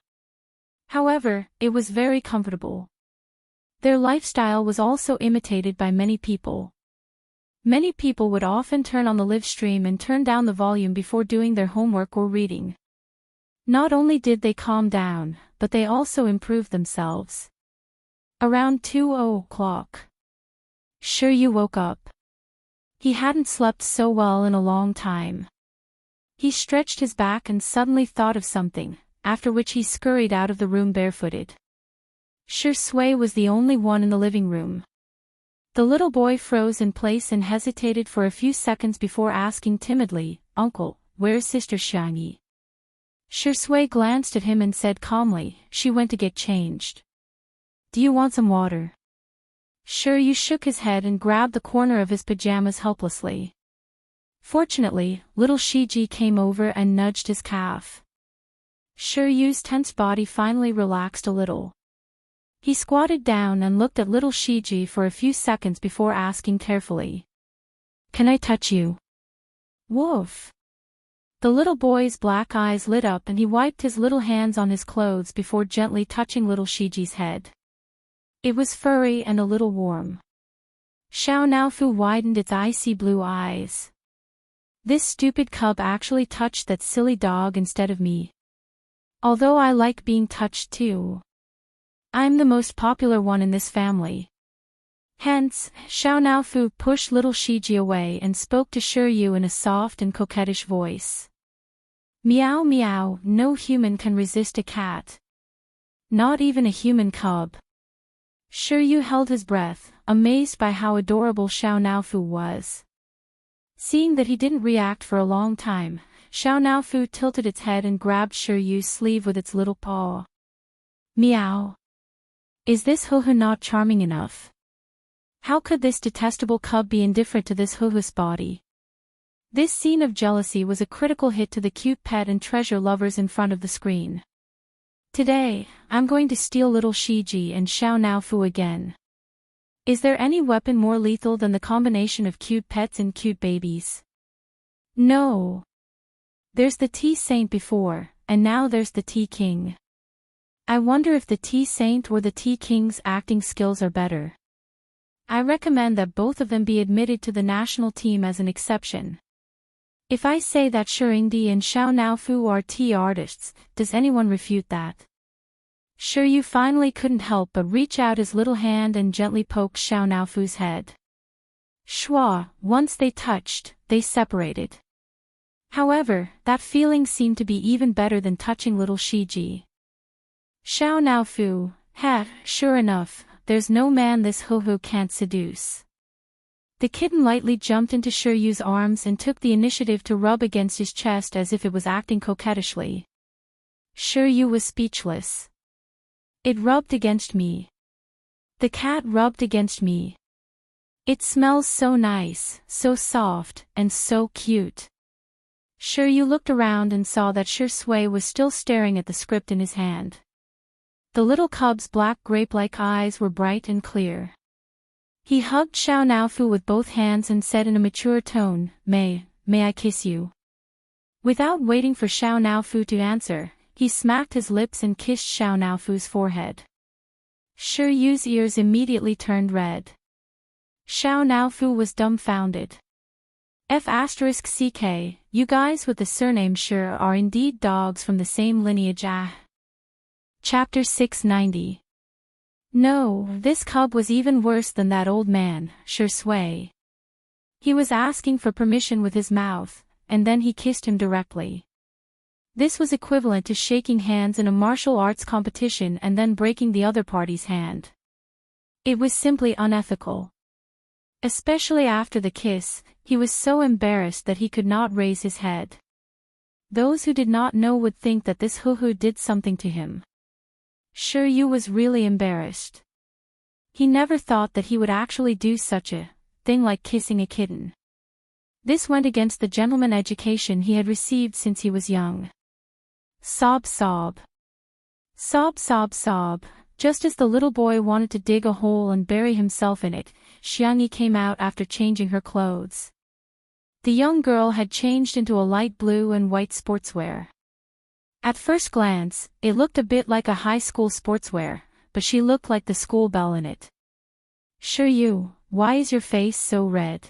However, it was very comfortable. Their lifestyle was also imitated by many people. Many people would often turn on the live stream and turn down the volume before doing their homework or reading. Not only did they calm down, but they also improved themselves. Around 2:00. Shiryu woke up. He hadn't slept so well in a long time. He stretched his back and suddenly thought of something, after which he scurried out of the room barefooted. Shui was the only one in the living room. The little boy froze in place and hesitated for a few seconds before asking timidly, "Uncle, where's Sister Xiangyi?" Shui glanced at him and said calmly, "She went to get changed. Do you want some water?" Shiryu shook his head and grabbed the corner of his pajamas helplessly. Fortunately, little Shiji came over and nudged his calf. Shiryu's tense body finally relaxed a little. He squatted down and looked at little Shiji for a few seconds before asking carefully, "Can I touch you?" Woof. The little boy's black eyes lit up and he wiped his little hands on his clothes before gently touching little Shiji's head. It was furry and a little warm. Xiao Naofu widened its icy blue eyes. This stupid cub actually touched that silly dog instead of me. Although I like being touched too. I'm the most popular one in this family. Hence, Xiao Naofu pushed little Shiji away and spoke to Shiryu in a soft and coquettish voice. "Meow meow, no human can resist a cat. Not even a human cub. Shiryu held his breath, amazed by how adorable Xiao Naofu was. Seeing that he didn't react for a long time, Xiao Naofu tilted its head and grabbed Shiryu's sleeve with its little paw. Meow. Is this Huhu not charming enough? How could this detestable cub be indifferent to this Huhu's body? This scene of jealousy was a critical hit to the cute pet and treasure lovers in front of the screen. Today, I'm going to steal little Shiji and Xiao Naofu again. Is there any weapon more lethal than the combination of cute pets and cute babies? No. There's the Tea Saint before, and now there's the Tea King. I wonder if the Tea Saint or the Tea King's acting skills are better. I recommend that both of them be admitted to the national team as an exception. If I say that Shirindi and Xiao Naofu are tea artists, does anyone refute that? Shiryu finally couldn't help but reach out his little hand and gently poke Xiao Naofu's head. Schwa, once they touched, they separated. However, that feeling seemed to be even better than touching little Shiji. Xiao Naofu, sure enough, there's no man this Huhu can't seduce. The kitten lightly jumped into Shiryu's arms and took the initiative to rub against his chest as if it was acting coquettishly. Shiryu was speechless. It rubbed against me. The cat rubbed against me. It smells so nice, so soft, and so cute. Shiryu looked around and saw that Shui was still staring at the script in his hand. The little cub's black grape-like eyes were bright and clear. He hugged Xiao Naofu with both hands and said in a mature tone, May I kiss you? Without waiting for Xiao Naofu to answer, he smacked his lips and kissed Xiao Naofu's forehead. Shiryu's ears immediately turned red. Xiao Naofu was dumbfounded. F***ck, you guys with the surname Shi are indeed dogs from the same lineage. Chapter 690. No, this cub was even worse than that old man, Shui. He was asking for permission with his mouth, and then he kissed him directly. This was equivalent to shaking hands in a martial arts competition and then breaking the other party's hand. It was simply unethical. Especially after the kiss, he was so embarrassed that he could not raise his head. Those who did not know would think that this Huhu did something to him. Shiryu was really embarrassed. He never thought that he would actually do such a thing like kissing a kitten. This went against the gentleman education he had received since he was young. Sob sob. Sob sob sob. Just as the little boy wanted to dig a hole and bury himself in it, Xiangyi came out after changing her clothes. The young girl had changed into a light blue and white sportswear. At first glance, it looked a bit like a high school sportswear, but she looked like the school bell in it. Shiryu, why is your face so red?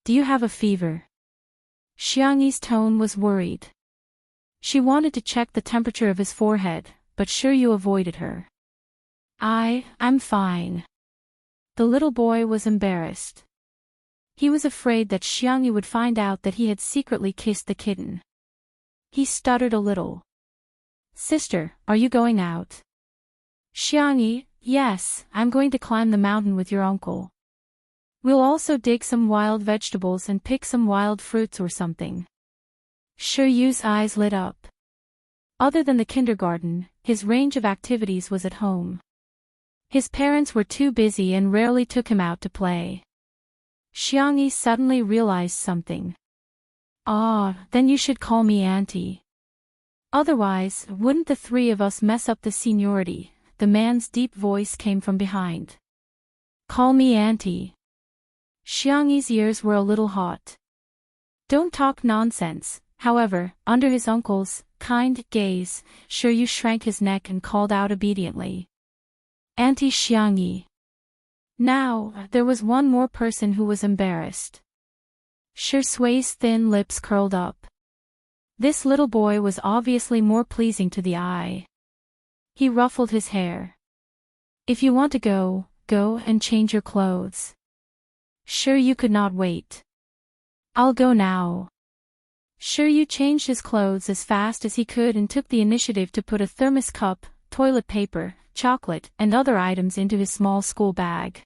Do you have a fever? Xiangyi's tone was worried. She wanted to check the temperature of his forehead, but Shiryu avoided her. I'm fine. The little boy was embarrassed. He was afraid that Xiangyi would find out that he had secretly kissed the kitten. He stuttered a little. Sister, are you going out? Xiangyi, yes, I'm going to climb the mountain with your uncle. We'll also dig some wild vegetables and pick some wild fruits or something. Shiryu's eyes lit up. Other than the kindergarten, his range of activities was at home. His parents were too busy and rarely took him out to play. Xiangyi suddenly realized something. Then you should call me auntie. Otherwise, wouldn't the three of us mess up the seniority? The man's deep voice came from behind. Call me auntie. Xiangyi's ears were a little hot. Don't talk nonsense. However, under his uncle's kind gaze, Shiryu shrank his neck and called out obediently. Auntie Xiangyi. Now, there was one more person who was embarrassed. Shui's thin lips curled up. This little boy was obviously more pleasing to the eye. He ruffled his hair. If you want to go and change your clothes. Shiryu could not wait. I'll go now. Shiryu changed his clothes as fast as he could and took the initiative to put a thermos cup, toilet paper, chocolate, and other items into his small school bag.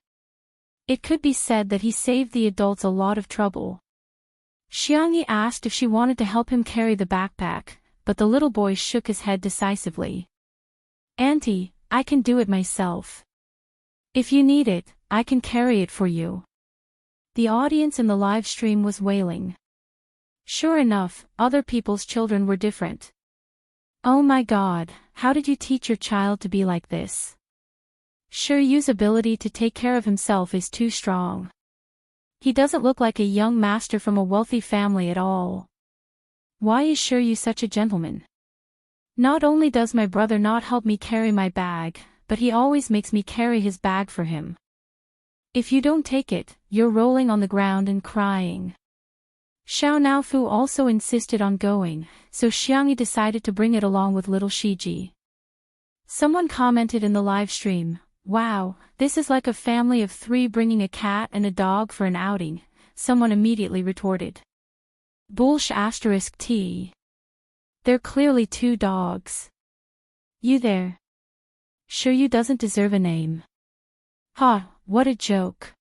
It could be said that he saved the adults a lot of trouble. Xiangyi asked if she wanted to help him carry the backpack, but the little boy shook his head decisively. "Auntie, I can do it myself. If you need it, I can carry it for you." The audience in the live stream was wailing. Sure enough, other people's children were different. "Oh my God, how did you teach your child to be like this? Sure Yu's ability to take care of himself is too strong. He doesn't look like a young master from a wealthy family at all. Why is Sure Yu such a gentleman? Not only does my brother not help me carry my bag, but he always makes me carry his bag for him. If you don't take it, you're rolling on the ground and crying." Xiao Naofu also insisted on going, so Xiangyi decided to bring it along with little Shiji. Someone commented in the live stream, "Wow, this is like a family of 3 bringing a cat and a dog for an outing." Someone immediately retorted, "Bullsh*t. They're clearly 2 dogs. You there? Sure you doesn't deserve a name. Ha, what a joke.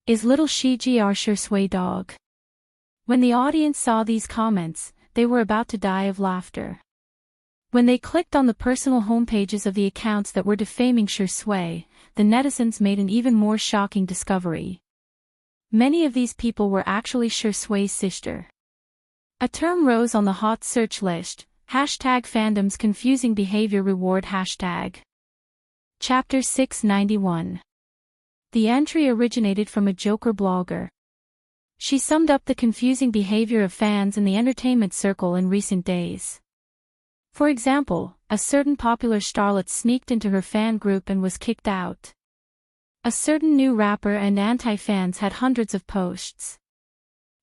Is little Shiji our Shui dog?" When the audience saw these comments, they were about to die of laughter. When they clicked on the personal homepages of the accounts that were defaming Shui, the netizens made an even more shocking discovery. Many of these people were actually Shui's sister. A term rose on the hot search list, #fandom's confusing behavior reward #. Chapter 691. The entry originated from a Joker blogger. She summed up the confusing behavior of fans in the entertainment circle in recent days. For example, a certain popular starlet sneaked into her fan group and was kicked out. A certain new rapper and anti-fans had hundreds of posts.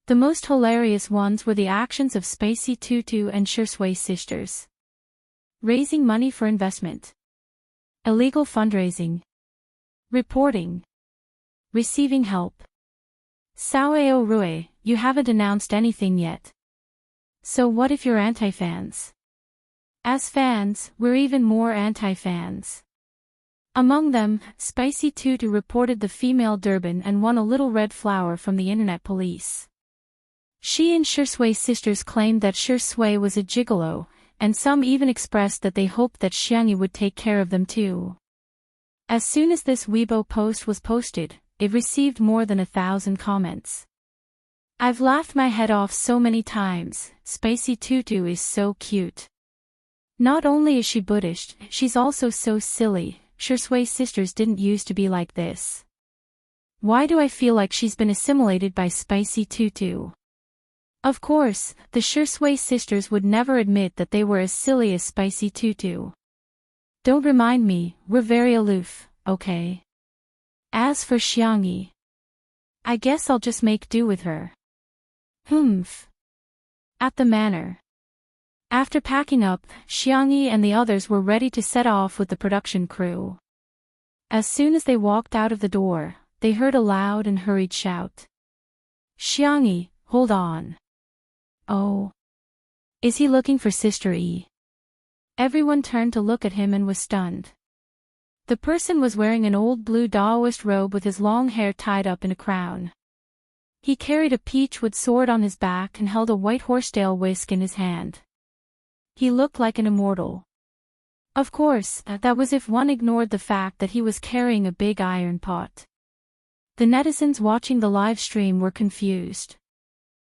The most hilarious ones were the actions of Spicy Tutu and Shui sisters. Raising money for investment. Illegal fundraising. Reporting. Receiving help. Sao Rue, you haven't announced anything yet. So what if you're anti-fans? As fans, we're even more anti-fans. Among them, Spicy Tutu reported the female Durban and won a little red flower from the internet police. She and Shui sisters claimed that Shui was a gigolo, and some even expressed that they hoped that Xiangyi would take care of them too. As soon as this Weibo post was posted, it received more than 1,000 comments. "I've laughed my head off so many times, Spicy Tutu is so cute. Not only is she Buddhist, she's also so silly, Shui sisters didn't used to be like this. Why do I feel like she's been assimilated by Spicy Tutu?" Of course, the Shui sisters would never admit that they were as silly as Spicy Tutu. "Don't remind me, we're very aloof, okay? As for Xiangyi, I guess I'll just make do with her." Humph. At the manor. After packing up, Xiangyi and the others were ready to set off with the production crew. As soon as they walked out of the door, they heard a loud and hurried shout. "Xiangyi, hold on. Oh. Is he looking for Sister E?" Everyone turned to look at him and was stunned. The person was wearing an old blue Daoist robe with his long hair tied up in a crown. He carried a peachwood sword on his back and held a white horsetail whisk in his hand. He looked like an immortal. Of course, that was if one ignored the fact that he was carrying a big iron pot. The netizens watching the live stream were confused.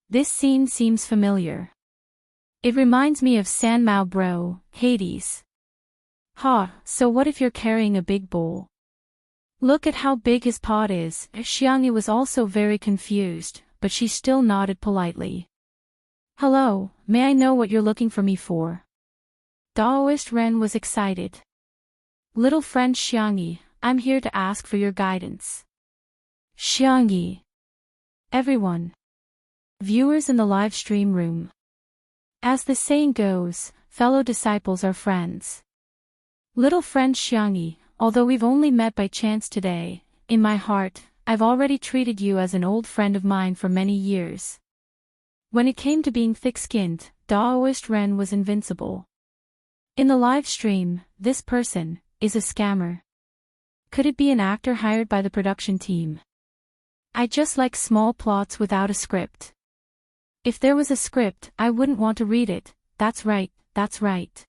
This scene seems familiar. It reminds me of Sanmao Bro, Hades. Ha, so what if you're carrying a big bowl? Look at how big his pot is. Xiangyi was also very confused, but she still nodded politely. "Hello, may I know what you're looking for me for?" Daoist Ren was excited. "Little friend Xiangyi, I'm here to ask for your guidance." Xiangyi. Everyone. Viewers in the live stream room. As the saying goes, fellow disciples are friends. Little friend Xiangyi, although we've only met by chance today, in my heart, I've already treated you as an old friend of mine for many years. When it came to being thick-skinned, Daoist Ren was invincible. In the live stream, this person is a scammer. Could it be an actor hired by the production team? I just like small plots without a script. If there was a script, I wouldn't want to read it. That's right, that's right.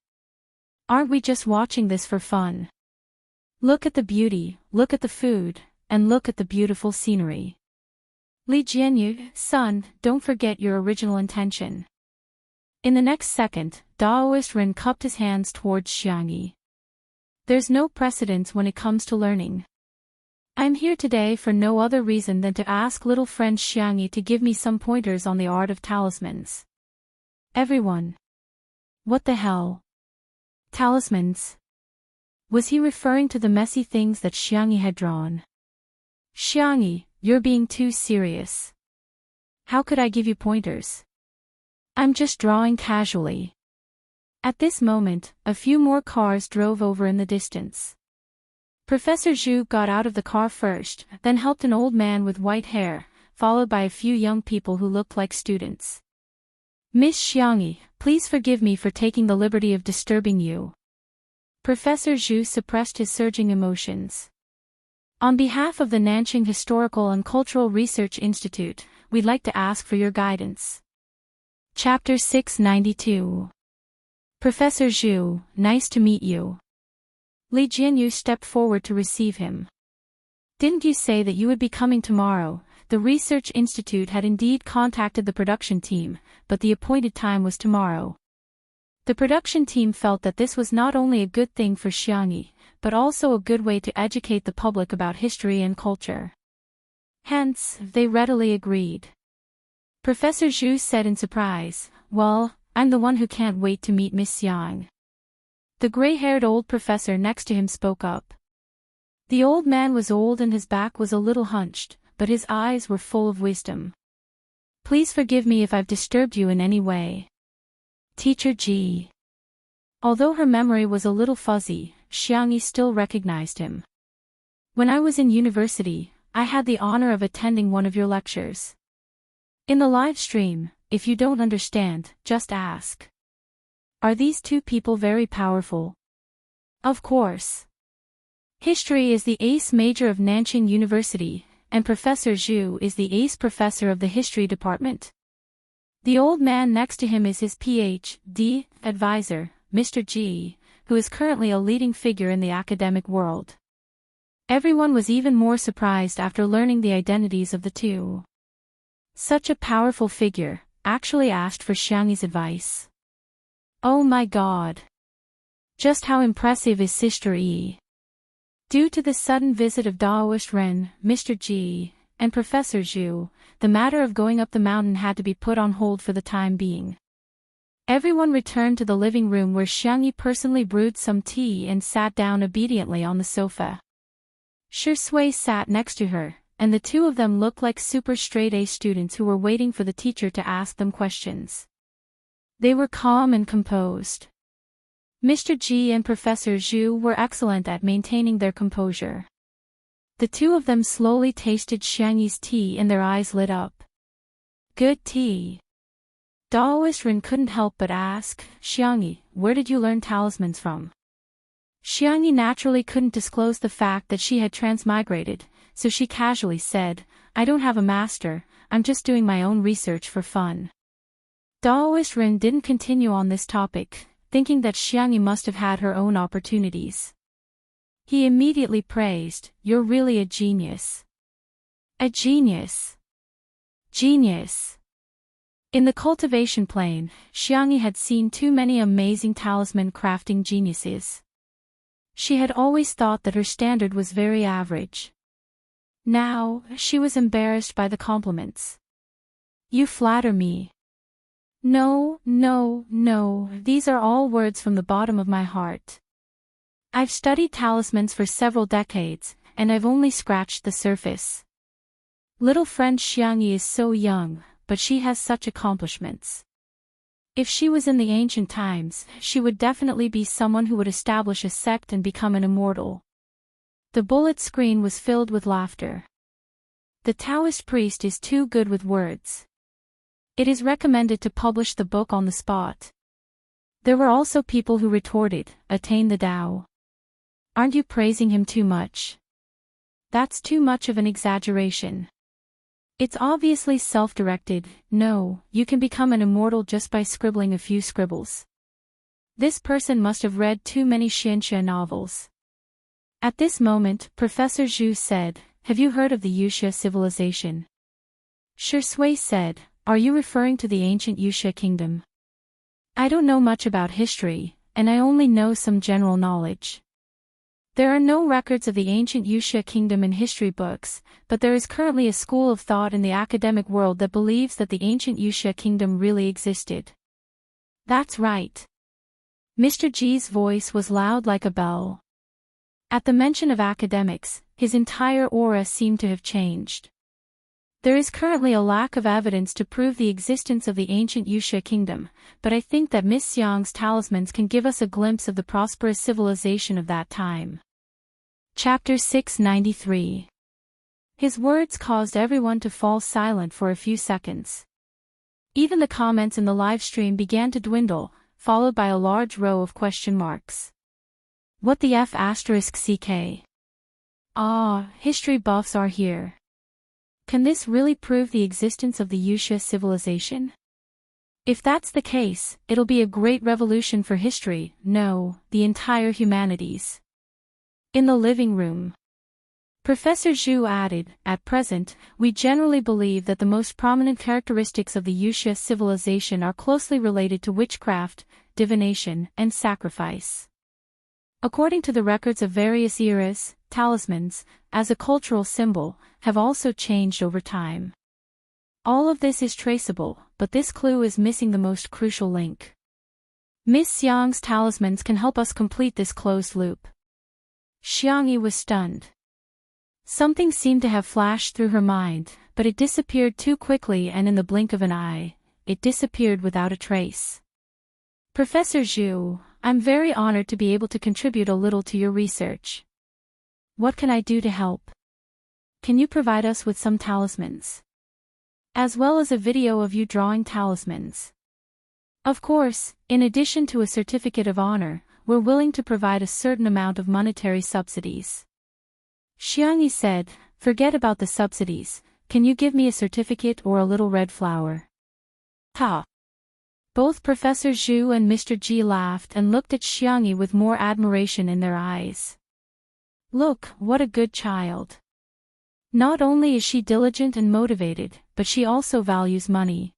Aren't we just watching this for fun? Look at the beauty, look at the food, and look at the beautiful scenery. Li Jianyu, son, don't forget your original intention. In the next second, Daoist Ren cupped his hands towards Xiangyi. There's no precedence when it comes to learning. I'm here today for no other reason than to ask little friend Xiangyi to give me some pointers on the art of talismans. Everyone. What the hell? Talismans? Was he referring to the messy things that Xiangyi had drawn? Xiangyi, you're being too serious. How could I give you pointers? I'm just drawing casually. At this moment, a few more cars drove over in the distance. Professor Zhu got out of the car first, then helped an old man with white hair, followed by a few young people who looked like students. Miss Xiangyi, please forgive me for taking the liberty of disturbing you. Professor Zhu suppressed his surging emotions. On behalf of the Nanqing Historical and Cultural Research Institute, we'd like to ask for your guidance. Chapter 692. Professor Zhu, nice to meet you. Li Jianyu stepped forward to receive him. Didn't you say that you would be coming tomorrow? The research institute had indeed contacted the production team, but the appointed time was tomorrow. The production team felt that this was not only a good thing for Xiangyi, but also a good way to educate the public about history and culture. Hence, they readily agreed. Professor Zhu said in surprise, well, I'm the one who can't wait to meet Miss Yang. The gray-haired old professor next to him spoke up. The old man was old and his back was a little hunched, but his eyes were full of wisdom. Please forgive me if I've disturbed you in any way. Teacher Ji. Although her memory was a little fuzzy, Xiangyi still recognized him. When I was in university, I had the honor of attending one of your lectures. In the live stream, if you don't understand, just ask. Are these two people very powerful? Of course. History is the ace major of Nanqing University, and Professor Zhu is the ace professor of the history department. The old man next to him is his Ph.D. advisor, Mr. Ji, who is currently a leading figure in the academic world. Everyone was even more surprised after learning the identities of the two. Such a powerful figure, actually asked for Xiangyi's advice. Oh my god. Just how impressive is Sister Yi? Due to the sudden visit of Daoist Ren, Mr. Ji, and Professor Zhu, the matter of going up the mountain had to be put on hold for the time being. Everyone returned to the living room where Xiangyi personally brewed some tea and sat down obediently on the sofa. Shi Sui sat next to her, and the two of them looked like super straight-A students who were waiting for the teacher to ask them questions. They were calm and composed. Mr. Ji and Professor Zhu were excellent at maintaining their composure. The two of them slowly tasted Xiangyi's tea and their eyes lit up. Good tea. Daoist Ren couldn't help but ask, Xiangyi, where did you learn talismans from? Xiangyi naturally couldn't disclose the fact that she had transmigrated, so she casually said, I don't have a master, I'm just doing my own research for fun. Daoist Ren didn't continue on this topic, thinking that Xiangyi must have had her own opportunities. He immediately praised, you're really a genius. A genius. Genius. In the cultivation plane, Xiangyi had seen too many amazing talisman crafting geniuses. She had always thought that her standard was very average. Now, she was embarrassed by the compliments. You flatter me. No, no, no, these are all words from the bottom of my heart. I've studied talismans for several decades, and I've only scratched the surface. Little friend Xiangyi is so young, but she has such accomplishments. If she was in the ancient times, she would definitely be someone who would establish a sect and become an immortal. The bullet screen was filled with laughter. The Taoist priest is too good with words. It is recommended to publish the book on the spot. There were also people who retorted, attain the Tao. Aren't you praising him too much? That's too much of an exaggeration. It's obviously self-directed. No, you can become an immortal just by scribbling a few scribbles. This person must have read too many Xianxia novels. At this moment, Professor Zhu said, have you heard of the Yuxia civilization? Shi Sui said, are you referring to the ancient Yuxia kingdom? I don't know much about history, and I only know some general knowledge. There are no records of the ancient Yuxia kingdom in history books, but there is currently a school of thought in the academic world that believes that the ancient Yuxia kingdom really existed. That's right. Mr. G's voice was loud like a bell. At the mention of academics, his entire aura seemed to have changed. There is currently a lack of evidence to prove the existence of the ancient Yuxia kingdom, but I think that Miss Xiang's talismans can give us a glimpse of the prosperous civilization of that time. Chapter 693. His words caused everyone to fall silent for a few seconds. Even the comments in the live stream began to dwindle, followed by a large row of question marks. What the F*** CK? Ah, history buffs are here. Can this really prove the existence of the Yuxia civilization? If that's the case, it'll be a great revolution for history, no, the entire humanities. In the living room, Professor Zhu added, at present, we generally believe that the most prominent characteristics of the Yuxia civilization are closely related to witchcraft, divination, and sacrifice. According to the records of various eras, talismans, as a cultural symbol, have also changed over time. All of this is traceable, but this clue is missing the most crucial link. Miss Xiang's talismans can help us complete this closed loop. Xiangyi was stunned. Something seemed to have flashed through her mind, but it disappeared too quickly and in the blink of an eye, it disappeared without a trace. Professor Zhu, I'm very honored to be able to contribute a little to your research. What can I do to help? Can you provide us with some talismans? As well as a video of you drawing talismans. Of course, in addition to a certificate of honor, we're willing to provide a certain amount of monetary subsidies. Xiangyi said, forget about the subsidies, can you give me a certificate or a little red flower? Ha! Both Professor Zhu and Mr. G laughed and looked at Xiangyi with more admiration in their eyes. Look, what a good child. Not only is she diligent and motivated, but she also values money.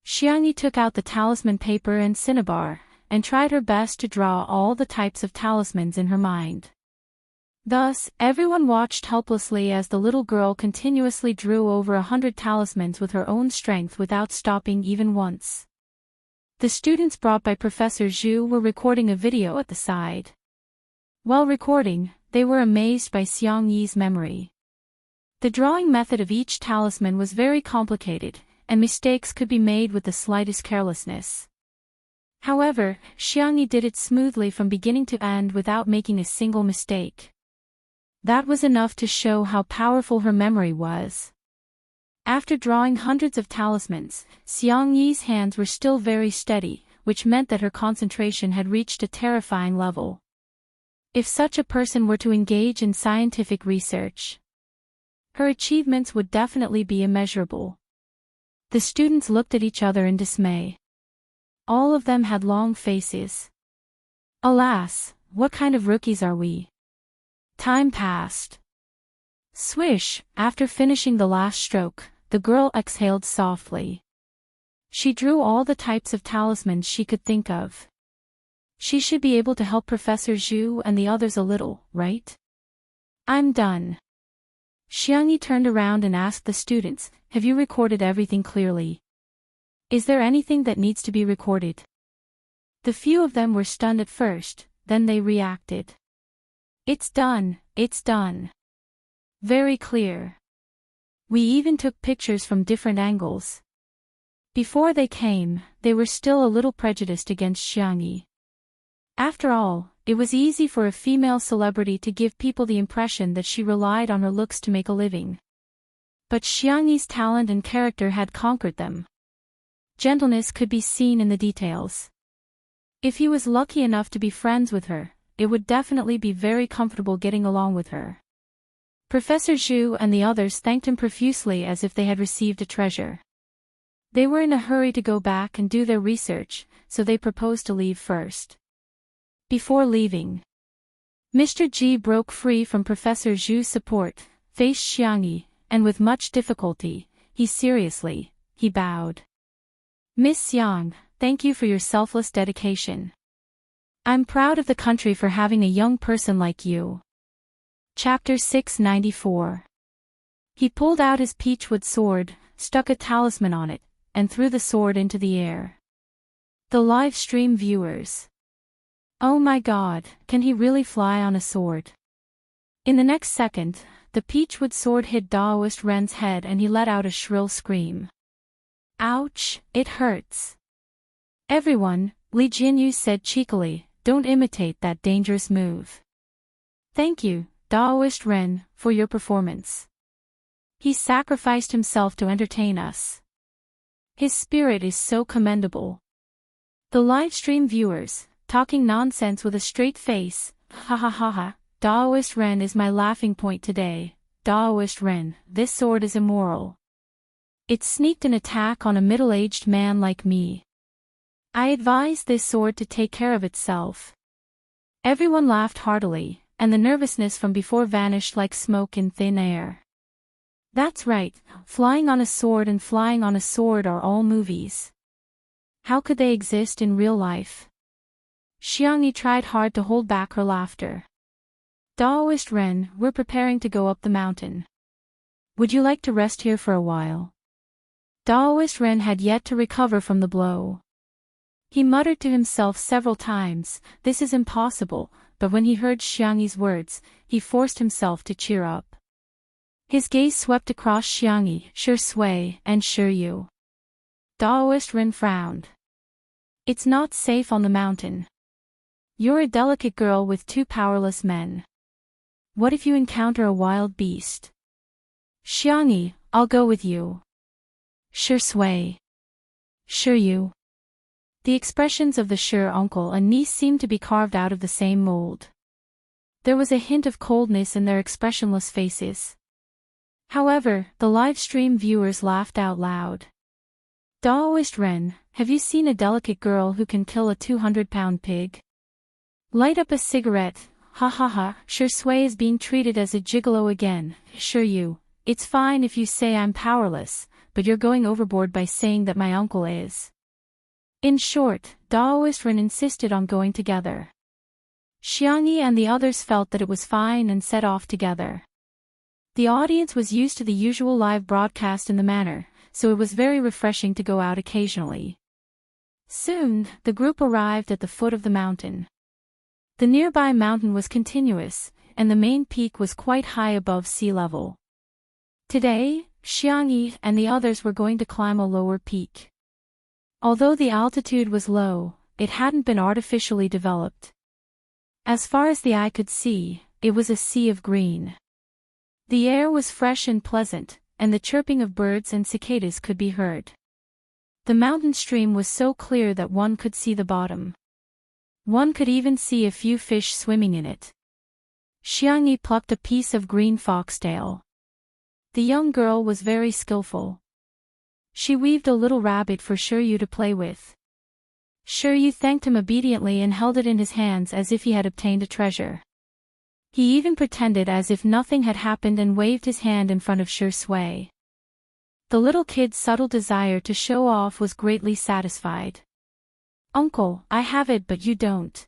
Xiangyi took out the talisman paper and cinnabar, and tried her best to draw all the types of talismans in her mind. Thus, everyone watched helplessly as the little girl continuously drew over 100 talismans with her own strength without stopping even once. The students brought by Professor Zhu were recording a video at the side. While recording, they were amazed by Xiangyi's memory. The drawing method of each talisman was very complicated, and mistakes could be made with the slightest carelessness. However, Xiangyi did it smoothly from beginning to end without making a single mistake. That was enough to show how powerful her memory was. After drawing hundreds of talismans, Xiangyi's hands were still very steady, which meant that her concentration had reached a terrifying level. If such a person were to engage in scientific research, her achievements would definitely be immeasurable. The students looked at each other in dismay. All of them had long faces. Alas, what kind of rookies are we? Time passed. Swish, after finishing the last stroke, the girl exhaled softly. She drew all the types of talismans she could think of. She should be able to help Professor Zhu and the others a little, right? I'm done. Xiangyi turned around and asked the students, have you recorded everything clearly? Is there anything that needs to be recorded? The few of them were stunned at first, then they reacted. It's done, it's done. Very clear. We even took pictures from different angles. Before they came, they were still a little prejudiced against Xiangyi. After all, it was easy for a female celebrity to give people the impression that she relied on her looks to make a living. But Xiangyi's talent and character had conquered them. Gentleness could be seen in the details. If he was lucky enough to be friends with her, it would definitely be very comfortable getting along with her. Professor Zhu and the others thanked him profusely as if they had received a treasure. They were in a hurry to go back and do their research, so they proposed to leave first. Before leaving, Mr. G broke free from Professor Zhu's support, faced Xiangyi, and with much difficulty, he bowed. Miss Xiang, thank you for your selfless dedication. I'm proud of the country for having a young person like you. Chapter 694. He pulled out his peachwood sword, stuck a talisman on it, and threw the sword into the air. The live stream viewers. Oh my god, can he really fly on a sword? In the next second, the peachwood sword hit Daoist Ren's head and he let out a shrill scream. Ouch, it hurts. Everyone, Li Jinyu said cheekily, don't imitate that dangerous move. Thank you, Daoist Ren, for your performance. He sacrificed himself to entertain us. His spirit is so commendable. The live stream viewers, talking nonsense with a straight face, ha ha ha ha, Daoist Ren is my laughing point today. Daoist Ren, this sword is immoral. It sneaked an attack on a middle-aged man like me. I advise this sword to take care of itself. Everyone laughed heartily, and the nervousness from before vanished like smoke in thin air. That's right, flying on a sword and flying on a sword are all movies. How could they exist in real life? Xiangyi tried hard to hold back her laughter. Daoist Ren, we're preparing to go up the mountain. Would you like to rest here for a while? Daoist Ren had yet to recover from the blow. He muttered to himself several times, this is impossible, but when he heard Xiangyi's words, he forced himself to cheer up. His gaze swept across Xiangyi, Shi Sui, and Shi Yu. Daoist Ren frowned. It's not safe on the mountain. You're a delicate girl with two powerless men. What if you encounter a wild beast? Xiangyi, I'll go with you. Shi Sui. Shi Yu. The expressions of the Shi uncle and niece seemed to be carved out of the same mold. There was a hint of coldness in their expressionless faces. However, the live stream viewers laughed out loud. Daoist Ren, have you seen a delicate girl who can kill a 200-pound pig? Light up a cigarette, ha ha ha, Shi Sui is being treated as a gigolo again, Shi Yu, it's fine if you say I'm powerless, but you're going overboard by saying that my uncle is. In short, Daoist Ren insisted on going together. Xiangyi and the others felt that it was fine and set off together. The audience was used to the usual live broadcast in the manor, so it was very refreshing to go out occasionally. Soon, the group arrived at the foot of the mountain. The nearby mountain was continuous, and the main peak was quite high above sea level. Today, Xiangyi and the others were going to climb a lower peak. Although the altitude was low, it hadn't been artificially developed. As far as the eye could see, it was a sea of green. The air was fresh and pleasant, and the chirping of birds and cicadas could be heard. The mountain stream was so clear that one could see the bottom. One could even see a few fish swimming in it. Xiangyi plucked a piece of green foxtail. The young girl was very skillful. She weaved a little rabbit for Shi Yu to play with. Shi Yu thanked him obediently and held it in his hands as if he had obtained a treasure. He even pretended as if nothing had happened and waved his hand in front of Shi Sui. The little kid's subtle desire to show off was greatly satisfied. Uncle, I have it but you don't.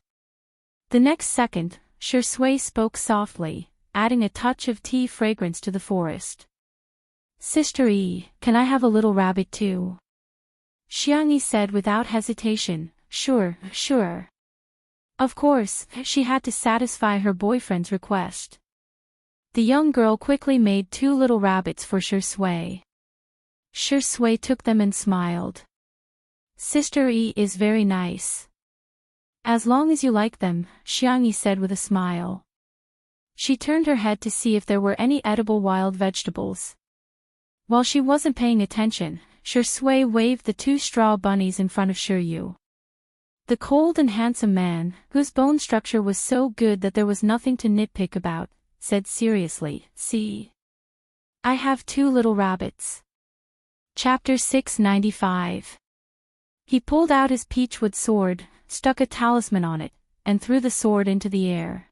The next second, Shi Sui spoke softly, adding a touch of tea fragrance to the forest. Sister E, can I have a little rabbit too? Xiangyi said without hesitation, sure, sure. Of course, she had to satisfy her boyfriend's request. The young girl quickly made 2 little rabbits for Shi Sui. Shi Sui took them and smiled. Sister E is very nice. As long as you like them, Xiangyi said with a smile. She turned her head to see if there were any edible wild vegetables. While she wasn't paying attention, Shi Sui waved the 2 straw bunnies in front of Shi Yu. The cold and handsome man, whose bone structure was so good that there was nothing to nitpick about, said seriously, "See. I have 2 little rabbits." Chapter 695. He pulled out his peachwood sword, stuck a talisman on it, and threw the sword into the air.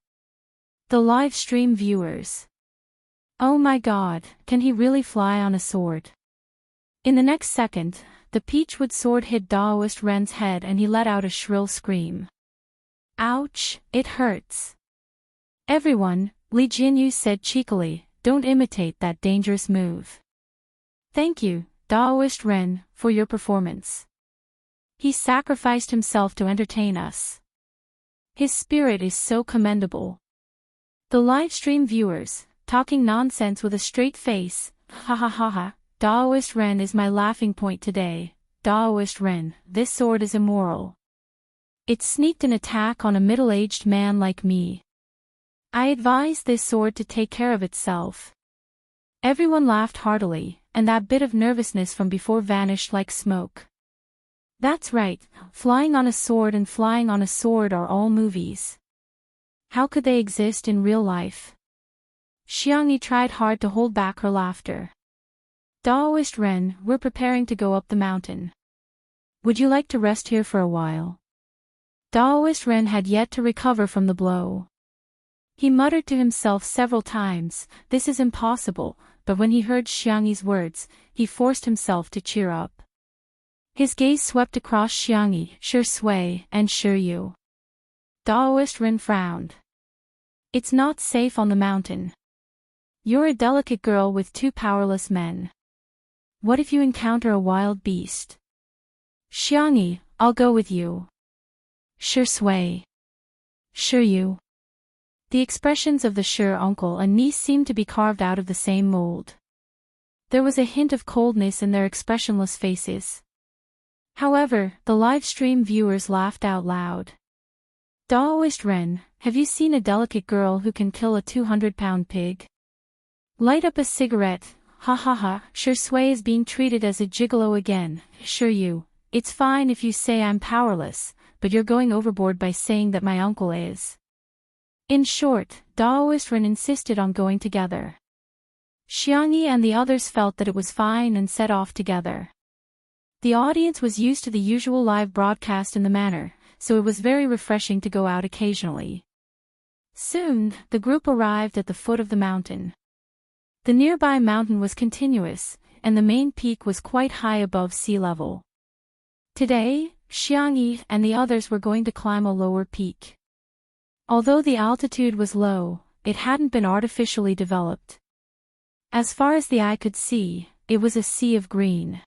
The live stream viewers. Oh my God, can he really fly on a sword? In the next second, the peachwood sword hit Daoist Ren's head and he let out a shrill scream. Ouch, it hurts. Everyone, Li Jinyu said cheekily, don't imitate that dangerous move. Thank you, Daoist Ren, for your performance. He sacrificed himself to entertain us. His spirit is so commendable. The livestream viewers, talking nonsense with a straight face, ha ha ha ha, Daoist Ren is my laughing point today. Daoist Ren, this sword is immoral. It sneaked an attack on a middle-aged man like me. I advise this sword to take care of itself. Everyone laughed heartily, and that bit of nervousness from before vanished like smoke. That's right, flying on a sword and flying on a sword are all movies. How could they exist in real life? Xiangyi tried hard to hold back her laughter. Daoist Ren, we're preparing to go up the mountain. Would you like to rest here for a while? Daoist Ren had yet to recover from the blow. He muttered to himself several times, this is impossible, but when he heard Xiangyi's words, he forced himself to cheer up. His gaze swept across Xiangyi, Shi Sui, and Shi Yu. Daoist Ren frowned. It's not safe on the mountain. You're a delicate girl with 2 powerless men. What if you encounter a wild beast? Xiangyi, I'll go with you. Shi Sui. Shi Yu. The expressions of the Shi uncle and niece seemed to be carved out of the same mold. There was a hint of coldness in their expressionless faces. However, the live stream viewers laughed out loud. Daoist Ren, have you seen a delicate girl who can kill a 200-pound pig? Light up a cigarette, ha ha ha, Shi Sui is being treated as a gigolo again, Shi Yu, it's fine if you say I'm powerless, but you're going overboard by saying that my uncle is. In short, Daoist Ren insisted on going together. Xiangyi and the others felt that it was fine and set off together. The audience was used to the usual live broadcast in the manor, so it was very refreshing to go out occasionally. Soon, the group arrived at the foot of the mountain. The nearby mountain was continuous, and the main peak was quite high above sea level. Today, Xiangyi and the others were going to climb a lower peak. Although the altitude was low, it hadn't been artificially developed. As far as the eye could see, it was a sea of green.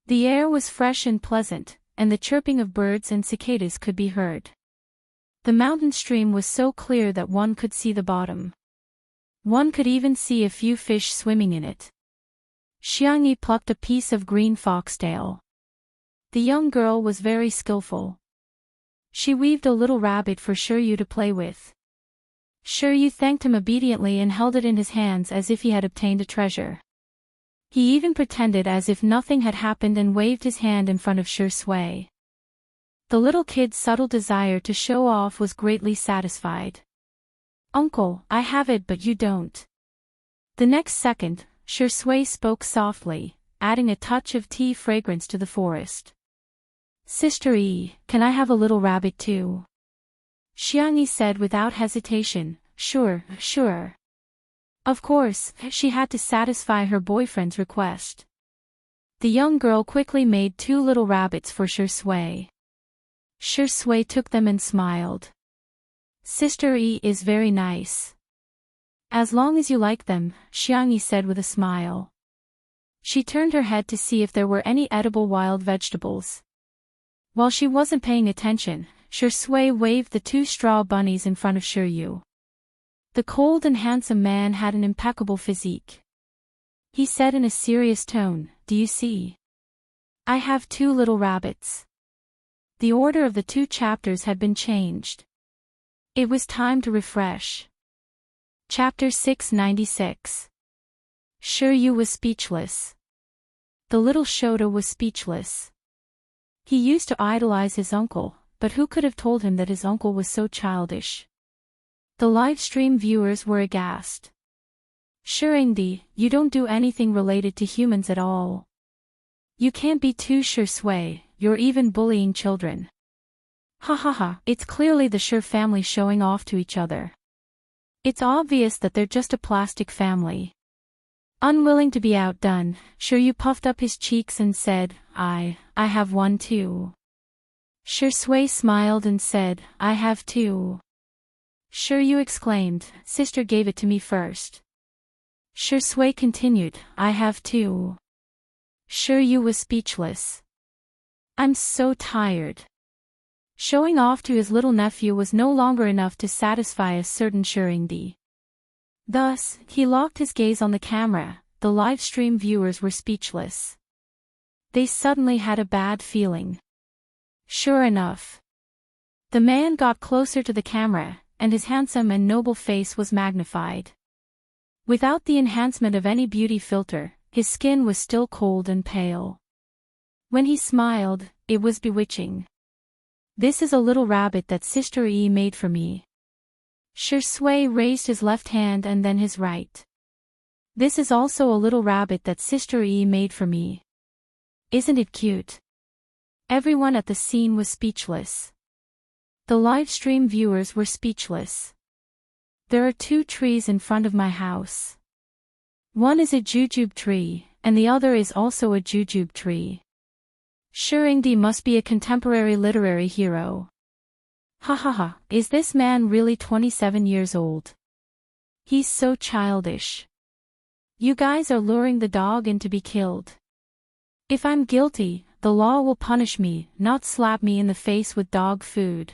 The air was fresh and pleasant, and the chirping of birds and cicadas could be heard. The mountain stream was so clear that one could see the bottom. One could even see a few fish swimming in it. Xiangyi plucked a piece of green foxtail. The young girl was very skillful. She weaved a little rabbit for Shi Yu to play with. Shi Yu thanked him obediently and held it in his hands as if he had obtained a treasure. He even pretended as if nothing had happened and waved his hand in front of Shi Sui. The little kid's subtle desire to show off was greatly satisfied. Uncle, I have it but you don't. The next second, Shi Sui spoke softly, adding a touch of tea fragrance to the forest. Sister E, can I have a little rabbit too? Xiangyi said without hesitation, sure, sure. Of course, she had to satisfy her boyfriend's request. The young girl quickly made 2 little rabbits for Shi Sui. Shi Sui took them and smiled. Sister E is very nice. As long as you like them, Xiangyi said with a smile. She turned her head to see if there were any edible wild vegetables. While she wasn't paying attention, Shi Sui waved the 2 straw bunnies in front of Shi Yu. The cold and handsome man had an impeccable physique. He said in a serious tone, do you see? I have 2 little rabbits. The order of the 2 chapters had been changed. It was time to refresh. Chapter 696. Shi Yu was speechless. The little Shota was speechless. He used to idolize his uncle, but who could have told him that his uncle was so childish? The live stream viewers were aghast. Shurindi, you don't do anything related to humans at all. You can't be too sure Sui, you're even bullying children. Ha ha ha, it's clearly the Sure family showing off to each other. It's obvious that they're just a plastic family. Unwilling to be outdone, Shuryu puffed up his cheeks and said, I have one too. Shui smiled and said, I have too. Shuryu exclaimed, sister gave it to me first. Shui continued, I have too. Shuryu was speechless. I'm so tired. Showing off to his little nephew was no longer enough to satisfy a certain Shurindi. Thus, he locked his gaze on the camera. The live stream viewers were speechless. They suddenly had a bad feeling. Sure enough. The man got closer to the camera, and his handsome and noble face was magnified. Without the enhancement of any beauty filter, his skin was still cold and pale. When he smiled, it was bewitching. This is a little rabbit that Sister E made for me. Shui raised his left hand and then his right. This is also a little rabbit that Sister E made for me. Isn't it cute? Everyone at the scene was speechless. The live stream viewers were speechless. There are 2 trees in front of my house. One is a jujube tree, and the other is also a jujube tree. Shurindi must be a contemporary literary hero. Ha ha ha, is this man really 27 years old? He's so childish. You guys are luring the dog in to be killed. If I'm guilty, the law will punish me, not slap me in the face with dog food.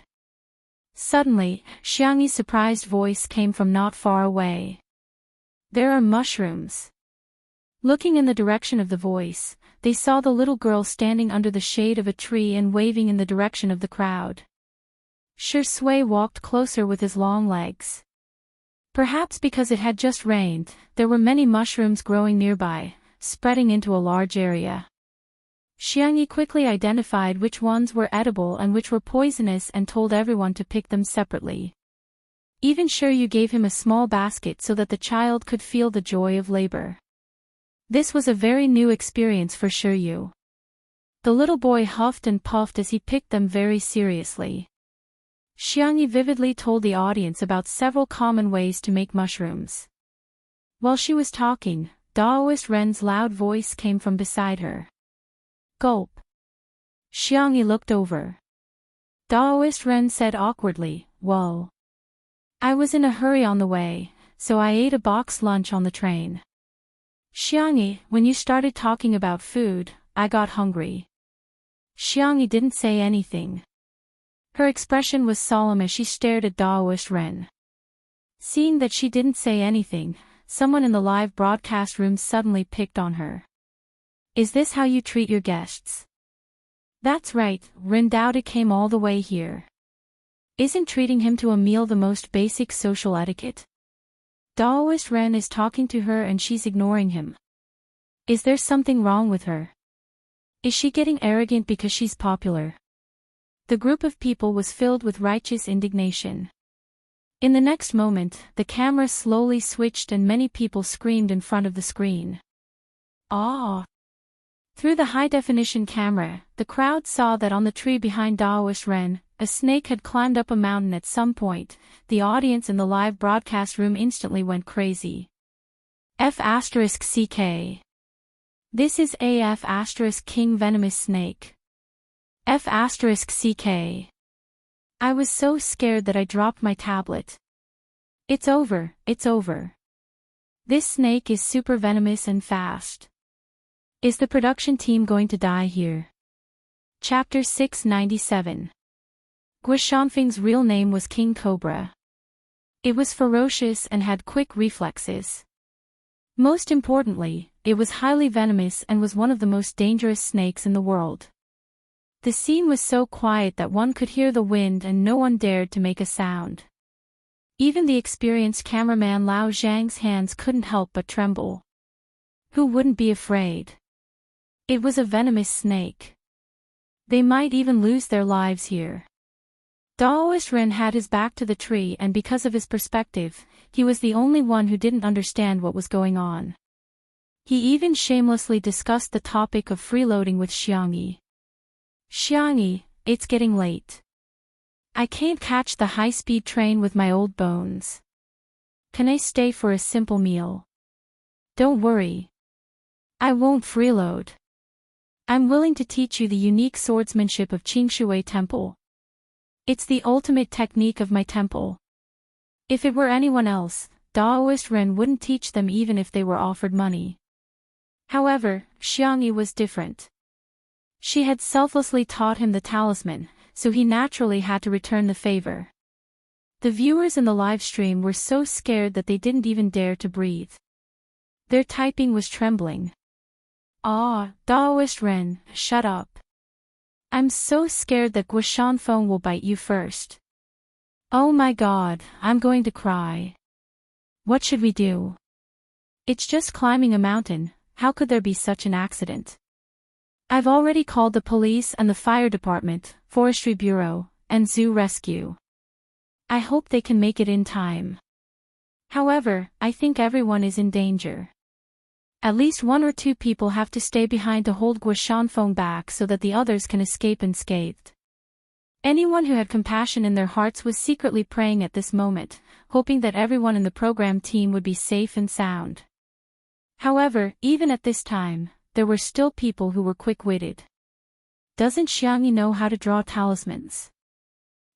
Suddenly, Xiangyi's surprised voice came from not far away. There are mushrooms. Looking in the direction of the voice, they saw the little girl standing under the shade of a tree and waving in the direction of the crowd. Shui walked closer with his long legs. Perhaps because it had just rained, there were many mushrooms growing nearby, spreading into a large area. Xiangyi quickly identified which ones were edible and which were poisonous and told everyone to pick them separately. Even Shuryu gave him a small basket so that the child could feel the joy of labor. This was a very new experience for Shuryu. The little boy huffed and puffed as he picked them very seriously. Xiangyi vividly told the audience about several common ways to make mushrooms. While she was talking, Daoist Ren's loud voice came from beside her. Gulp. Xiangyi looked over. Daoist Ren said awkwardly, "Whoa. I was in a hurry on the way, so I ate a box lunch on the train." Xiangyi, when you started talking about food, I got hungry. Xiangyi didn't say anything. Her expression was solemn as she stared at Daoist Ren. Seeing that she didn't say anything, someone in the live broadcast room suddenly picked on her. "Is this how you treat your guests?" "That's right, Ren Daoda came all the way here. Isn't treating him to a meal the most basic social etiquette?" Daoist Ren is talking to her and she's ignoring him. Is there something wrong with her? Is she getting arrogant because she's popular? The group of people was filled with righteous indignation. In the next moment, the camera slowly switched and many people screamed in front of the screen. "Ah!" Through the high-definition camera, the crowd saw that on the tree behind Daoist Ren, a snake had climbed up a mountain at some point. The audience in the live broadcast room instantly went crazy. F***CK. This is AF** King Venomous Snake. F***CK. I was so scared that I dropped my tablet. It's over, it's over. This snake is super venomous and fast. Is the production team going to die here? Chapter 697. Guishanfeng's real name was King Cobra. It was ferocious and had quick reflexes. Most importantly, it was highly venomous and was one of the most dangerous snakes in the world. The scene was so quiet that one could hear the wind and no one dared to make a sound. Even the experienced cameraman Lao Zhang's hands couldn't help but tremble. Who wouldn't be afraid? It was a venomous snake. They might even lose their lives here. Daoist Ren had his back to the tree, and because of his perspective, he was the only one who didn't understand what was going on. He even shamelessly discussed the topic of freeloading with Xiangyi. Xiangyi, it's getting late. I can't catch the high-speed train with my old bones. Can I stay for a simple meal? Don't worry. I won't freeload. I'm willing to teach you the unique swordsmanship of Qingshui Temple. It's the ultimate technique of my temple. If it were anyone else, Daoist Ren wouldn't teach them even if they were offered money. However, Xiangyi was different. She had selflessly taught him the talisman, so he naturally had to return the favor. The viewers in the live stream were so scared that they didn't even dare to breathe. Their typing was trembling. Ah, Daoist Ren, shut up. I'm so scared that Guoshanfeng will bite you first. Oh my god, I'm going to cry. What should we do? It's just climbing a mountain, how could there be such an accident? I've already called the police and the fire department, forestry bureau, and zoo rescue. I hope they can make it in time. However, I think everyone is in danger. At least 1 or 2 people have to stay behind to hold Guoshanfeng back so that the others can escape unscathed. Anyone who had compassion in their hearts was secretly praying at this moment, hoping that everyone in the program team would be safe and sound. However, even at this time, there were still people who were quick-witted. Doesn't Xiangyi know how to draw talismans?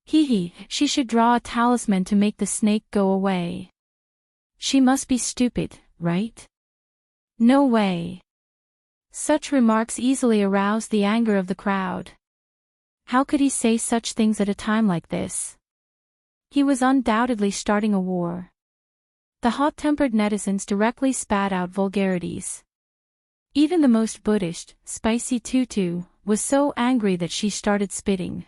She should draw a talisman to make the snake go away. She must be stupid, right? No way. Such remarks easily aroused the anger of the crowd. How could he say such things at a time like this? He was undoubtedly starting a war. The hot-tempered netizens directly spat out vulgarities. Even the most Buddhist, Spicy Tutu, was so angry that she started spitting.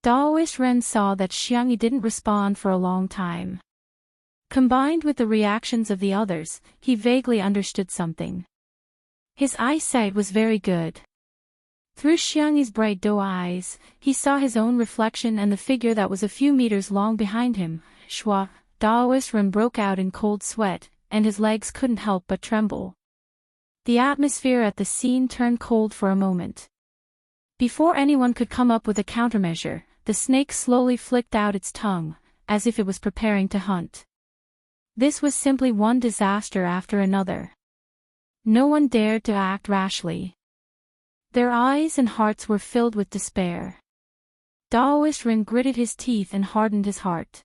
Daoist Ren saw that Xiangyi didn't respond for a long time. Combined with the reactions of the others, he vaguely understood something. His eyesight was very good. Through Xiangyi's bright doe eyes, he saw his own reflection and the figure that was a few meters long behind him. Shwa, Daoist Ren broke out in cold sweat, and his legs couldn't help but tremble. The atmosphere at the scene turned cold for a moment. Before anyone could come up with a countermeasure, the snake slowly flicked out its tongue, as if it was preparing to hunt. This was simply one disaster after another. No one dared to act rashly. Their eyes and hearts were filled with despair. Daoist Ren gritted his teeth and hardened his heart.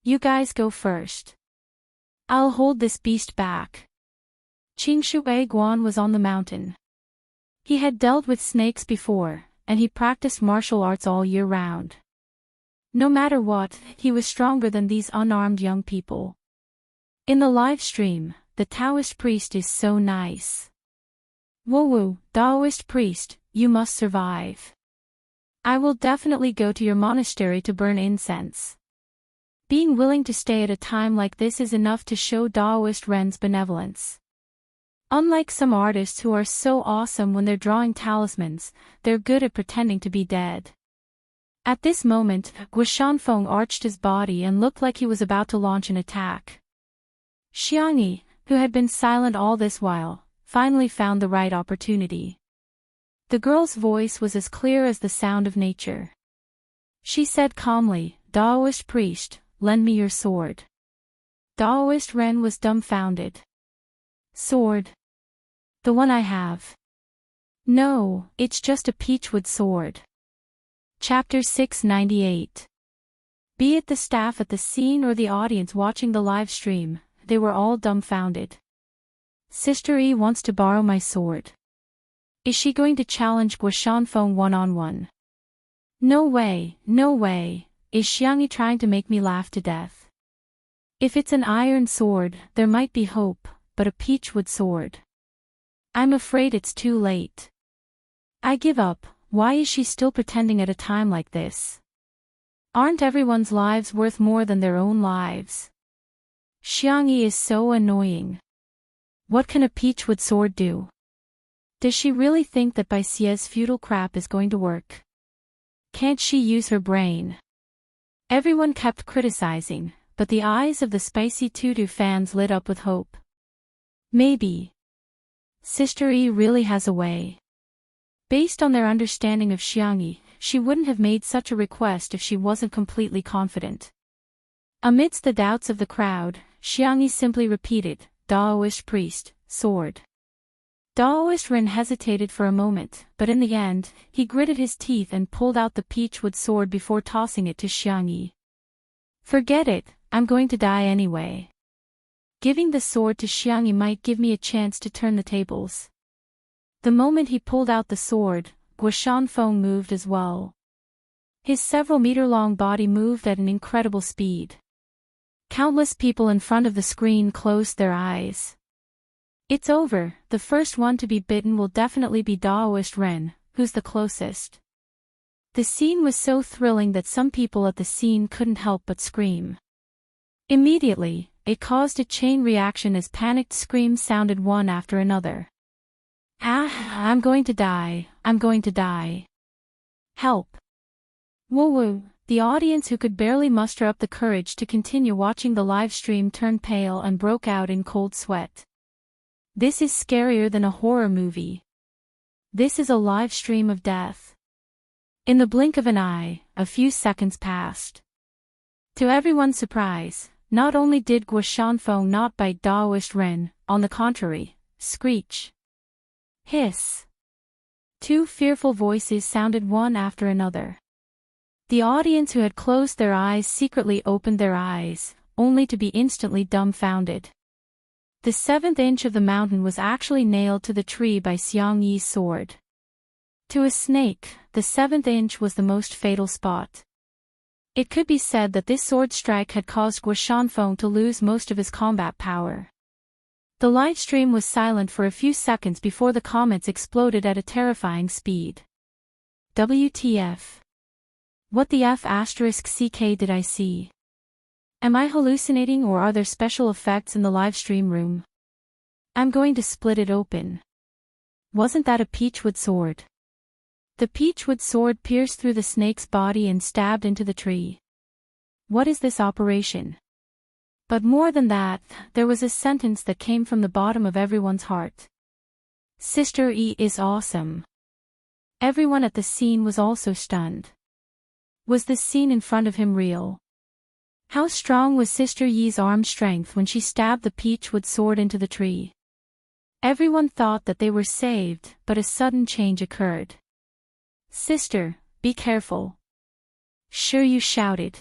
You guys go first. I'll hold this beast back. Qingshui Guan was on the mountain. He had dealt with snakes before, and he practiced martial arts all year round. No matter what, he was stronger than these unarmed young people. In the live stream, the Taoist priest is so nice. Woo, Daoist priest, you must survive. I will definitely go to your monastery to burn incense. Being willing to stay at a time like this is enough to show Daoist Ren's benevolence. Unlike some artists who are so awesome when they're drawing talismans, they're good at pretending to be dead. At this moment, Guoshanfeng arched his body and looked like he was about to launch an attack. Xiangyi, who had been silent all this while, finally found the right opportunity. The girl's voice was as clear as the sound of nature. She said calmly, Daoist priest, lend me your sword. Daoist Ren was dumbfounded. Sword? The one I have. No, it's just a peachwood sword. Chapter 698. Be it the staff at the scene or the audience watching the live stream, they were all dumbfounded. Sister E wants to borrow my sword. Is she going to challenge Guoshanfeng one-on-one? No way, no way, is Xiangyi trying to make me laugh to death? If it's an iron sword, there might be hope, but a peachwood sword. I'm afraid it's too late. I give up. Why is she still pretending at a time like this? Aren't everyone's lives worth more than their own lives? Xiangyi is so annoying. What can a peachwood sword do? Does she really think that Baisie's feudal crap is going to work? Can't she use her brain? Everyone kept criticizing, but the eyes of the spicy tutu fans lit up with hope. Maybe Sister E really has a way. Based on their understanding of Xiangyi, she wouldn't have made such a request if she wasn't completely confident. Amidst the doubts of the crowd, Xiangyi simply repeated, Daoist priest, sword. Daoist Ren hesitated for a moment, but in the end, he gritted his teeth and pulled out the peachwood sword before tossing it to Xiangyi. Forget it, I'm going to die anyway. Giving the sword to Xiangyi might give me a chance to turn the tables. The moment he pulled out the sword, Guoshanfeng moved as well. His several-meter-long body moved at an incredible speed. Countless people in front of the screen closed their eyes. It's over, the first one to be bitten will definitely be Daoist Ren, who's the closest. The scene was so thrilling that some people at the scene couldn't help but scream. Immediately, it caused a chain reaction as panicked screams sounded one after another. I'm going to die, I'm going to die. Help. Woo-woo, the audience who could barely muster up the courage to continue watching the live stream turned pale and broke out in cold sweat. This is scarier than a horror movie. This is a live stream of death. In the blink of an eye, a few seconds passed. To everyone's surprise, not only did Guoshanfeng not bite Daoist Ren, on the contrary, screech. Hiss. Two fearful voices sounded one after another. The audience who had closed their eyes secretly opened their eyes, only to be instantly dumbfounded. The 7th inch of the mountain was actually nailed to the tree by Xiangyi's sword. To a snake, the 7th inch was the most fatal spot. It could be said that this sword strike had caused Guoshanfeng to lose most of his combat power. The live stream was silent for a few seconds before the comments exploded at a terrifying speed. WTF? What the F***ck did I see? Am I hallucinating or are there special effects in the live stream room? I'm going to split it open. Wasn't that a peachwood sword? The peachwood sword pierced through the snake's body and stabbed into the tree. What is this operation? But more than that, there was a sentence that came from the bottom of everyone's heart. Sister E is awesome. Everyone at the scene was also stunned. Was this scene in front of him real? How strong was Sister Yi's arm strength when she stabbed the peachwood sword into the tree? Everyone thought that they were saved, but a sudden change occurred. Sister, be careful. Sure, you shouted.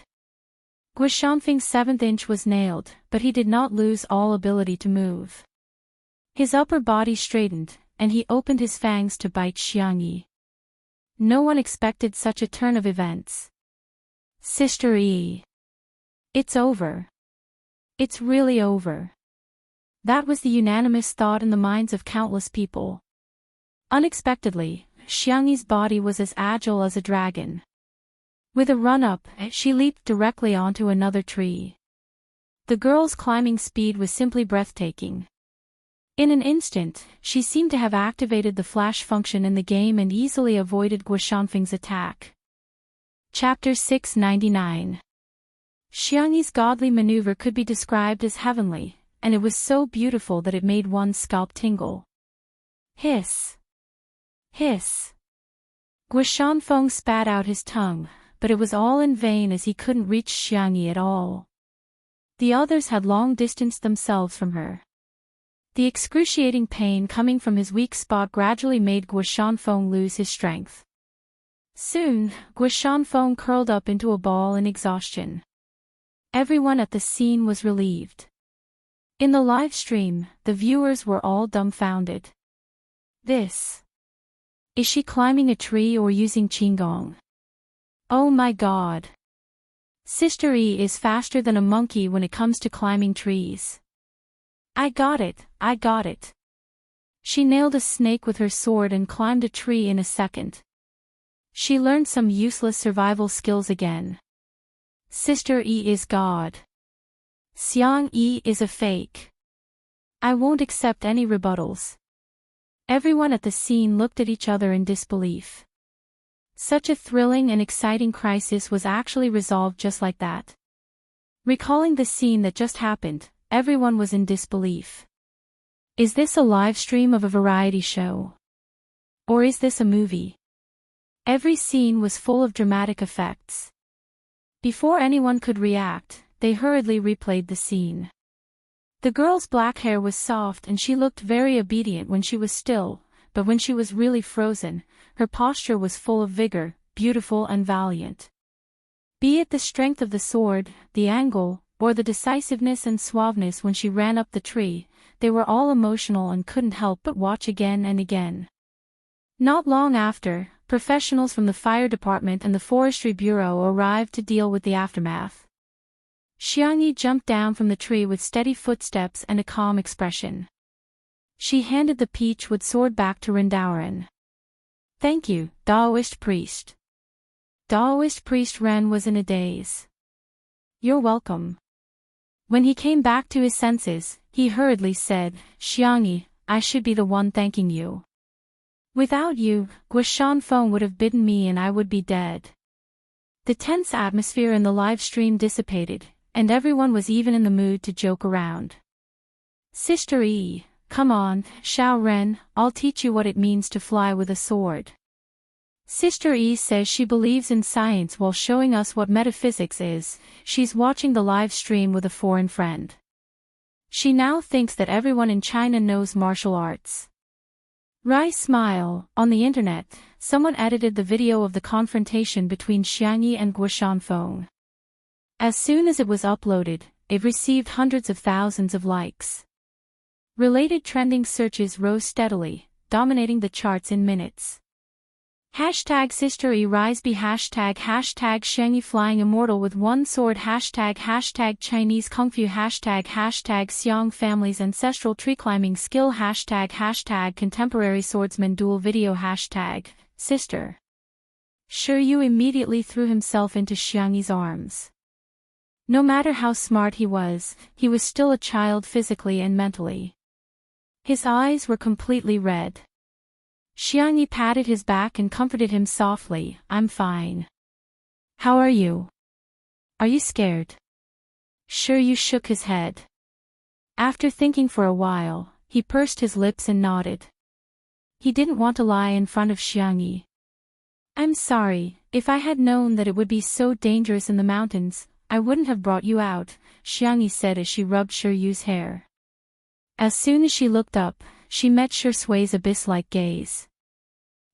Guoshanfeng's 7th inch was nailed, but he did not lose all ability to move. His upper body straightened, and he opened his fangs to bite Xiangyi. No one expected such a turn of events. Sister E. It's over. It's really over. That was the unanimous thought in the minds of countless people. Unexpectedly, Xiangyi's body was as agile as a dragon. With a run-up, she leaped directly onto another tree. The girl's climbing speed was simply breathtaking. In an instant, she seemed to have activated the flash function in the game and easily avoided Guoshanfeng's attack. Chapter 699. Xiangyi's godly maneuver could be described as heavenly, and it was so beautiful that it made one's scalp tingle. Hiss. Hiss. Guoshanfeng spat out his tongue, but it was all in vain as he couldn't reach Xiangyi at all. The others had long distanced themselves from her. The excruciating pain coming from his weak spot gradually made Guoshanfeng lose his strength. Soon, Guoshanfeng curled up into a ball in exhaustion. Everyone at the scene was relieved. In the live stream, the viewers were all dumbfounded. This. Is she climbing a tree or using Qigong? Oh my god. Sister E is faster than a monkey when it comes to climbing trees. I got it, I got it. She nailed a snake with her sword and climbed a tree in a second. She learned some useless survival skills again. Sister E is God. Xiang E is a fake. I won't accept any rebuttals. Everyone at the scene looked at each other in disbelief. Such a thrilling and exciting crisis was actually resolved just like that. Recalling the scene that just happened, everyone was in disbelief. Is this a live stream of a variety show? Or is this a movie? Every scene was full of dramatic effects. Before anyone could react, they hurriedly replayed the scene. The girl's black hair was soft and she looked very obedient when she was still, but when she was really frozen, her posture was full of vigor, beautiful and valiant. Be it the strength of the sword, the angle, or the decisiveness and suaveness when she ran up the tree, they were all emotional and couldn't help but watch again and again. Not long after, professionals from the fire department and the forestry bureau arrived to deal with the aftermath. Xiangyi jumped down from the tree with steady footsteps and a calm expression. She handed the peachwood sword back to Rendaoren. Thank you, Daoist priest. Daoist priest Ren was in a daze. You're welcome. When he came back to his senses, he hurriedly said, Xiangyi, I should be the one thanking you. Without you, Guishan Feng would have bitten me and I would be dead. The tense atmosphere in the live stream dissipated, and everyone was even in the mood to joke around. Sister Yi, come on, Xiao Ren, I'll teach you what it means to fly with a sword. Sister Yi says she believes in science while showing us what metaphysics is. She's watching the live stream with a foreign friend. She now thinks that everyone in China knows martial arts. Rai smile. On the internet, someone edited the video of the confrontation between Xiangyi and Guishan Feng. As soon as it was uploaded, it received hundreds of thousands of likes. Related trending searches rose steadily, dominating the charts in minutes. Hashtag Sister E Riseby hashtag Xiangyi flying immortal with one sword hashtag Chinese Kung Fu hashtag Xiang family's ancestral tree climbing skill hashtag contemporary swordsman duel video hashtag Sister. Shiyu immediately threw himself into Xiangyi's arms. No matter how smart he was still a child physically and mentally. His eyes were completely red. Xiangyi patted his back and comforted him softly, I'm fine. How are you? Are you scared? Shiyu shook his head. After thinking for a while, he pursed his lips and nodded. He didn't want to lie in front of Xiangyi. I'm sorry, if I had known that it would be so dangerous in the mountains, I wouldn't have brought you out, Xiangyi said as she rubbed Shiyu's hair. As soon as she looked up, she met Shui's abyss-like gaze.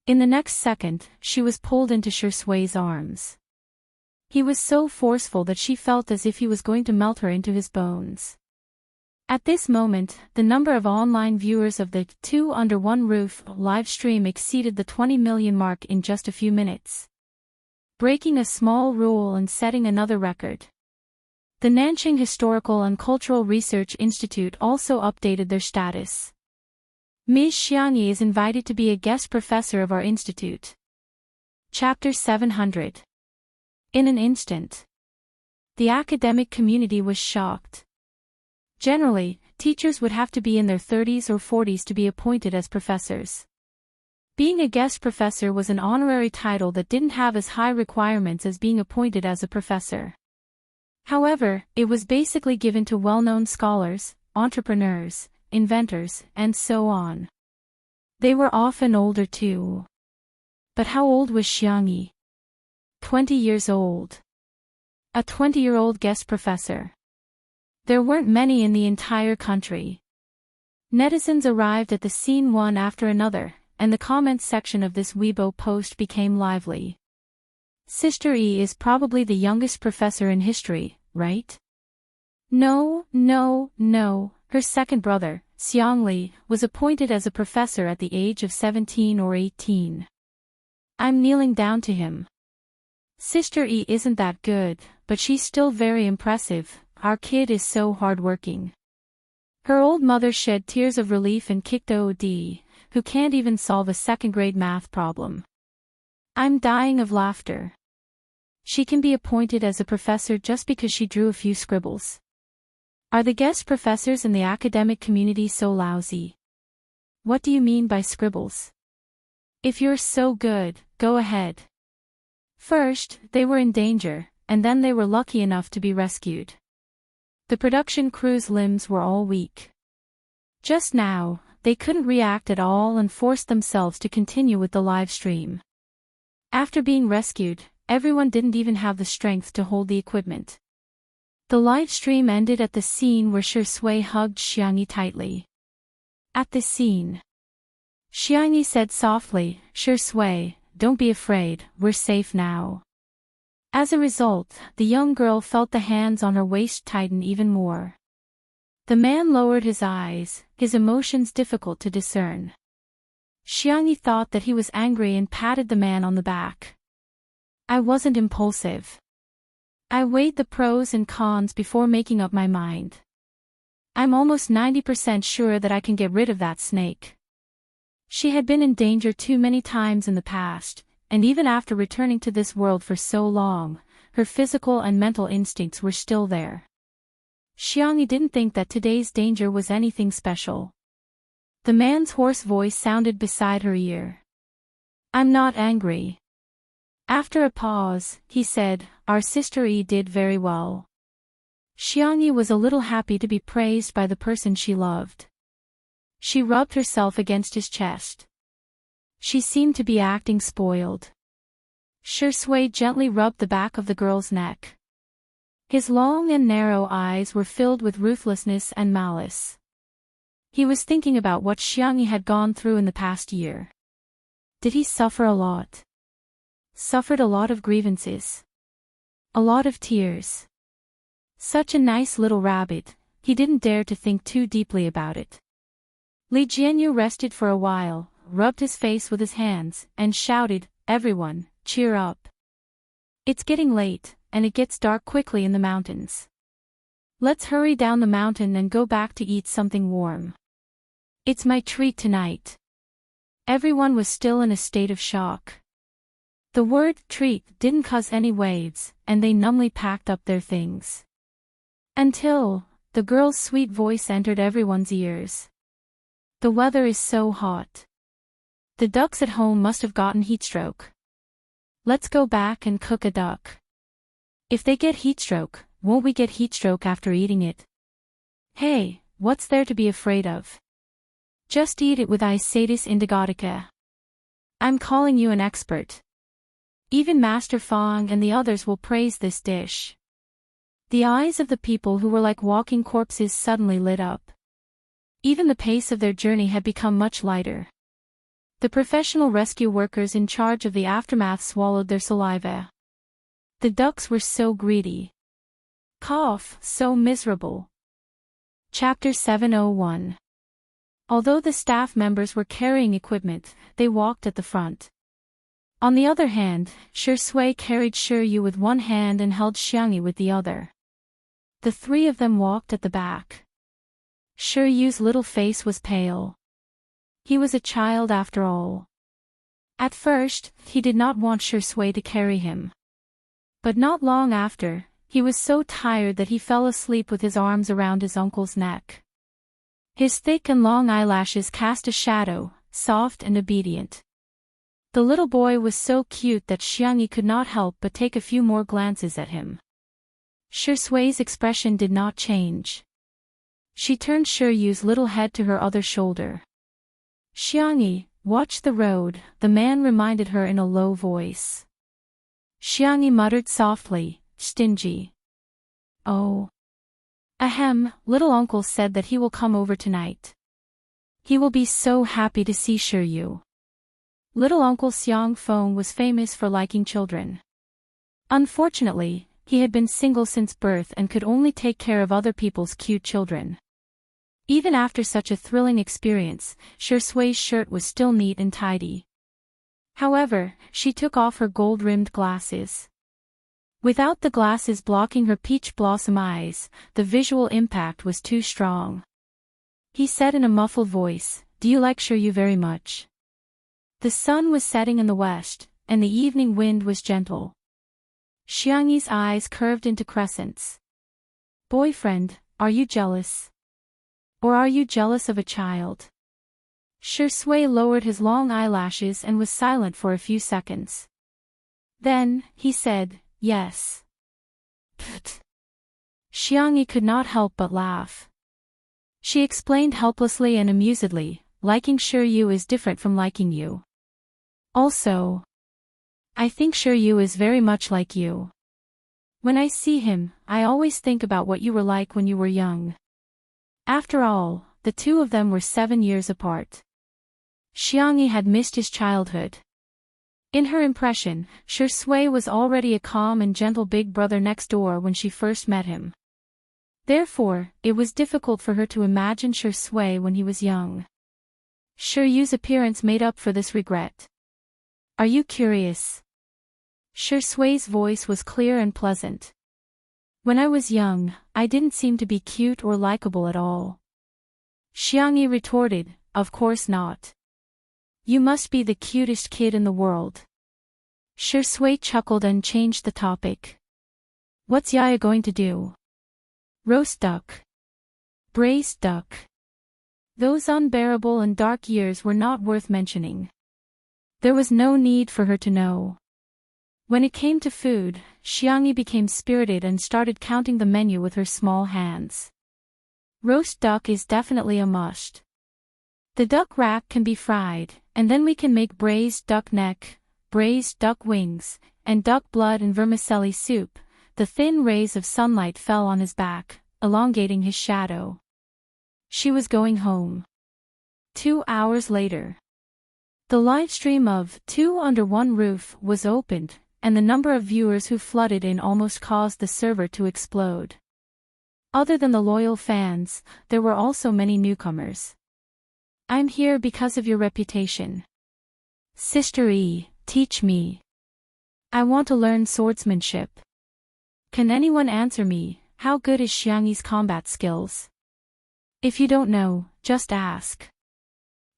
In the next second, she was pulled into Shui's arms. He was so forceful that she felt as if he was going to melt her into his bones. At this moment, the number of online viewers of the Two Under One Roof live stream exceeded the 20 million mark in just a few minutes. Breaking a small rule and setting another record. The Nanjing Historical and Cultural Research Institute also updated their status. Ms. Xiangyi is invited to be a guest professor of our institute. Chapter 700. In an instant. The academic community was shocked. Generally, teachers would have to be in their 30s or 40s to be appointed as professors. Being a guest professor was an honorary title that didn't have as high requirements as being appointed as a professor. However, it was basically given to well-known scholars, entrepreneurs, inventors, and so on. They were often older too. But how old was Xiangyi? 20 years old. A 20-year-old guest professor. There weren't many in the entire country. Netizens arrived at the scene one after another, and the comments section of this Weibo post became lively. Sister E is probably the youngest professor in history, right? No. Her second brother, Xiangli, was appointed as a professor at the age of 17 or 18. I'm kneeling down to him. Sister E isn't that good, but she's still very impressive. Our kid is so hardworking. Her old mother shed tears of relief and kicked OD, who can't even solve a second-grade math problem. I'm dying of laughter. She can be appointed as a professor just because she drew a few scribbles. Are the guest professors in the academic community so lousy? What do you mean by scribbles? If you're so good, go ahead. First, they were in danger, and then they were lucky enough to be rescued. The production crew's limbs were all weak. Just now, they couldn't react at all and forced themselves to continue with the live stream. After being rescued, everyone didn't even have the strength to hold the equipment. The live stream ended at the scene where Shui hugged Xiangyi tightly. At this scene, Xiangyi said softly, "Shui, don't be afraid, we're safe now." As a result, the young girl felt the hands on her waist tighten even more. The man lowered his eyes, his emotions difficult to discern. Xiangyi thought that he was angry and patted the man on the back. "I wasn't impulsive. I weighed the pros and cons before making up my mind. I'm almost 90% sure that I can get rid of that snake." She had been in danger too many times in the past, and even after returning to this world for so long, her physical and mental instincts were still there. Xiangyi didn't think that today's danger was anything special. The man's hoarse voice sounded beside her ear. "I'm not angry." After a pause, he said, "Our sister Yi did very well." Xiangyi was a little happy to be praised by the person she loved. She rubbed herself against his chest. She seemed to be acting spoiled. Shui gently rubbed the back of the girl's neck. His long and narrow eyes were filled with ruthlessness and malice. He was thinking about what Xiangyi had gone through in the past year. Did he suffer a lot? Suffered a lot of grievances. A lot of tears. Such a nice little rabbit, he didn't dare to think too deeply about it. Li Jianyu rested for a while, rubbed his face with his hands, and shouted, "Everyone, cheer up. It's getting late, and it gets dark quickly in the mountains. Let's hurry down the mountain and go back to eat something warm. It's my treat tonight." Everyone was still in a state of shock. The word treat didn't cause any waves, and they numbly packed up their things. Until the girl's sweet voice entered everyone's ears. "The weather is so hot. The ducks at home must have gotten heatstroke. Let's go back and cook a duck. If they get heatstroke, won't we get heatstroke after eating it? Hey, what's there to be afraid of? Just eat it with Isatis indigotica. I'm calling you an expert. Even Master Fong and the others will praise this dish." The eyes of the people who were like walking corpses suddenly lit up. Even the pace of their journey had become much lighter. The professional rescue workers in charge of the aftermath swallowed their saliva. The ducks were so greedy. Cough, so miserable. Chapter 701. Although the staff members were carrying equipment, they walked at the front. On the other hand, Shui carried Shiryu with one hand and held Xiangyi with the other. The three of them walked at the back. Shiryu's little face was pale. He was a child after all. At first, he did not want Shui to carry him. But not long after, he was so tired that he fell asleep with his arms around his uncle's neck. His thick and long eyelashes cast a shadow, soft and obedient. The little boy was so cute that Xiangyi could not help but take a few more glances at him. Shui's expression did not change. She turned Shiryu's little head to her other shoulder. "Xiangyi, watch the road," the man reminded her in a low voice. Xiangyi muttered softly, "Stingy." "Oh. Ahem, little uncle said that he will come over tonight. He will be so happy to see Shiryu." Little Uncle Xiang Feng was famous for liking children. Unfortunately, he had been single since birth and could only take care of other people's cute children. Even after such a thrilling experience, Shui's shirt was still neat and tidy. However, she took off her gold-rimmed glasses. Without the glasses blocking her peach blossom eyes, the visual impact was too strong. He said in a muffled voice, "Do you like Shiryu very much?" The sun was setting in the west, and the evening wind was gentle. Xiangyi's eyes curved into crescents. "Boyfriend, are you jealous? Or are you jealous of a child?" Shui lowered his long eyelashes and was silent for a few seconds. Then, he said, yes. Pfft. Xiangyi could not help but laugh. She explained helplessly and amusedly, liking Shiryu is different from liking you. Also, I think Shiryu is very much like you. When I see him, I always think about what you were like when you were young. After all, the two of them were 7 years apart. Xiangyi had missed his childhood. In her impression, Shui was already a calm and gentle big brother next door when she first met him. Therefore, it was difficult for her to imagine Shui when he was young. Shiryu's appearance made up for this regret. Are you curious? Shui's voice was clear and pleasant. When I was young, I didn't seem to be cute or likable at all. Xiangyi retorted, of course not. You must be the cutest kid in the world. Shui chuckled and changed the topic. What's Yaya going to do? Roast duck. Braised duck. Those unbearable and dark years were not worth mentioning. There was no need for her to know. When it came to food, Xiangyi became spirited and started counting the menu with her small hands. Roast duck is definitely a must. The duck rack can be fried, and then we can make braised duck neck, braised duck wings, and duck blood and vermicelli soup. The thin rays of sunlight fell on his back, elongating his shadow. She was going home. 2 hours later. The live stream of Two Under One Roof was opened, and the number of viewers who flooded in almost caused the server to explode. Other than the loyal fans, there were also many newcomers. I'm here because of your reputation. Sister E, teach me. I want to learn swordsmanship. Can anyone answer me, how good is Xiangyi's combat skills? If you don't know, just ask.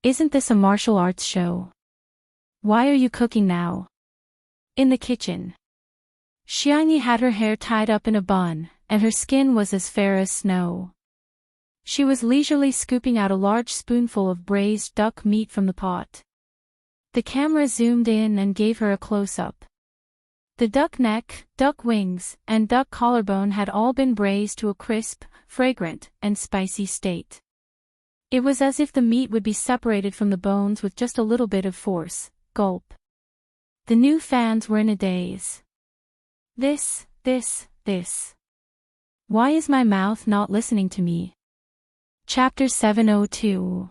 Isn't this a martial arts show? Why are you cooking now? In the kitchen. Xiangyi had her hair tied up in a bun, and her skin was as fair as snow. She was leisurely scooping out a large spoonful of braised duck meat from the pot. The camera zoomed in and gave her a close-up. The duck neck, duck wings, and duck collarbone had all been braised to a crisp, fragrant, and spicy state. It was as if the meat would be separated from the bones with just a little bit of force. Gulp. The new fans were in a daze. This. Why is my mouth not listening to me? Chapter 702.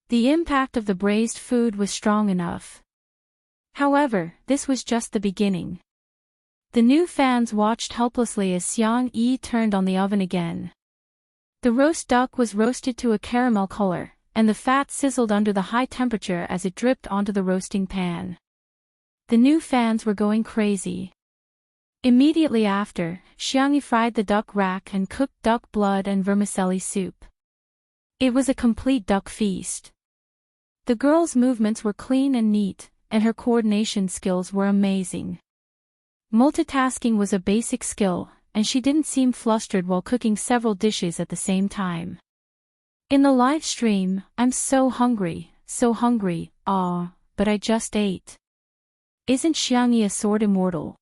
The impact of the braised food was strong enough. However, this was just the beginning. The new fans watched helplessly as Xiangyi turned on the oven again. The roast duck was roasted to a caramel color, and the fat sizzled under the high temperature as it dripped onto the roasting pan. The new fans were going crazy. Immediately after, Xiangyi fried the duck rack and cooked duck blood and vermicelli soup. It was a complete duck feast. The girl's movements were clean and neat, and her coordination skills were amazing. Multitasking was a basic skill, and she didn't seem flustered while cooking several dishes at the same time. In the live stream, I'm so hungry, but I just ate. Isn't Xiangyi a sword immortal?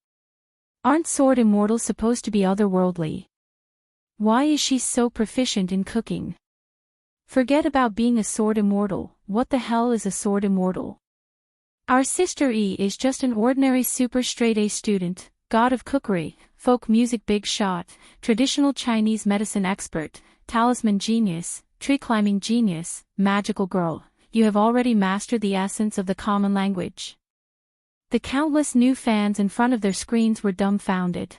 Aren't sword immortals supposed to be otherworldly? Why is she so proficient in cooking? Forget about being a sword immortal, what the hell is a sword immortal? Our sister E is just an ordinary super straight A student, god of cookery, folk music big shot, traditional Chinese medicine expert, talisman genius, tree climbing genius, magical girl. You have already mastered the essence of the common language. The countless new fans in front of their screens were dumbfounded.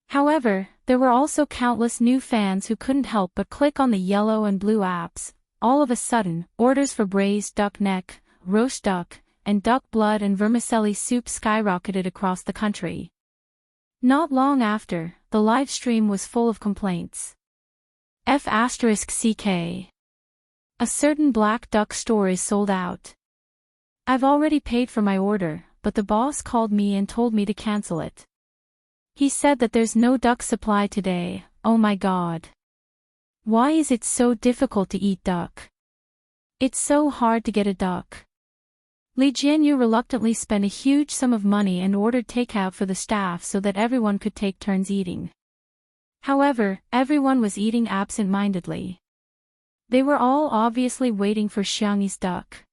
However, there were also countless new fans who couldn't help but click on the yellow and blue apps. All of a sudden, orders for braised duck neck, roast duck, and duck blood and vermicelli soup skyrocketed across the country. Not long after, the live stream was full of complaints. F***ck. A certain black duck store is sold out. I've already paid for my order, but the boss called me and told me to cancel it. He said that there's no duck supply today. Oh my god. Why is it so difficult to eat duck? It's so hard to get a duck. Li Jianyu reluctantly spent a huge sum of money and ordered takeout for the staff so that everyone could take turns eating. However, everyone was eating absent-mindedly. They were all obviously waiting for Xiangyi's duck.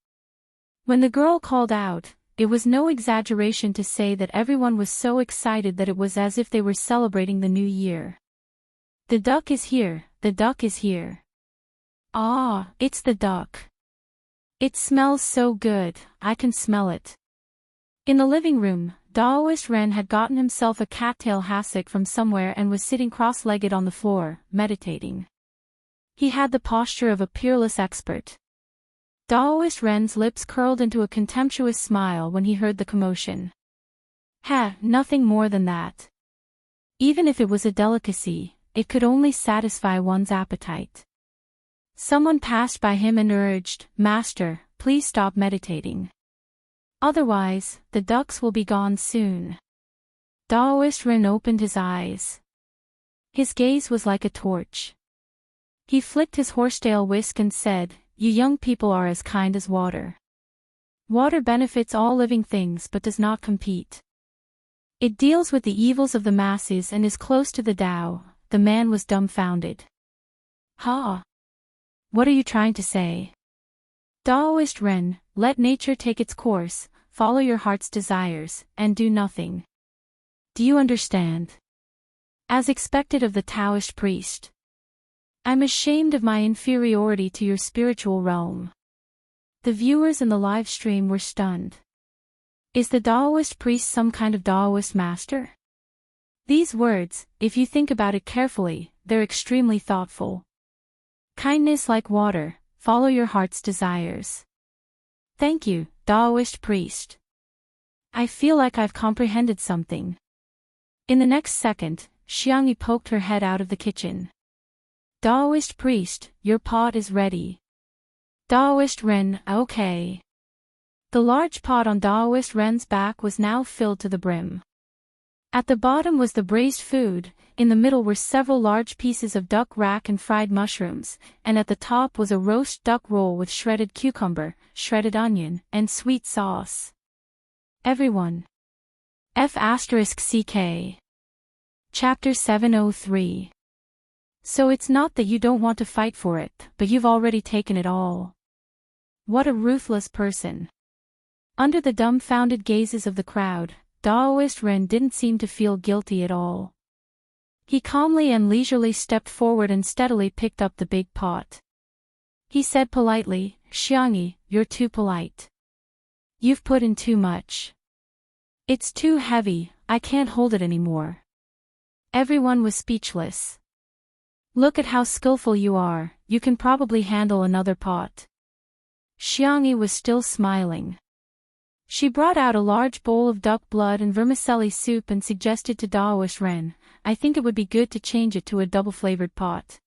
When the girl called out, it was no exaggeration to say that everyone was so excited that it was as if they were celebrating the new year. The duck is here, the duck is here. Ah, it's the duck. It smells so good, I can smell it. In the living room, Daoist Ren had gotten himself a cattail hassock from somewhere and was sitting cross-legged on the floor, meditating. He had the posture of a peerless expert. Daoist Ren's lips curled into a contemptuous smile when he heard the commotion. Nothing more than that. Even if it was a delicacy, it could only satisfy one's appetite. Someone passed by him and urged, "Master, please stop meditating. Otherwise, the ducks will be gone soon." Daoist Ren opened his eyes. His gaze was like a torch. He flicked his horsetail whisk and said, "You young people are as kind as water. Water benefits all living things but does not compete. It deals with the evils of the masses and is close to the Tao." The man was dumbfounded. "Ha! What are you trying to say?" "Daoist Ren, let nature take its course, follow your heart's desires, and do nothing. Do you understand?" As expected of the Taoist priest. "I'm ashamed of my inferiority to your spiritual realm." The viewers in the live stream were stunned. Is the Daoist priest some kind of Daoist master? These words, if you think about it carefully, they're extremely thoughtful. Kindness like water, follow your heart's desires. Thank you, Daoist priest. I feel like I've comprehended something. In the next second, Xiangyi poked her head out of the kitchen. Daoist priest, your pot is ready. Daoist Ren, okay. The large pot on Daoist Ren's back was now filled to the brim. At the bottom was the braised food, in the middle were several large pieces of duck rack and fried mushrooms, and at the top was a roast duck roll with shredded cucumber, shredded onion, and sweet sauce. Everyone. F***CK. Chapter 703. So it's not that you don't want to fight for it, but you've already taken it all. What a ruthless person. Under the dumbfounded gazes of the crowd, Daoist Ren didn't seem to feel guilty at all. He calmly and leisurely stepped forward and steadily picked up the big pot. He said politely, "Xiangyi, you're too polite. You've put in too much. It's too heavy, I can't hold it anymore." Everyone was speechless. "Look at how skillful you are, you can probably handle another pot." Xiangyi was still smiling. She brought out a large bowl of duck blood and vermicelli soup and suggested to Daoist Ren, "I think it would be good to change it to a double-flavored pot.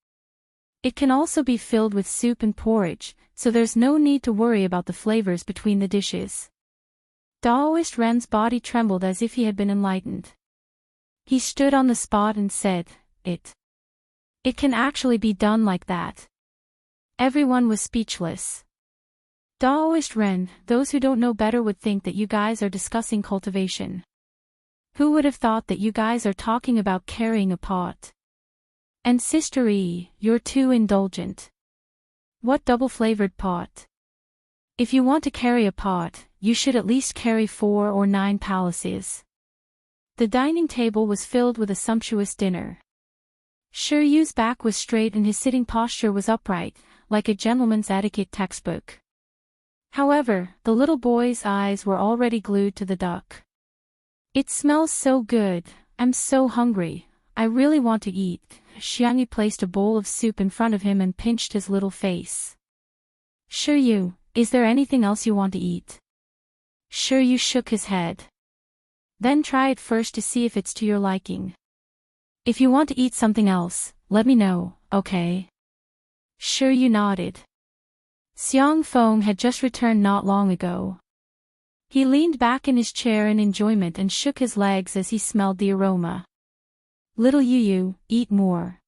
It can also be filled with soup and porridge, so there's no need to worry about the flavors between the dishes." Daoist Ren's body trembled as if he had been enlightened. He stood on the spot and said, It can actually be done like that." Everyone was speechless. Daoist Ren, those who don't know better would think that you guys are discussing cultivation. Who would have thought that you guys are talking about carrying a pot? And Sister E, you're too indulgent. What double-flavored pot? If you want to carry a pot, you should at least carry 4 or 9 palaces. The dining table was filled with a sumptuous dinner. Shiryu's back was straight and his sitting posture was upright, like a gentleman's etiquette textbook. However, the little boy's eyes were already glued to the duck. "It smells so good, I'm so hungry, I really want to eat." Xiangyi placed a bowl of soup in front of him and pinched his little face. "Shiryu, is there anything else you want to eat?" Shiryu shook his head. "Then try it first to see if it's to your liking. If you want to eat something else, let me know, okay?" Shiryu nodded. Xiang Feng had just returned not long ago. He leaned back in his chair in enjoyment and shook his legs as he smelled the aroma. "Little Yu, eat more.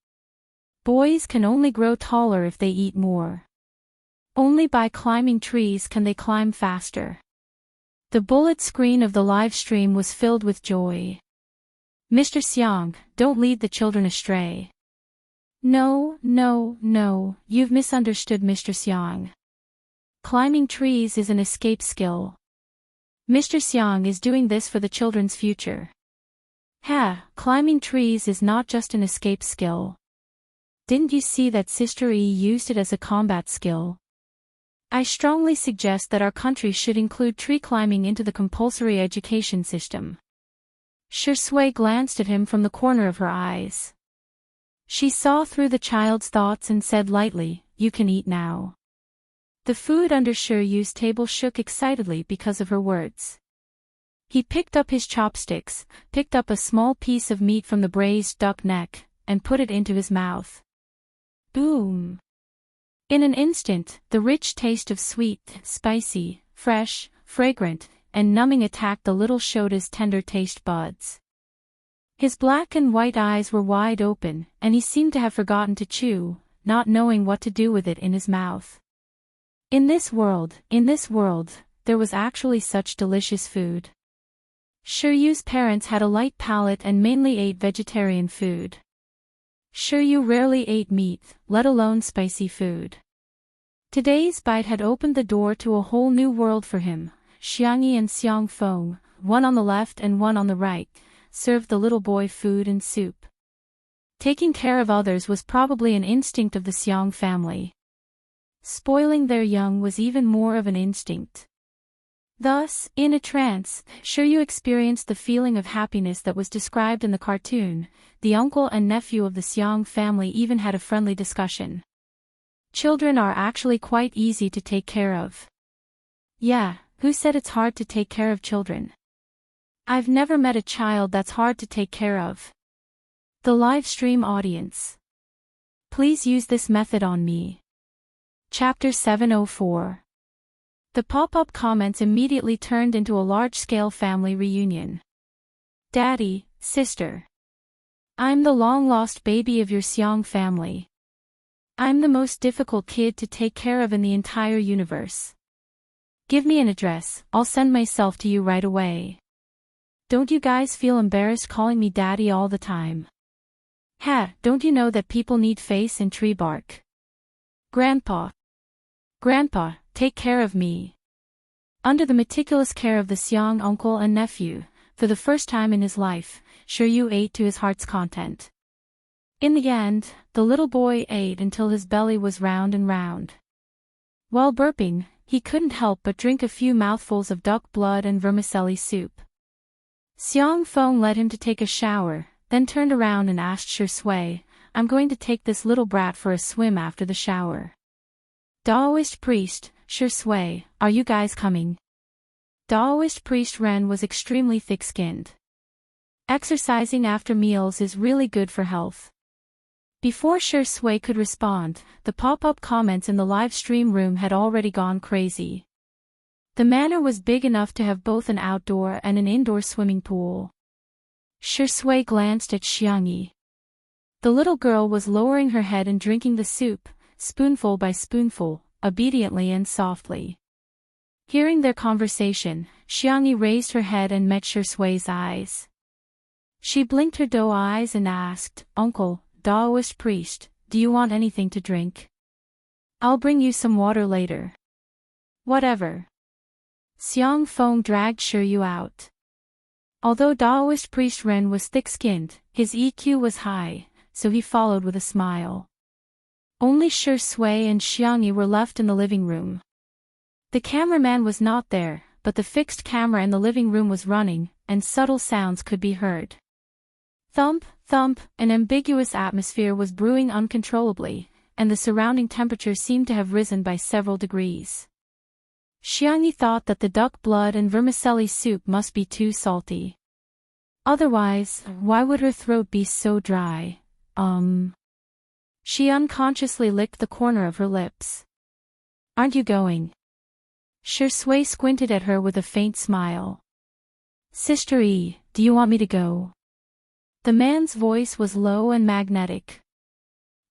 Boys can only grow taller if they eat more. Only by climbing trees can they climb faster." The bullet screen of the live stream was filled with joy. Mr. Xiang, don't lead the children astray. No, no, no, you've misunderstood Mr. Xiang. Climbing trees is an escape skill. Mr. Xiang is doing this for the children's future. Climbing trees is not just an escape skill. Didn't you see that Sister Yi used it as a combat skill? I strongly suggest that our country should include tree climbing into the compulsory education system. Shi Sui glanced at him from the corner of her eyes. She saw through the child's thoughts and said lightly, "You can eat now." The food under Shi Yu's table shook excitedly because of her words. He picked up his chopsticks, picked up a small piece of meat from the braised duck neck, and put it into his mouth. Boom! In an instant, the rich taste of sweet, spicy, fresh, fragrant, and numbing attacked the little Shota's tender taste buds. His black and white eyes were wide open, and he seemed to have forgotten to chew, not knowing what to do with it in his mouth. In this world, there was actually such delicious food. Shi Yu's parents had a light palate and mainly ate vegetarian food. Shi Yu rarely ate meat, let alone spicy food. Today's bite had opened the door to a whole new world for him. Xiangyi and Xiang Feng, one on the left and one on the right, served the little boy food and soup. Taking care of others was probably an instinct of the Xiang family. Spoiling their young was even more of an instinct. Thus, in a trance, Shi Yu experienced the feeling of happiness that was described in the cartoon. The uncle and nephew of the Xiang family even had a friendly discussion. Children are actually quite easy to take care of. Yeah, who said it's hard to take care of children? I've never met a child that's hard to take care of. The live stream audience. Please use this method on me. Chapter 704. The pop-up comments immediately turned into a large-scale family reunion. Daddy, sister. I'm the long-lost baby of your Xiang family. I'm the most difficult kid to take care of in the entire universe. Give me an address, I'll send myself to you right away. Don't you guys feel embarrassed calling me daddy all the time? Don't you know that people need face and tree bark? Grandpa, take care of me. Under the meticulous care of the Xiang uncle and nephew, for the first time in his life, Shi Yu ate to his heart's content. In the end, the little boy ate until his belly was round and round. While burping, he couldn't help but drink a few mouthfuls of duck blood and vermicelli soup. Xiang Feng led him to take a shower, then turned around and asked Shi Sui, "I'm going to take this little brat for a swim after the shower." Daoist priest, Shi Sui, are you guys coming? Daoist priest Ren was extremely thick-skinned. Exercising after meals is really good for health. Before Shi Sui could respond, the pop-up comments in the live stream room had already gone crazy. The manor was big enough to have both an outdoor and an indoor swimming pool. Shi Sui glanced at Xiangyi. The little girl was lowering her head and drinking the soup, spoonful by spoonful, obediently and softly. Hearing their conversation, Xiangyi raised her head and met Shi Sui's eyes. She blinked her doe eyes and asked, "Uncle, Daoist priest, do you want anything to drink? I'll bring you some water later." "Whatever." Xiang Feng dragged Shi Yu out. Although Daoist priest Ren was thick-skinned, his EQ was high, so he followed with a smile. Only Shi Sui and Xiangyi were left in the living room. The cameraman was not there, but the fixed camera in the living room was running, and subtle sounds could be heard. Thump, thump, an ambiguous atmosphere was brewing uncontrollably, and the surrounding temperature seemed to have risen by several degrees. Xiangyi thought that the duck blood and vermicelli soup must be too salty. Otherwise, why would her throat be so dry? She unconsciously licked the corner of her lips. "Aren't you going?" Shi Sui squinted at her with a faint smile. "Sister Yi, do you want me to go?" The man's voice was low and magnetic.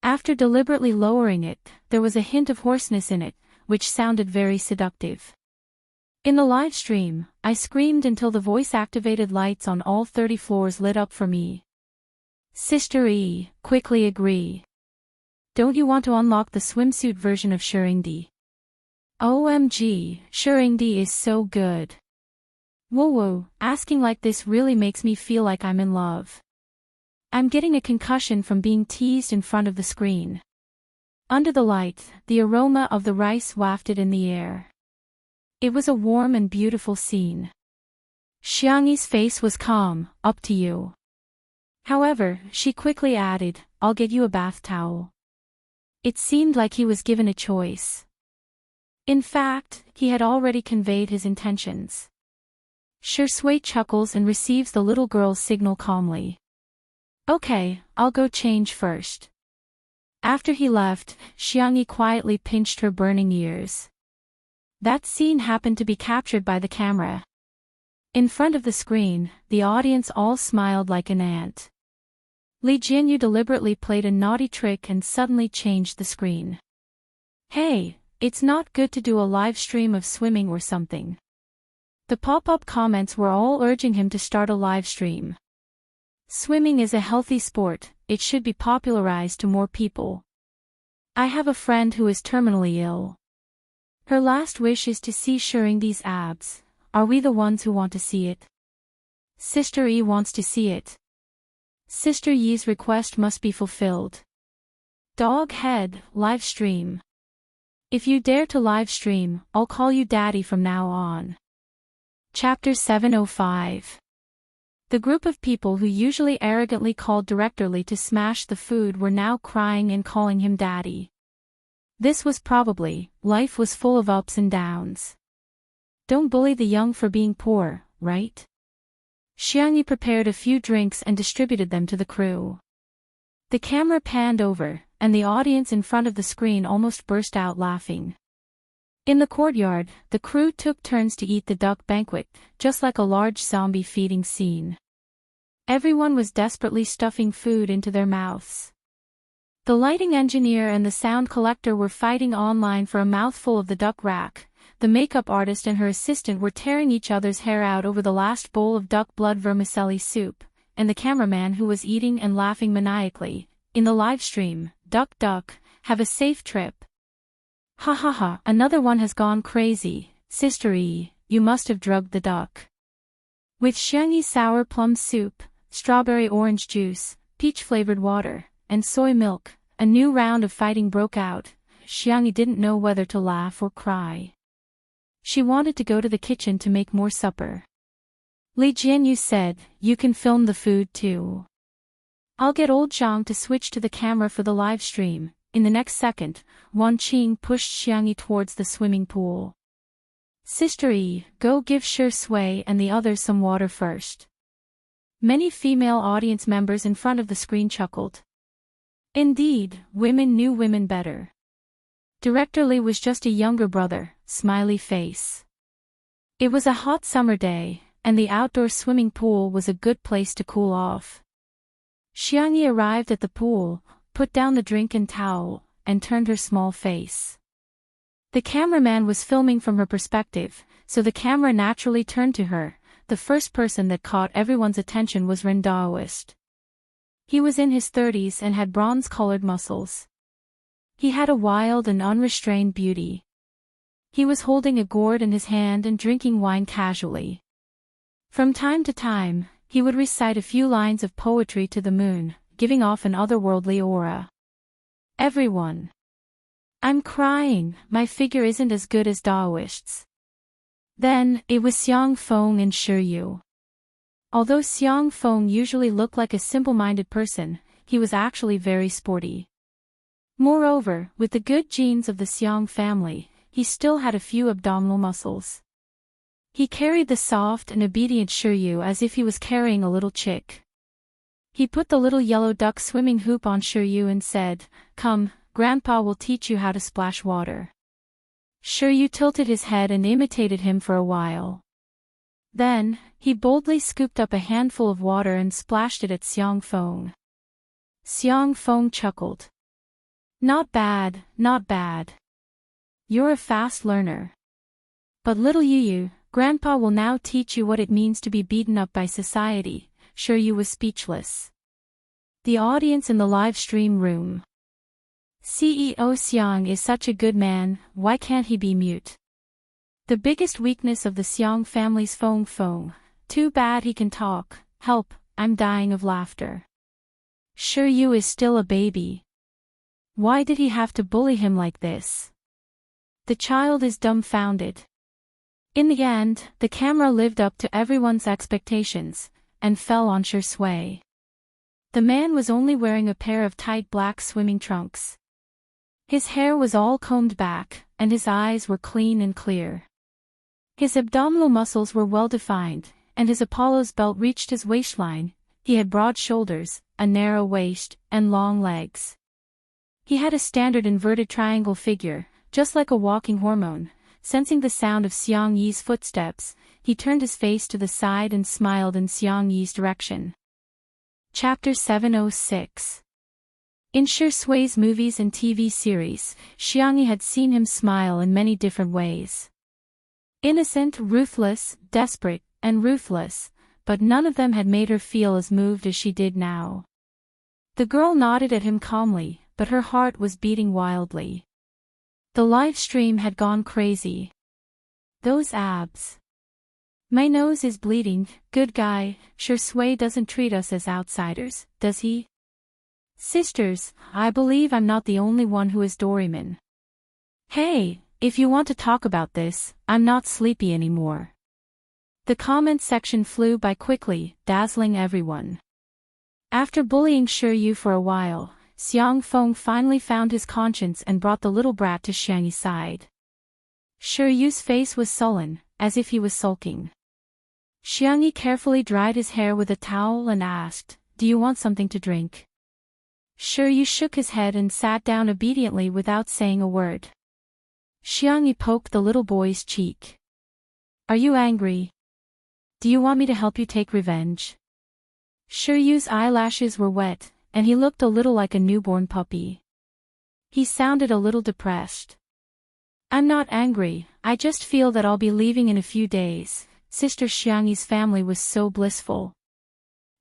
After deliberately lowering it, there was a hint of hoarseness in it, which sounded very seductive. In the live stream, I screamed until the voice-activated lights on all 30 floors lit up for me. Sister E, quickly agree. Don't you want to unlock the swimsuit version of Shurindi? OMG, Shurindi is so good. Whoa, asking like this really makes me feel like I'm in love. I'm getting a concussion from being teased in front of the screen. Under the light, the aroma of the rice wafted in the air. It was a warm and beautiful scene. Xiangyi's face was calm, up to you. However, she quickly added, I'll get you a bath towel. It seemed like he was given a choice. In fact, he had already conveyed his intentions. Shui chuckles and receives the little girl's signal calmly. Okay, I'll go change first. After he left, Xiangyi quietly pinched her burning ears. That scene happened to be captured by the camera. In front of the screen, the audience all smiled like an ant. Li Jianyu deliberately played a naughty trick and suddenly changed the screen. Hey, it's not good to do a live stream of swimming or something. The pop-up comments were all urging him to start a live stream. Swimming is a healthy sport, it should be popularized to more people. I have a friend who is terminally ill. Her last wish is to see Shuringdi's abs. Are we the ones who want to see it? Sister E wants to see it. Sister Yi's request must be fulfilled. Dog head, live stream. If you dare to live stream, I'll call you daddy from now on. Chapter 705. The group of people who usually arrogantly called Director Li to smash the food were now crying and calling him daddy. This was probably, life was full of ups and downs. Don't bully the young for being poor, right? Xiangyi prepared a few drinks and distributed them to the crew. The camera panned over, and the audience in front of the screen almost burst out laughing. In the courtyard, the crew took turns to eat the duck banquet, just like a large zombie feeding scene. Everyone was desperately stuffing food into their mouths. The lighting engineer and the sound collector were fighting online for a mouthful of the duck rack. The makeup artist and her assistant were tearing each other's hair out over the last bowl of duck blood vermicelli soup, and the cameraman who was eating and laughing maniacally. In the live stream, duck, have a safe trip. Ha ha ha, another one has gone crazy. Sister E, you must have drugged the duck. With Xiangyi sour plum soup, strawberry orange juice, peach-flavored water, and soy milk, a new round of fighting broke out. Xiangyi didn't know whether to laugh or cry. She wanted to go to the kitchen to make more supper. Li Jianyu said, you can film the food too. I'll get old Zhang to switch to the camera for the live stream. In the next second, Wan Qing pushed Xiangyi towards the swimming pool. Sister E, go give Shui and the others some water first. Many female audience members in front of the screen chuckled. Indeed, women knew women better. Director Li was just a younger brother, smiley face. It was a hot summer day, and the outdoor swimming pool was a good place to cool off. Xiangyi arrived at the pool, put down the drink and towel, and turned her small face. The cameraman was filming from her perspective, so the camera naturally turned to her. The first person that caught everyone's attention was Ren Daoist. He was in his 30s and had bronze-colored muscles. He had a wild and unrestrained beauty. He was holding a gourd in his hand and drinking wine casually. From time to time, he would recite a few lines of poetry to the moon, giving off an otherworldly aura. Everyone. I'm crying, my figure isn't as good as Daoist's. Then, it was Xiang Feng and Shuryu. Although Xiang Feng usually looked like a simple-minded person, he was actually very sporty. Moreover, with the good genes of the Xiang family, he still had a few abdominal muscles. He carried the soft and obedient Shuryu as if he was carrying a little chick. He put the little yellow duck swimming hoop on Shuryu and said, "Come, Grandpa will teach you how to splash water." Shuryu tilted his head and imitated him for a while. Then, he boldly scooped up a handful of water and splashed it at Xiang Feng. Xiang Feng chuckled. Not bad, not bad. You're a fast learner. But little Yu, Grandpa will now teach you what it means to be beaten up by society. Shiryu was speechless. The audience in the live stream room. CEO Xiang is such a good man, why can't he be mute? The biggest weakness of the Xiang family's Feng. Too bad he can talk. Help, I'm dying of laughter. Shiryu is still a baby. Why did he have to bully him like this? The child is dumbfounded. In the end, the camera lived up to everyone's expectations, and fell on Shui. The man was only wearing a pair of tight black swimming trunks. His hair was all combed back, and his eyes were clean and clear. His abdominal muscles were well defined, and his Apollo's belt reached his waistline. He had broad shoulders, a narrow waist, and long legs. He had a standard inverted triangle figure, just like a walking hormone. Sensing the sound of Xiang Yi's footsteps, he turned his face to the side and smiled in Xiang Yi's direction. Chapter 706. In Shui's movies and TV series, Xiang Yi had seen him smile in many different ways. Innocent, ruthless, desperate, and ruthless, but none of them had made her feel as moved as she did now. The girl nodded at him calmly, but her heart was beating wildly. The live stream had gone crazy. Those abs. My nose is bleeding, good guy. Shui doesn't treat us as outsiders, does he? Sisters, I believe I'm not the only one who is Doraemon. Hey, if you want to talk about this, I'm not sleepy anymore. The comment section flew by quickly, dazzling everyone. After bullying Shiryu for a while, Xiang Feng finally found his conscience and brought the little brat to Xiang Yi's side. Shiryu's face was sullen, as if he was sulking. Xiang Yi carefully dried his hair with a towel and asked, "Do you want something to drink?" Shiryu shook his head and sat down obediently without saying a word. Xiang Yi poked the little boy's cheek. "Are you angry? Do you want me to help you take revenge?" Shiryu's eyelashes were wet, and he looked a little like a newborn puppy. He sounded a little depressed. "I'm not angry, I just feel that I'll be leaving in a few days." Sister Xiang Yi's family was so blissful.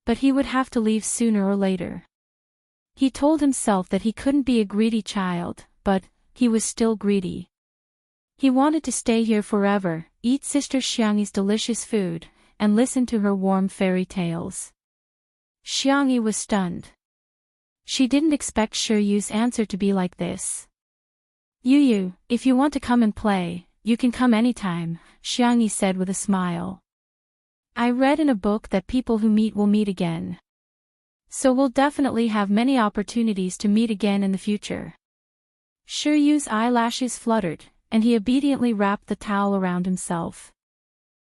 But he would have to leave sooner or later. He told himself that he couldn't be a greedy child, but he was still greedy. He wanted to stay here forever, eat Sister Xiang Yi's delicious food, and listen to her warm fairy tales. Xiang Yi was stunned. She didn't expect Shiryu's answer to be like this. Yu, if you want to come and play, you can come anytime, Xiang Yi said with a smile. I read in a book that people who meet will meet again. So we'll definitely have many opportunities to meet again in the future. Shiryu's eyelashes fluttered, and he obediently wrapped the towel around himself.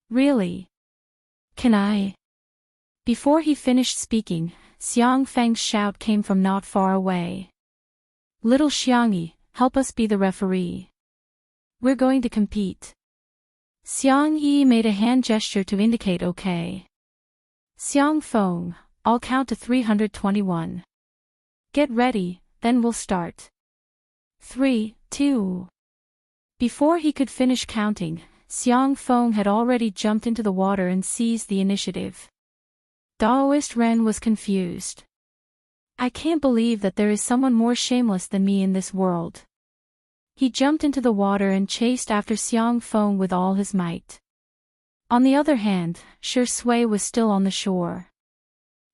Really? Can I? Before he finished speaking, Xiang Feng's shout came from not far away. Little Xiang Yi, help us be the referee. We're going to compete. Xiang Yi made a hand gesture to indicate okay. Xiang Feng, I'll count to 321. Get ready, then we'll start. 3, 2. Before he could finish counting, Xiang Feng had already jumped into the water and seized the initiative. Daoist Ren was confused. I can't believe that there is someone more shameless than me in this world. He jumped into the water and chased after Xiang Feng with all his might. On the other hand, Shui was still on the shore.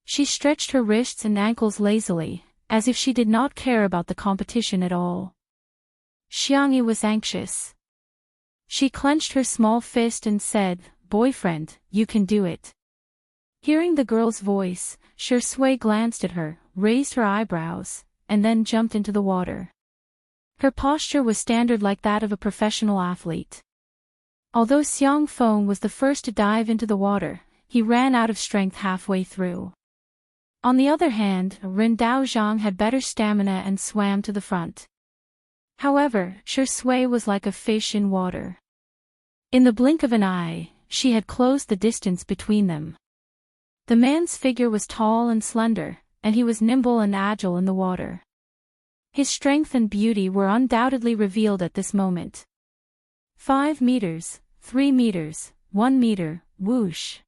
She stretched her wrists and ankles lazily, as if she did not care about the competition at all. Xiang Yi was anxious. She clenched her small fist and said, "Boyfriend, you can do it." Hearing the girl's voice, Shui glanced at her, raised her eyebrows, and then jumped into the water. Her posture was standard like that of a professional athlete. Although Xiang Feng was the first to dive into the water, he ran out of strength halfway through. On the other hand, Ren Daozhang had better stamina and swam to the front. However, Shui was like a fish in water. In the blink of an eye, she had closed the distance between them. The man's figure was tall and slender, and he was nimble and agile in the water. His strength and beauty were undoubtedly revealed at this moment. 5 meters, 3 meters, 1 meter, whoosh.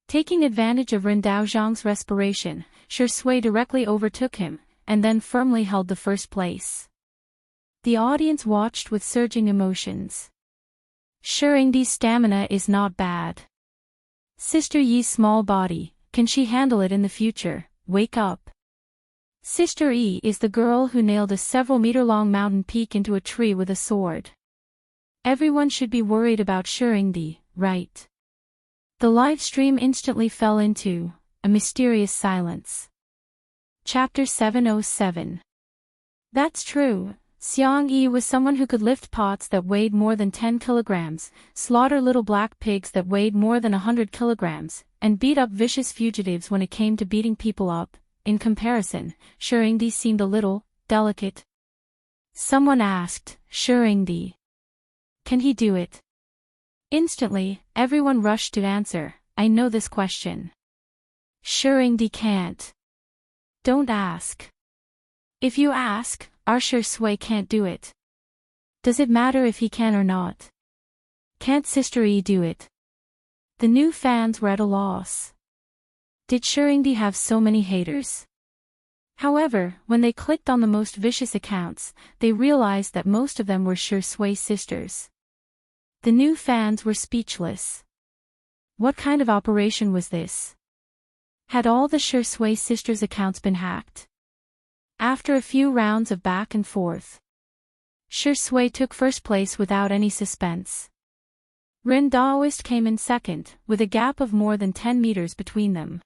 Taking advantage of Ren Daozhang's respiration, Shui directly overtook him, and then firmly held the first place. The audience watched with surging emotions. Shuringdi's stamina is not bad. Sister Yi's small body, can she handle it in the future? Wake up. Sister Yi is the girl who nailed a several-meter-long mountain peak into a tree with a sword. Everyone should be worried about Shuringdi, right? The live stream instantly fell into a mysterious silence. Chapter 707. That's true. Xiang Yi was someone who could lift pots that weighed more than 10 kilograms, slaughter little black pigs that weighed more than 100 kilograms, and beat up vicious fugitives when it came to beating people up. In comparison, Shuringdi seemed a little delicate. Someone asked, Shuringdi, can he do it? Instantly, everyone rushed to answer, I know this question. Shuringdi can't. Don't ask. If you ask, our Shui can't do it. Does it matter if he can or not? Can't Sister Yi do it? The new fans were at a loss. Did Shuringdi have so many haters? However, when they clicked on the most vicious accounts, they realized that most of them were Shui sisters. The new fans were speechless. What kind of operation was this? Had all the Shui sisters' accounts been hacked? After a few rounds of back and forth, Shui took first place without any suspense. Ren Daoist came in second, with a gap of more than 10 meters between them.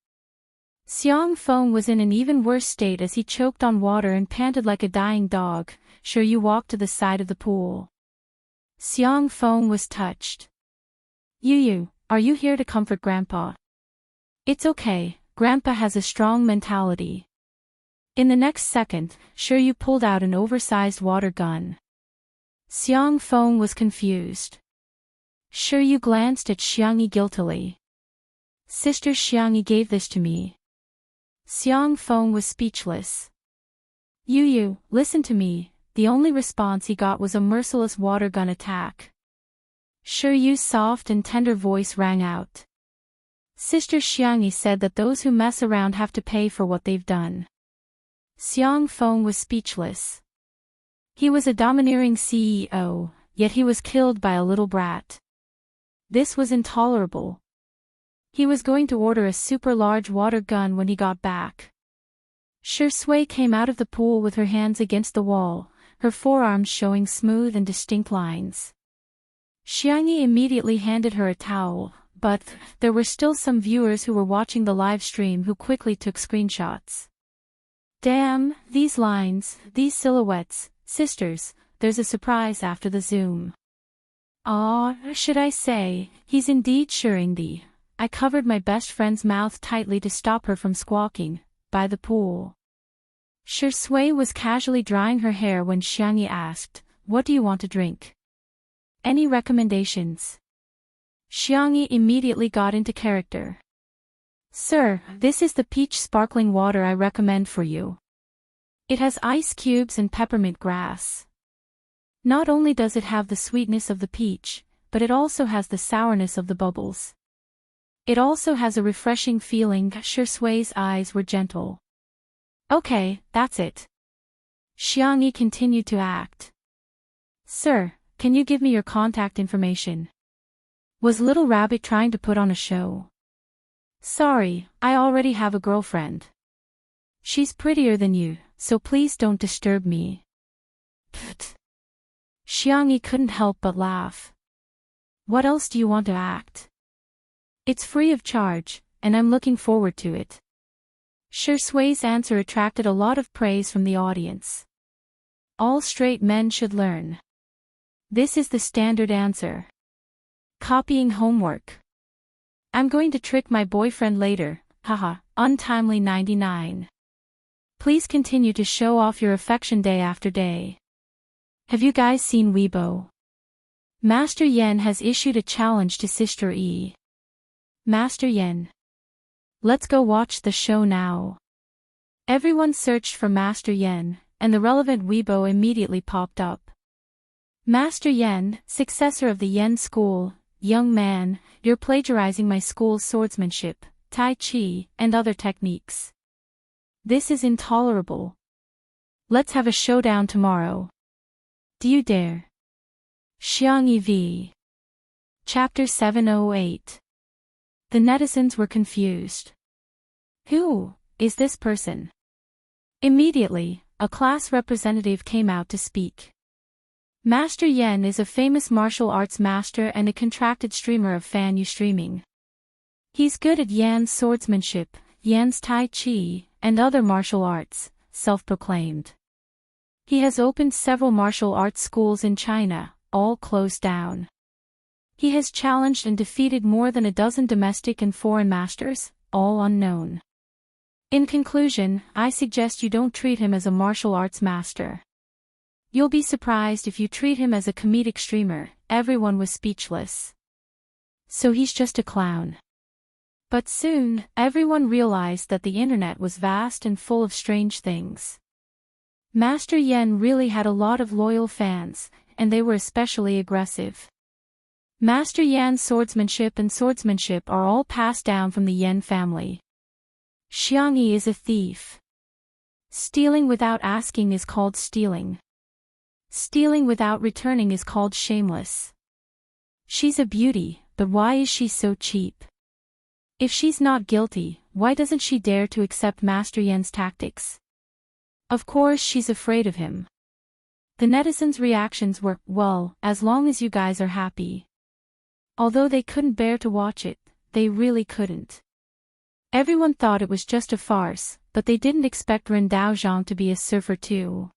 Xiang Feng was in an even worse state as he choked on water and panted like a dying dog. Sure, you walked to the side of the pool. Xiang Feng was touched. Yu, are you here to comfort Grandpa? It's okay, Grandpa has a strong mentality. In the next second, Yu pulled out an oversized water gun. Xiang Feng was confused. Yu glanced at Xiangyi guiltily. Sister Xiangyi gave this to me. Xiang Feng was speechless. Yu, listen to me. The only response he got was a merciless water gun attack. Yu's soft and tender voice rang out. Sister Xiangyi said that those who mess around have to pay for what they've done. Xiang Feng was speechless. He was a domineering CEO, yet he was killed by a little brat. This was intolerable. He was going to order a super large water gun when he got back. Shui came out of the pool with her hands against the wall, her forearms showing smooth and distinct lines. Xiangyi immediately handed her a towel, but there were still some viewers who were watching the live stream who quickly took screenshots. Damn, these lines, these silhouettes, sisters, there's a surprise after the zoom. Ah, should I say, he's indeed Shuringdi. I covered my best friend's mouth tightly to stop her from squawking, by the pool. Shui was casually drying her hair when Xiangyi asked, what do you want to drink? Any recommendations? Xiangyi immediately got into character. Sir, this is the peach sparkling water I recommend for you. It has ice cubes and peppermint grass. Not only does it have the sweetness of the peach, but it also has the sourness of the bubbles. It also has a refreshing feeling. Shui's eyes were gentle. Okay, that's it. Xiangyi continued to act. Sir, can you give me your contact information? Was Little Rabbit trying to put on a show? Sorry, I already have a girlfriend. She's prettier than you, so please don't disturb me. Pfft. Xiangyi couldn't help but laugh. What else do you want to act? It's free of charge, and I'm looking forward to it. Shui's answer attracted a lot of praise from the audience. All straight men should learn. This is the standard answer. Copying homework. I'm going to trick my boyfriend later, haha, untimely 99. Please continue to show off your affection day after day. Have you guys seen Weibo? Master Yen has issued a challenge to Sister E. Master Yen. Let's go watch the show now. Everyone searched for Master Yen, and the relevant Weibo immediately popped up. Master Yen, successor of the Yen school, young man, you're plagiarizing my school's swordsmanship, tai chi, and other techniques. This is intolerable. Let's have a showdown tomorrow. Do you dare? Xiangyi v. Chapter 708. The netizens were confused. Who is this person? Immediately, a class representative came out to speak. Master Yen is a famous martial arts master and a contracted streamer of fan yu streaming. He's good at Yan's swordsmanship, Yan's tai chi, and other martial arts, self-proclaimed. He has opened several martial arts schools in China, all closed down. He has challenged and defeated more than a dozen domestic and foreign masters, all unknown. In conclusion, I suggest you don't treat him as a martial arts master. You'll be surprised if you treat him as a comedic streamer. Everyone was speechless. So he's just a clown. But soon, everyone realized that the internet was vast and full of strange things. Master Yen really had a lot of loyal fans, and they were especially aggressive. Master Yan's swordsmanship and swordsmanship are all passed down from the Yen family. Xiangyi is a thief. Stealing without asking is called stealing. Stealing without returning is called shameless. She's a beauty, but why is she so cheap? If she's not guilty, why doesn't she dare to accept Master Yen's tactics? Of course she's afraid of him. The netizens' reactions were, well, as long as you guys are happy. Although they couldn't bear to watch it, they really couldn't. Everyone thought it was just a farce, but they didn't expect Ren Daozhang to be a surfer too.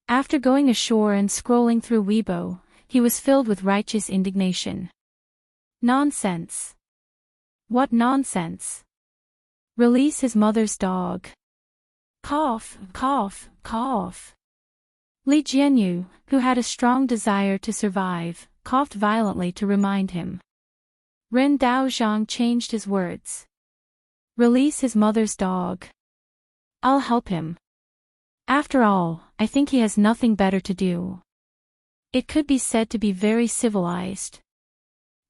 After going ashore and scrolling through Weibo, he was filled with righteous indignation. Nonsense. What nonsense? Release his mother's dog. Cough, cough, cough. Li Jianyu, who had a strong desire to survive, coughed violently to remind him. Ren Daozhang changed his words. Release his mother's dog. I'll help him. After all, I think he has nothing better to do. It could be said to be very civilized.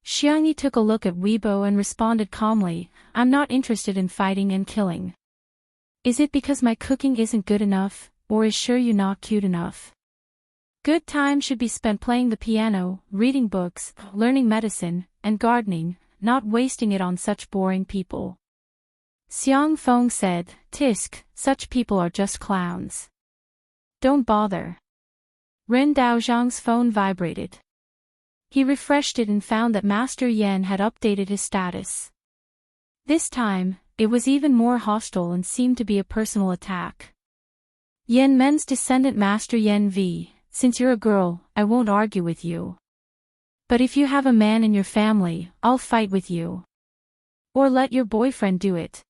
Xiangyi took a look at Weibo and responded calmly, I'm not interested in fighting and killing. Is it because my cooking isn't good enough, or is Shiryu not cute enough? Good time should be spent playing the piano, reading books, learning medicine, and gardening, not wasting it on such boring people. Xiang Feng said, Tisk, such people are just clowns. Don't bother. Ren Daozhang's phone vibrated. He refreshed it and found that Master Yen had updated his status. This time, it was even more hostile and seemed to be a personal attack. Yen Men's descendant Master Yen V, since you're a girl, I won't argue with you. But if you have a man in your family, I'll fight with you. Or let your boyfriend do it.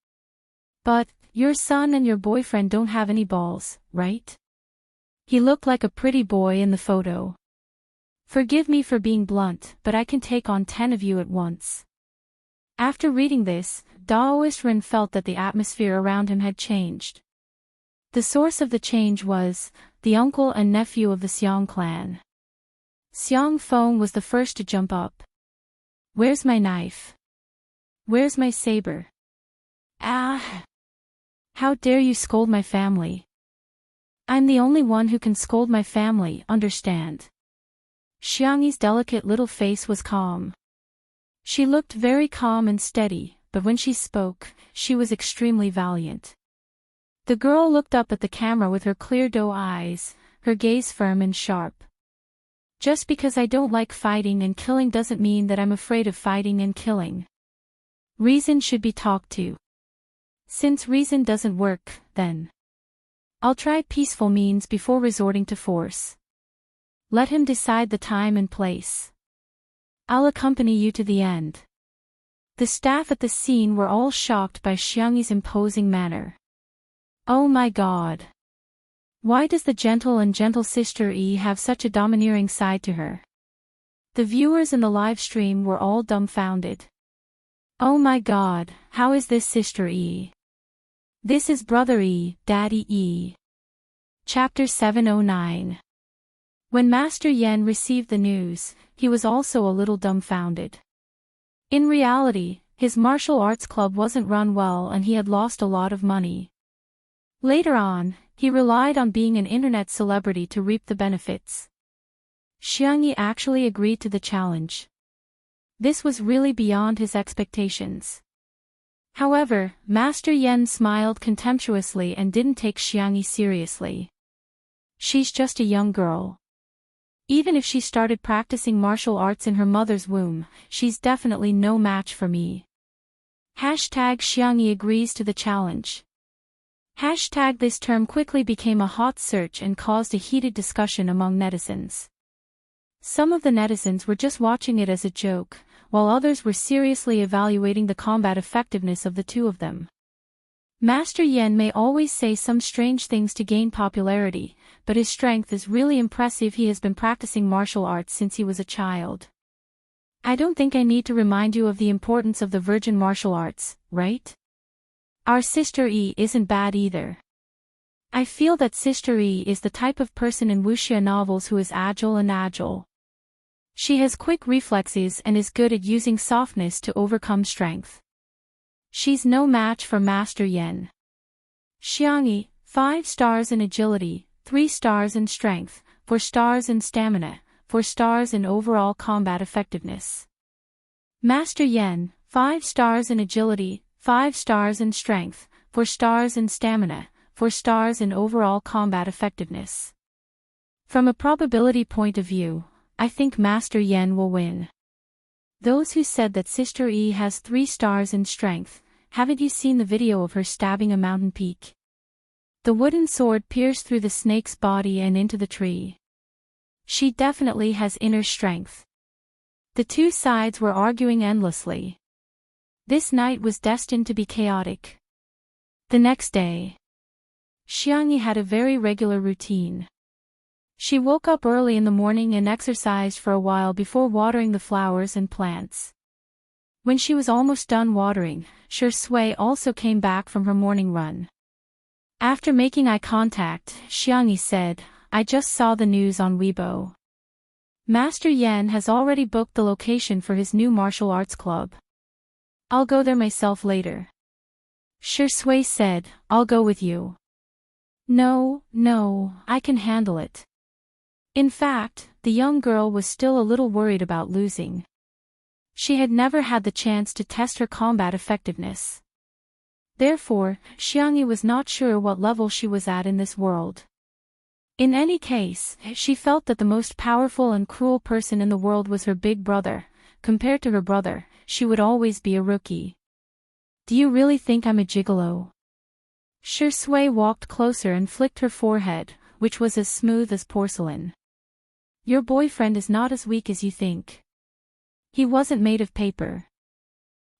But, your son and your boyfriend don't have any balls, right? He looked like a pretty boy in the photo. Forgive me for being blunt, but I can take on 10 of you at once. After reading this, Daoist Ren felt that the atmosphere around him had changed. The source of the change was the uncle and nephew of the Xiang clan. Xiang Feng was the first to jump up. Where's my knife? Where's my saber? Ah! How dare you scold my family? I'm the only one who can scold my family, understand? Xiangyi's delicate little face was calm. She looked very calm and steady, but when she spoke, she was extremely valiant. The girl looked up at the camera with her clear doe eyes, her gaze firm and sharp. Just because I don't like fighting and killing doesn't mean that I'm afraid of fighting and killing. Reason should be talked to. Since reason doesn't work, then I'll try peaceful means before resorting to force. Let him decide the time and place. I'll accompany you to the end. The staff at the scene were all shocked by Xiangyi's imposing manner. Oh my God! Why does the gentle sister Yi have such a domineering side to her? The viewers in the live stream were all dumbfounded. Oh my God, how is this sister Yi? This is brother Yi, daddy Yi. Chapter 709. When Master Yen received the news, he was also a little dumbfounded. In reality, his martial arts club wasn't run well and he had lost a lot of money. Later on, he relied on being an internet celebrity to reap the benefits. Xiangyi actually agreed to the challenge. This was really beyond his expectations. However, Master Yen smiled contemptuously and didn't take Xiangyi seriously. She's just a young girl. Even if she started practicing martial arts in her mother's womb, she's definitely no match for me. #Xiangyi agrees to the challenge. This term quickly became a hot search and caused a heated discussion among netizens. Some of the netizens were just watching it as a joke, while others were seriously evaluating the combat effectiveness of the two of them. Master Yen may always say some strange things to gain popularity, but his strength is really impressive. He has been practicing martial arts since he was a child. I don't think I need to remind you of the importance of the virgin martial arts, right? Our Sister E isn't bad either. I feel that Sister E is the type of person in wuxia novels who is agile. She has quick reflexes and is good at using softness to overcome strength. She's no match for Master Yen. Xiangyi, 5 stars in agility, 3 stars in strength, 4 stars in stamina, 4 stars in overall combat effectiveness. Master Yen, 5 stars in agility, 5 stars in strength, 4 stars in stamina, 4 stars in overall combat effectiveness. From a probability point of view, I think Master Yen will win. Those who said that Sister E has 3 stars in strength, haven't you seen the video of her stabbing a mountain peak? The wooden sword pierced through the snake's body and into the tree. She definitely has inner strength. The two sides were arguing endlessly. This night was destined to be chaotic. The next day, Xiangyi had a very regular routine. She woke up early in the morning and exercised for a while before watering the flowers and plants. When she was almost done watering, Shui also came back from her morning run. After making eye contact, Xiangyi said, "I just saw the news on Weibo. Master Yen has already booked the location for his new martial arts club. I'll go there myself later." Shui said, "I'll go with you." No, I can handle it." In fact, the young girl was still a little worried about losing. She had never had the chance to test her combat effectiveness. Therefore, Xiangyi was not sure what level she was at in this world. In any case, she felt that the most powerful and cruel person in the world was her big brother. Compared to her brother, she would always be a rookie. "Do you really think I'm a gigolo?" Shui walked closer and flicked her forehead, which was as smooth as porcelain. "Your boyfriend is not as weak as you think. He wasn't made of paper."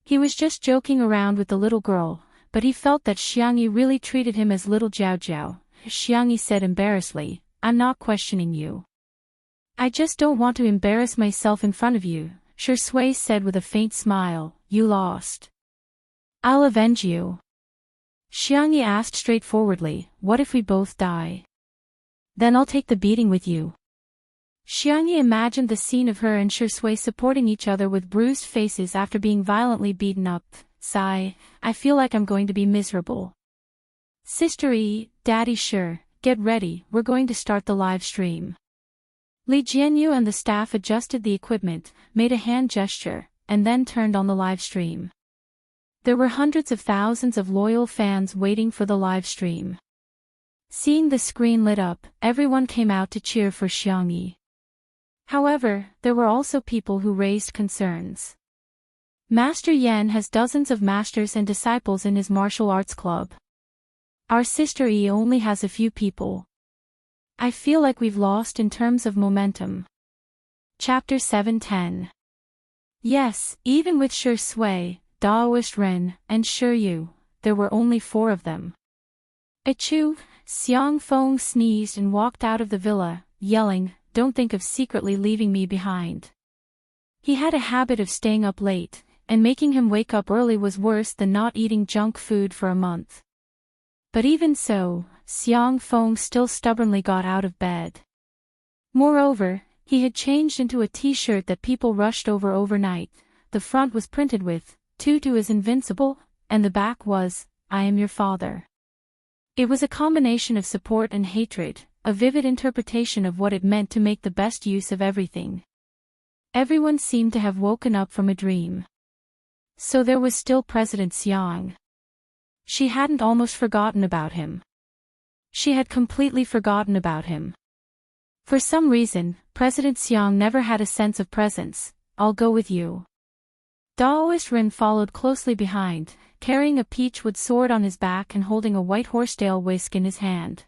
He was just joking around with the little girl, but he felt that Xiangyi really treated him as little Jiao. Xiangyi said embarrassedly, "I'm not questioning you. I just don't want to embarrass myself in front of you," Shui said with a faint smile. "You lost. I'll avenge you." Xiangyi asked straightforwardly, "What if we both die? Then I'll take the beating with you." Xiangyi imagined the scene of her and Shui supporting each other with bruised faces after being violently beaten up. Sigh, "I feel like I'm going to be miserable." "Sister E, Daddy Sure, get ready, we're going to start the live stream." Li Jianyu and the staff adjusted the equipment, made a hand gesture, and then turned on the live stream. There were hundreds of thousands of loyal fans waiting for the live stream. Seeing the screen lit up, everyone came out to cheer for Xiangyi. However, there were also people who raised concerns. Master Yen has dozens of masters and disciples in his martial arts club. Our Sister E only has a few people. I feel like we've lost in terms of momentum. Chapter 710. Yes, even with Shui, Daoist Ren, and Yu, there were only 4 of them. Achoo! Xiang Feng sneezed and walked out of the villa, yelling, "Don't think of secretly leaving me behind." He had a habit of staying up late, and making him wake up early was worse than not eating junk food for a month. But even so, Xiang Feng still stubbornly got out of bed. Moreover, he had changed into a t-shirt that people rushed over overnight. The front was printed with, "Tutu is invincible," and the back was, "I am your father." It was a combination of support and hatred, a vivid interpretation of what it meant to make the best use of everything. Everyone seemed to have woken up from a dream. So there was still President Xiang. She hadn't almost forgotten about him. She had completely forgotten about him. For some reason, President Xiang never had a sense of presence. "I'll go with you." Daoist Rin followed closely behind, carrying a peachwood sword on his back and holding a white horsetail whisk in his hand.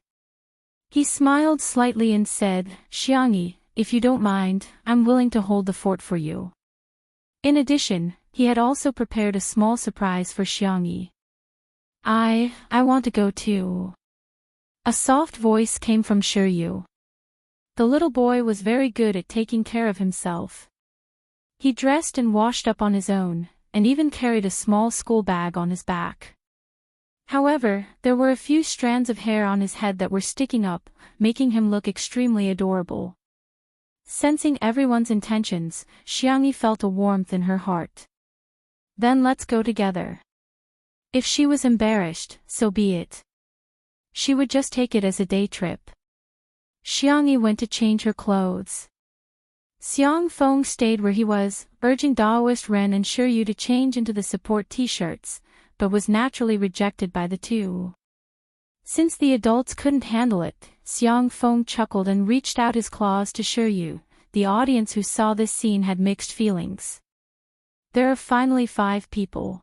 He smiled slightly and said, "Xiangyi, if you don't mind, I'm willing to hold the fort for you." In addition, he had also prepared a small surprise for Xiangyi. I want to go too." A soft voice came from Shiryu. The little boy was very good at taking care of himself. He dressed and washed up on his own, and even carried a small school bag on his back. However, there were a few strands of hair on his head that were sticking up, making him look extremely adorable. Sensing everyone's intentions, Xiangyi felt a warmth in her heart. "Then let's go together." If she was embarrassed, so be it. She would just take it as a day trip. Xiangyi went to change her clothes. Xiang Feng stayed where he was, urging Daoist Ren and Shiryu to change into the support t-shirts, but was naturally rejected by the two. Since the adults couldn't handle it, Xiang Feng chuckled and reached out his claws to Shiryu. The audience who saw this scene had mixed feelings. There are finally 5 people.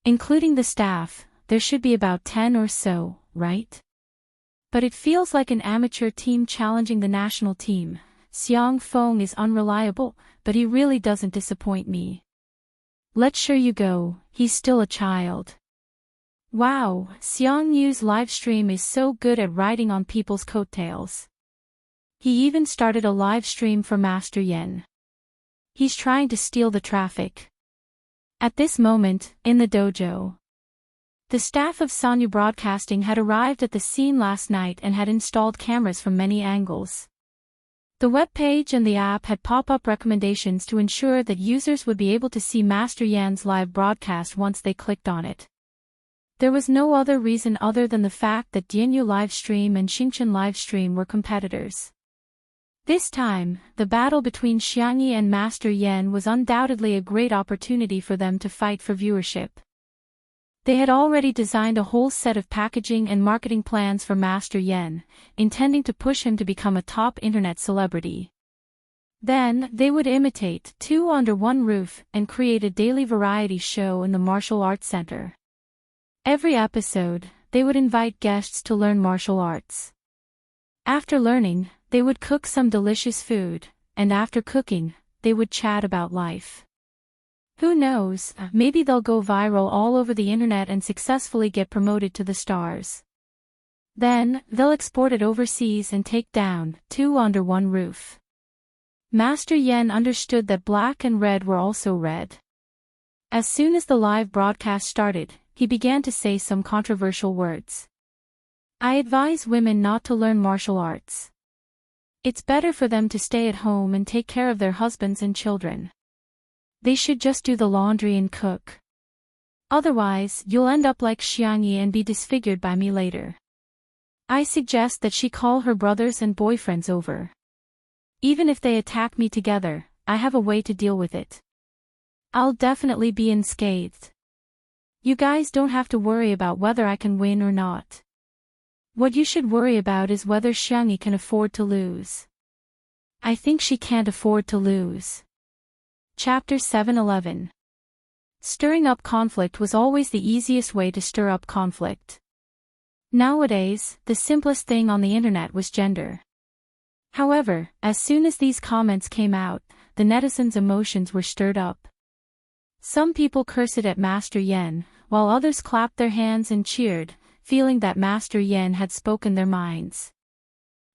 Including the staff, there should be about 10 or so, right? But it feels like an amateur team challenging the national team. Xiang Feng is unreliable, but he really doesn't disappoint me. Let Shiryu go, he's still a child. Wow, Xiang Yu's livestream is so good at riding on people's coattails. He even started a live stream for Master Yen. He's trying to steal the traffic. At this moment, in the dojo, the staff of Sanyu Broadcasting had arrived at the scene last night and had installed cameras from many angles. The webpage and the app had pop-up recommendations to ensure that users would be able to see Master Yan's live broadcast once they clicked on it. There was no other reason other than the fact that Dianyu Livestream and Xingchen Livestream were competitors. This time, the battle between Xiangyi and Master Yan was undoubtedly a great opportunity for them to fight for viewership. They had already designed a whole set of packaging and marketing plans for Master Yen, intending to push him to become a top internet celebrity. Then, they would imitate 2 under one roof and create a daily variety show in the martial arts center. Every episode, they would invite guests to learn martial arts. After learning, they would cook some delicious food, and after cooking, they would chat about life. Who knows, maybe they'll go viral all over the internet and successfully get promoted to the stars. Then, they'll export it overseas and take down 2 under one roof. Master Yen understood that black and red were also red. As soon as the live broadcast started, he began to say some controversial words. I advise women not to learn martial arts. It's better for them to stay at home and take care of their husbands and children. They should just do the laundry and cook. Otherwise, you'll end up like Xiangyi and be disfigured by me later. I suggest that she call her brothers and boyfriends over. Even if they attack me together, I have a way to deal with it. I'll definitely be unscathed. You guys don't have to worry about whether I can win or not. What you should worry about is whether Xiangyi can afford to lose. I think she can't afford to lose. Chapter 7:11. Stirring up conflict was always the easiest way to stir up conflict. Nowadays, the simplest thing on the internet was gender. However, as soon as these comments came out, the netizens' emotions were stirred up. Some people cursed at Master Yen, while others clapped their hands and cheered, feeling that Master Yen had spoken their minds.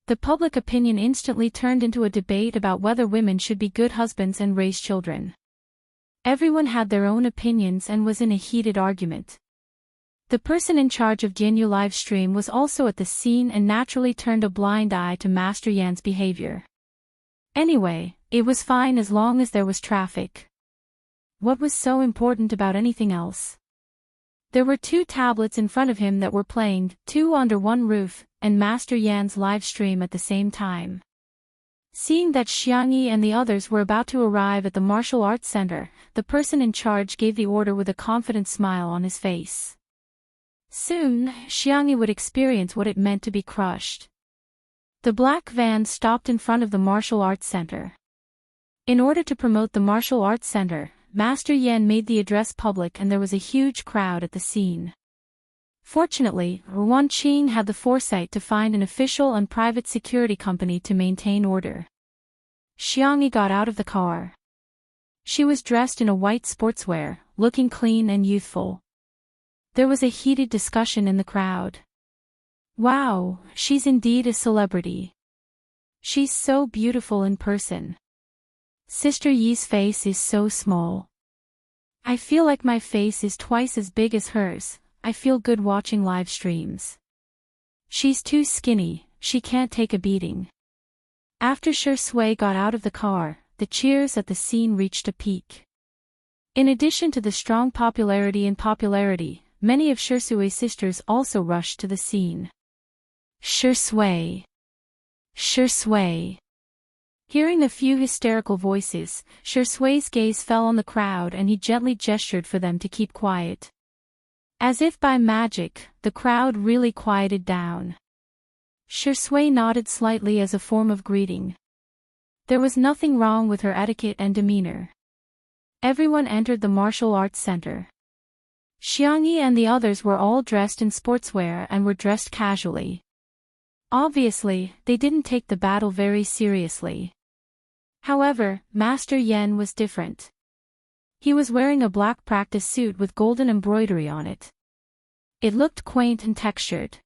The public opinion instantly turned into a debate about whether women should be good husbands and raise children. Everyone had their own opinions and was in a heated argument. The person in charge of Dianyu Livestream was also at the scene and naturally turned a blind eye to Master Yan's behavior. Anyway, it was fine as long as there was traffic. What was so important about anything else? There were 2 tablets in front of him that were playing, 2 under one roof, and Master Yan's live stream at the same time. Seeing that Xiangyi and the others were about to arrive at the martial arts center, the person in charge gave the order with a confident smile on his face. Soon, Xiangyi would experience what it meant to be crushed. The black van stopped in front of the martial arts center. In order to promote the martial arts center, Master Yan made the address public and there was a huge crowd at the scene. Fortunately, Ruan Qing had the foresight to find an official and private security company to maintain order. Xiangyi got out of the car. She was dressed in a white sportswear, looking clean and youthful. There was a heated discussion in the crowd. Wow, she's indeed a celebrity. She's so beautiful in person. Sister Yi's face is so small. I feel like my face is twice as big as hers. I feel good watching live streams. She's too skinny, she can't take a beating. After Shi Sui got out of the car, the cheers at the scene reached a peak. In addition to the strong popularity, many of Shi Sui's sisters also rushed to the scene. Shi Sui. Shi Sui. Hearing a few hysterical voices, Shi Sui's gaze fell on the crowd and he gently gestured for them to keep quiet. As if by magic, the crowd really quieted down. Shi Sui nodded slightly as a form of greeting. There was nothing wrong with her etiquette and demeanor. Everyone entered the martial arts center. Xiangyi and the others were all dressed in sportswear and were dressed casually. Obviously, they didn't take the battle very seriously. However, Master Yan was different. He was wearing a black practice suit with golden embroidery on it. It looked quaint and textured.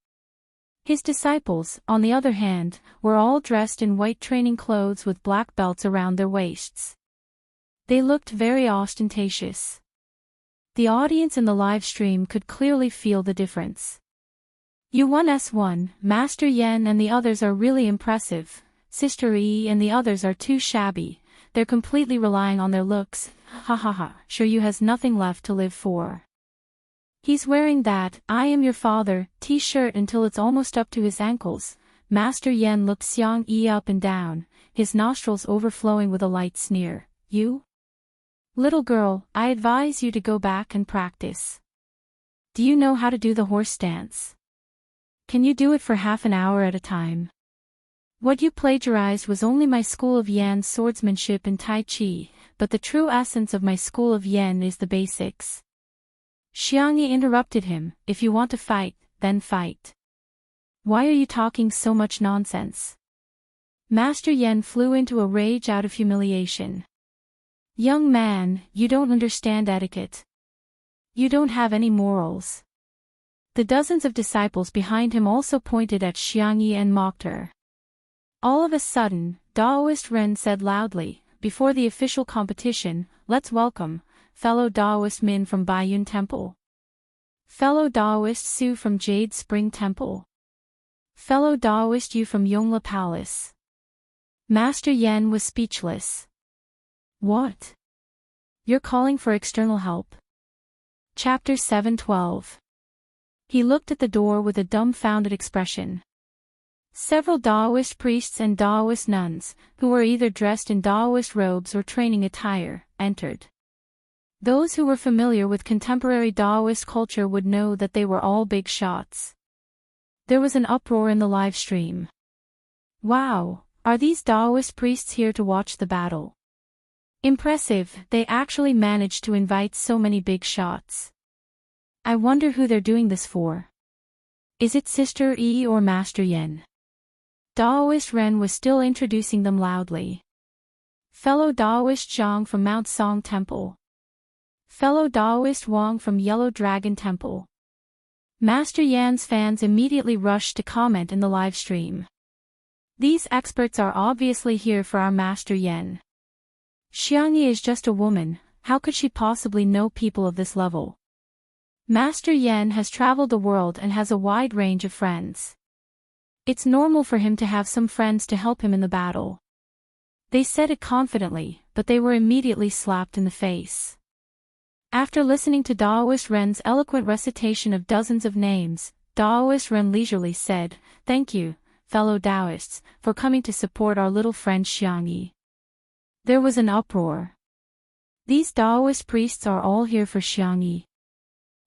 His disciples, on the other hand, were all dressed in white training clothes with black belts around their waists. They looked very ostentatious. The audience in the live stream could clearly feel the difference. U1S1, Master Yan and the others are really impressive. Sister Yi and the others are too shabby. They're completely relying on their looks. Ha ha ha, sure you has nothing left to live for. He's wearing that "I am your father" t-shirt until it's almost up to his ankles. Master Yan looked Xiang Yi up and down, his nostrils overflowing with a light sneer. You? Little girl, I advise you to go back and practice. Do you know how to do the horse dance? Can you do it for half an hour at a time? What you plagiarized was only my school of Yan's swordsmanship and Tai Chi, but the true essence of my school of Yan is the basics. Xiangyi interrupted him, if you want to fight, then fight. Why are you talking so much nonsense? Master Yan flew into a rage out of humiliation. Young man, you don't understand etiquette. You don't have any morals. The dozens of disciples behind him also pointed at Xiangyi and mocked her. All of a sudden, Daoist Ren said loudly, before the official competition, let's welcome, fellow Daoist Min from Baiyun Temple. Fellow Daoist Su from Jade Spring Temple. Fellow Daoist Yu from Yongla Palace. Master Yan was speechless. What? You're calling for external help? Chapter 7:12. He looked at the door with a dumbfounded expression. Several Daoist priests and Daoist nuns, who were either dressed in Daoist robes or training attire, entered. Those who were familiar with contemporary Daoist culture would know that they were all big shots. There was an uproar in the live stream. Wow, are these Daoist priests here to watch the battle? Impressive, they actually managed to invite so many big shots. I wonder who they're doing this for. Is it Sister Yi or Master Yan? Daoist Ren was still introducing them loudly. Fellow Daoist Zhang from Mount Song Temple. Fellow Daoist Wang from Yellow Dragon Temple. Master Yan's fans immediately rushed to comment in the live stream. These experts are obviously here for our Master Yan. Xiangyi is just a woman, how could she possibly know people of this level? Master Yan has traveled the world and has a wide range of friends. It's normal for him to have some friends to help him in the battle. They said it confidently, but they were immediately slapped in the face. After listening to Daoist Ren's eloquent recitation of dozens of names, Daoist Ren leisurely said, "Thank you, fellow Taoists, for coming to support our little friend Xiangyi." There was an uproar. These Daoist priests are all here for Xiangyi.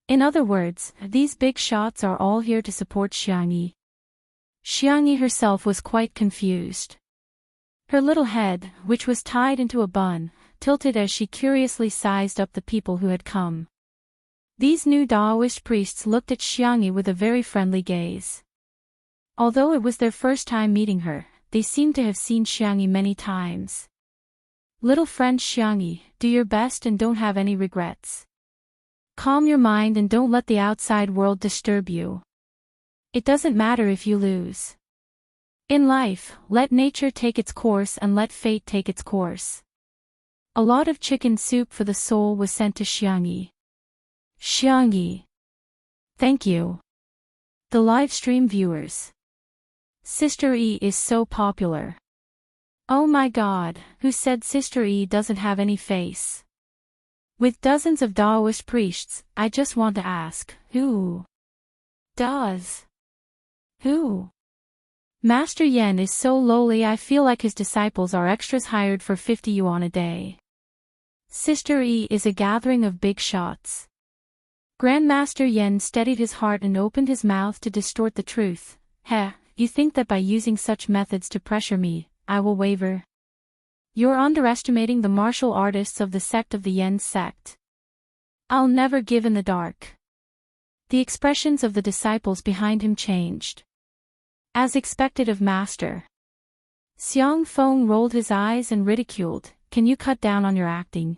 In other words, these big shots are all here to support Xiangyi. Xiangyi herself was quite confused. Her little head, which was tied into a bun, tilted as she curiously sized up the people who had come. These new Daoist priests looked at Xiangyi with a very friendly gaze. Although it was their first time meeting her, they seemed to have seen Xiangyi many times. "Little friend Xiangyi, do your best and don't have any regrets. Calm your mind and don't let the outside world disturb you. It doesn't matter if you lose. In life, let nature take its course and let fate take its course." A lot of chicken soup for the soul was sent to Xiangyi. Xiangyi. Thank you. The live stream viewers. Sister E is so popular. Oh my god, who said Sister E doesn't have any face? With dozens of Daoist priests, I just want to ask, who does? Who? Master Yen is so lowly I feel like his disciples are extras hired for 50 yuan a day. Sister E is a gathering of big shots. Grandmaster Yen steadied his heart and opened his mouth to distort the truth. Heh, you think that by using such methods to pressure me, I will waver? You're underestimating the martial artists of the sect of the Yen sect. I'll never give in the dark. The expressions of the disciples behind him changed. As expected of Master. Xiang Feng rolled his eyes and ridiculed, "Can you cut down on your acting?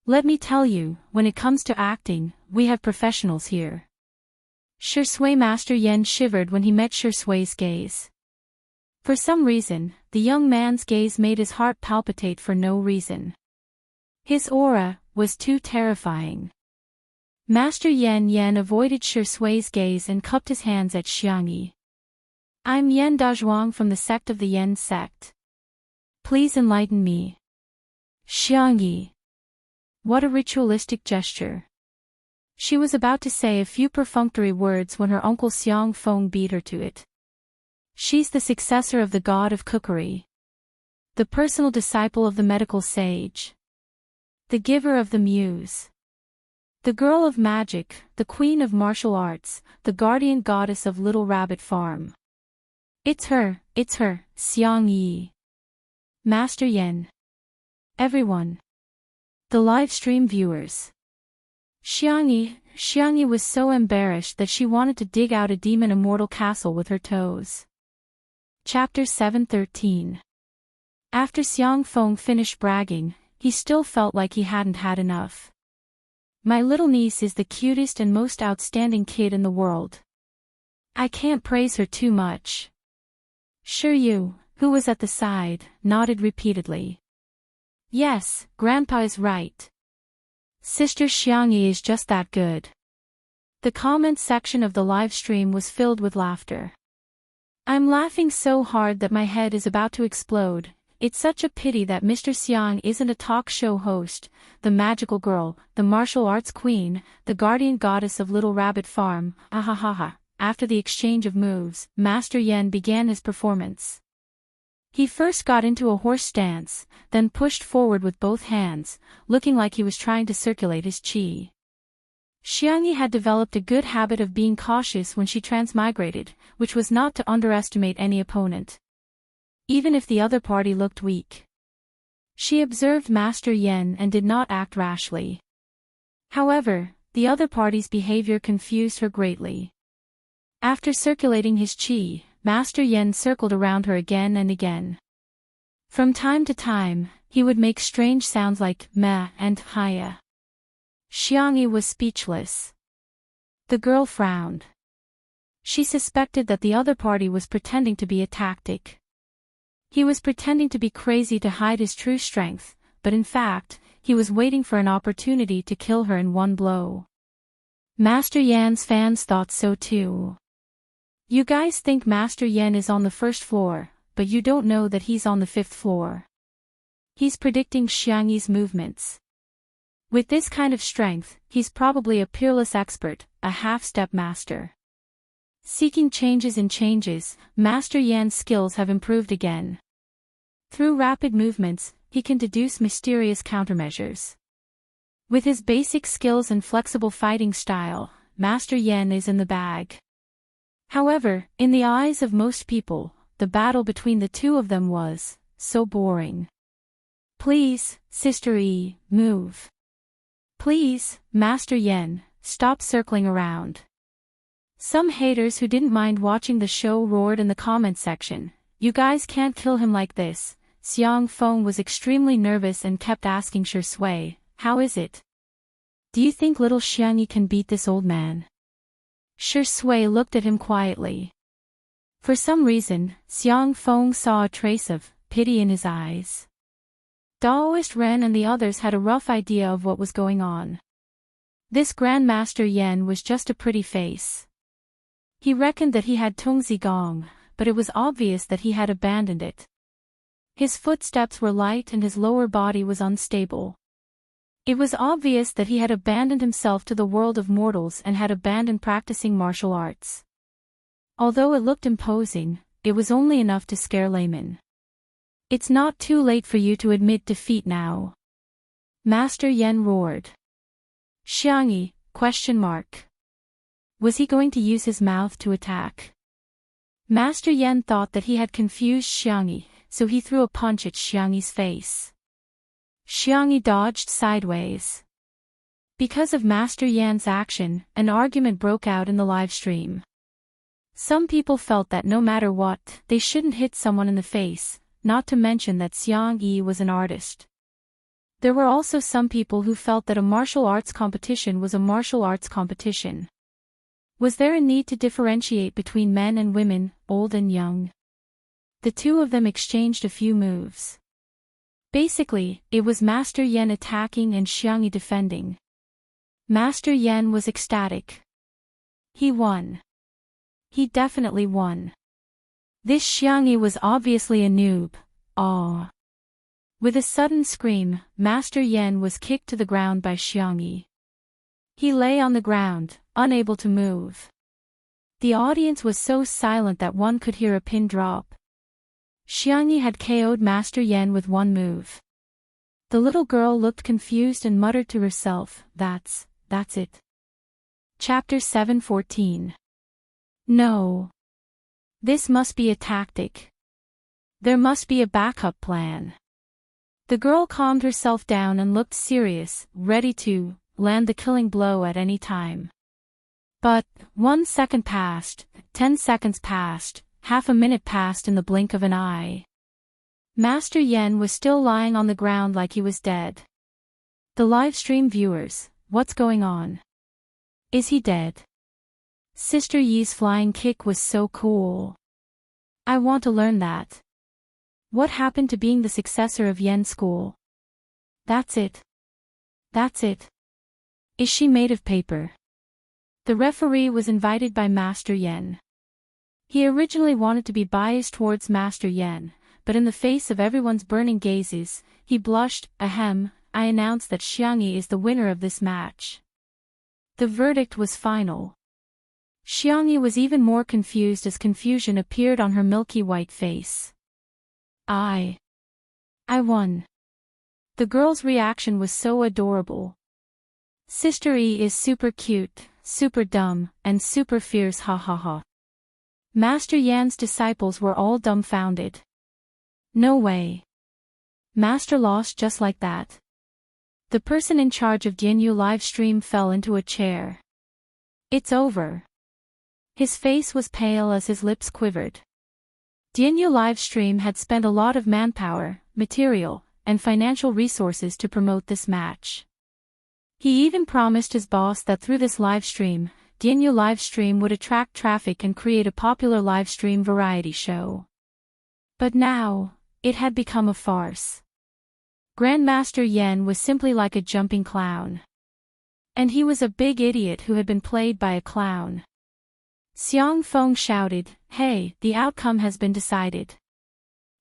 Let me tell you, when it comes to acting, we have professionals here." Shui Master Yen shivered when he met Shui's gaze. For some reason, the young man's gaze made his heart palpitate for no reason. His aura was too terrifying. Master Yen avoided Shui's gaze and cupped his hands at Xiangyi. "I'm Yen Dazhuang from the sect of the Yen sect. Please enlighten me." Xiangyi. What a ritualistic gesture. She was about to say a few perfunctory words when her uncle Xiang Feng beat her to it. She's the successor of the god of cookery. The personal disciple of the medical sage. The giver of the muse. The girl of magic, the queen of martial arts, the guardian goddess of Little Rabbit Farm. It's her, Xiangyi. Master Yen. Everyone. The live stream viewers. Xiangyi was so embarrassed that she wanted to dig out a demon immortal castle with her toes. Chapter 713. After Xiang Feng finished bragging, he still felt like he hadn't had enough. "My little niece is the cutest and most outstanding kid in the world. I can't praise her too much." Yu, who was at the side, nodded repeatedly. "Yes, Grandpa is right. Sister Xiangyi is just that good." The comment section of the live stream was filled with laughter. "I'm laughing so hard that my head is about to explode. It's such a pity that Mr. Xiang isn't a talk show host, the magical girl, the martial arts queen, the guardian goddess of Little Rabbit Farm, ahahaha." After the exchange of moves, Master Yen began his performance. He first got into a horse stance, then pushed forward with both hands, looking like he was trying to circulate his qi. Xiangyi had developed a good habit of being cautious when she transmigrated, which was not to underestimate any opponent. Even if the other party looked weak. She observed Master Yen and did not act rashly. However, the other party's behavior confused her greatly. After circulating his qi, Master Yen circled around her again and again. From time to time, he would make strange sounds like meh and haya. Xiangyi was speechless. The girl frowned. She suspected that the other party was pretending to be a tactic. He was pretending to be crazy to hide his true strength, but in fact, he was waiting for an opportunity to kill her in one blow. Master Yan's fans thought so too. You guys think Master Yen is on the first floor, but you don't know that he's on the 5th floor. He's predicting Xiangyi's movements. With this kind of strength, he's probably a peerless expert, a half-step master. Seeking changes in changes, Master Yan's skills have improved again. Through rapid movements, he can deduce mysterious countermeasures. With his basic skills and flexible fighting style, Master Yan is in the bag. However, in the eyes of most people, the battle between the two of them was so boring. Please, Sister E, move. Please, Master Yan, stop circling around. Some haters who didn't mind watching the show roared in the comment section, "You guys can't kill him like this." Xiang Feng was extremely nervous and kept asking Shi Sui, "How is it? Do you think little Xiangyi can beat this old man?" Shi Sui looked at him quietly. For some reason, Xiang Feng saw a trace of pity in his eyes. Daoist Ren and the others had a rough idea of what was going on. This Grandmaster Yan was just a pretty face. He reckoned that he had Tongzi Gong, but it was obvious that he had abandoned it. His footsteps were light and his lower body was unstable. It was obvious that he had abandoned himself to the world of mortals and had abandoned practicing martial arts. Although it looked imposing, it was only enough to scare laymen. "It's not too late for you to admit defeat now," Master Yan roared. Xiangyi, ? Was he going to use his mouth to attack? Master Yan thought that he had confused Xiangyi, so he threw a punch at Xiangyi's face. Xiangyi dodged sideways. Because of Master Yan's action, an argument broke out in the live stream. Some people felt that no matter what, they shouldn't hit someone in the face, not to mention that Xiangyi was an artist. There were also some people who felt that a martial arts competition was a martial arts competition. Was there a need to differentiate between men and women, old and young? The two of them exchanged a few moves. Basically, it was Master Yan attacking and Xiangyi defending. Master Yan was ecstatic. He won. He definitely won. This Xiangyi was obviously a noob. Aw. With a sudden scream, Master Yan was kicked to the ground by Xiangyi. He lay on the ground, unable to move. The audience was so silent that one could hear a pin drop. Xiangyi had KO'd Master Yan with one move. The little girl looked confused and muttered to herself, that's it. Chapter 7:14. No. This must be a tactic. There must be a backup plan. The girl calmed herself down and looked serious, ready to land the killing blow at any time. But 1 second passed, 10 seconds passed, half a minute passed in the blink of an eye. Master Yan was still lying on the ground like he was dead. The live stream viewers, what's going on? Is he dead? Sister Yi's flying kick was so cool. I want to learn that. What happened to being the successor of Yen School? That's it. That's it. Is she made of paper? The referee was invited by Master Yen. He originally wanted to be biased towards Master Yen, but in the face of everyone's burning gazes, he blushed. Ahem, I announce that Xiangyi is the winner of this match. The verdict was final. Xiangyi was even more confused as confusion appeared on her milky white face. I won. The girl's reaction was so adorable. Sister E is super cute, super dumb, and super fierce, ha ha ha. Master Yan's disciples were all dumbfounded. No way. Master lost just like that. The person in charge of Jianyu live stream fell into a chair. It's over. His face was pale as his lips quivered. Jianyu live stream had spent a lot of manpower, material, and financial resources to promote this match. He even promised his boss that through this live stream, Jianyu live stream would attract traffic and create a popular live stream variety show. But now, it had become a farce. Grandmaster Yen was simply like a jumping clown. And he was a big idiot who had been played by a clown. Xiang Feng shouted, "Hey, the outcome has been decided.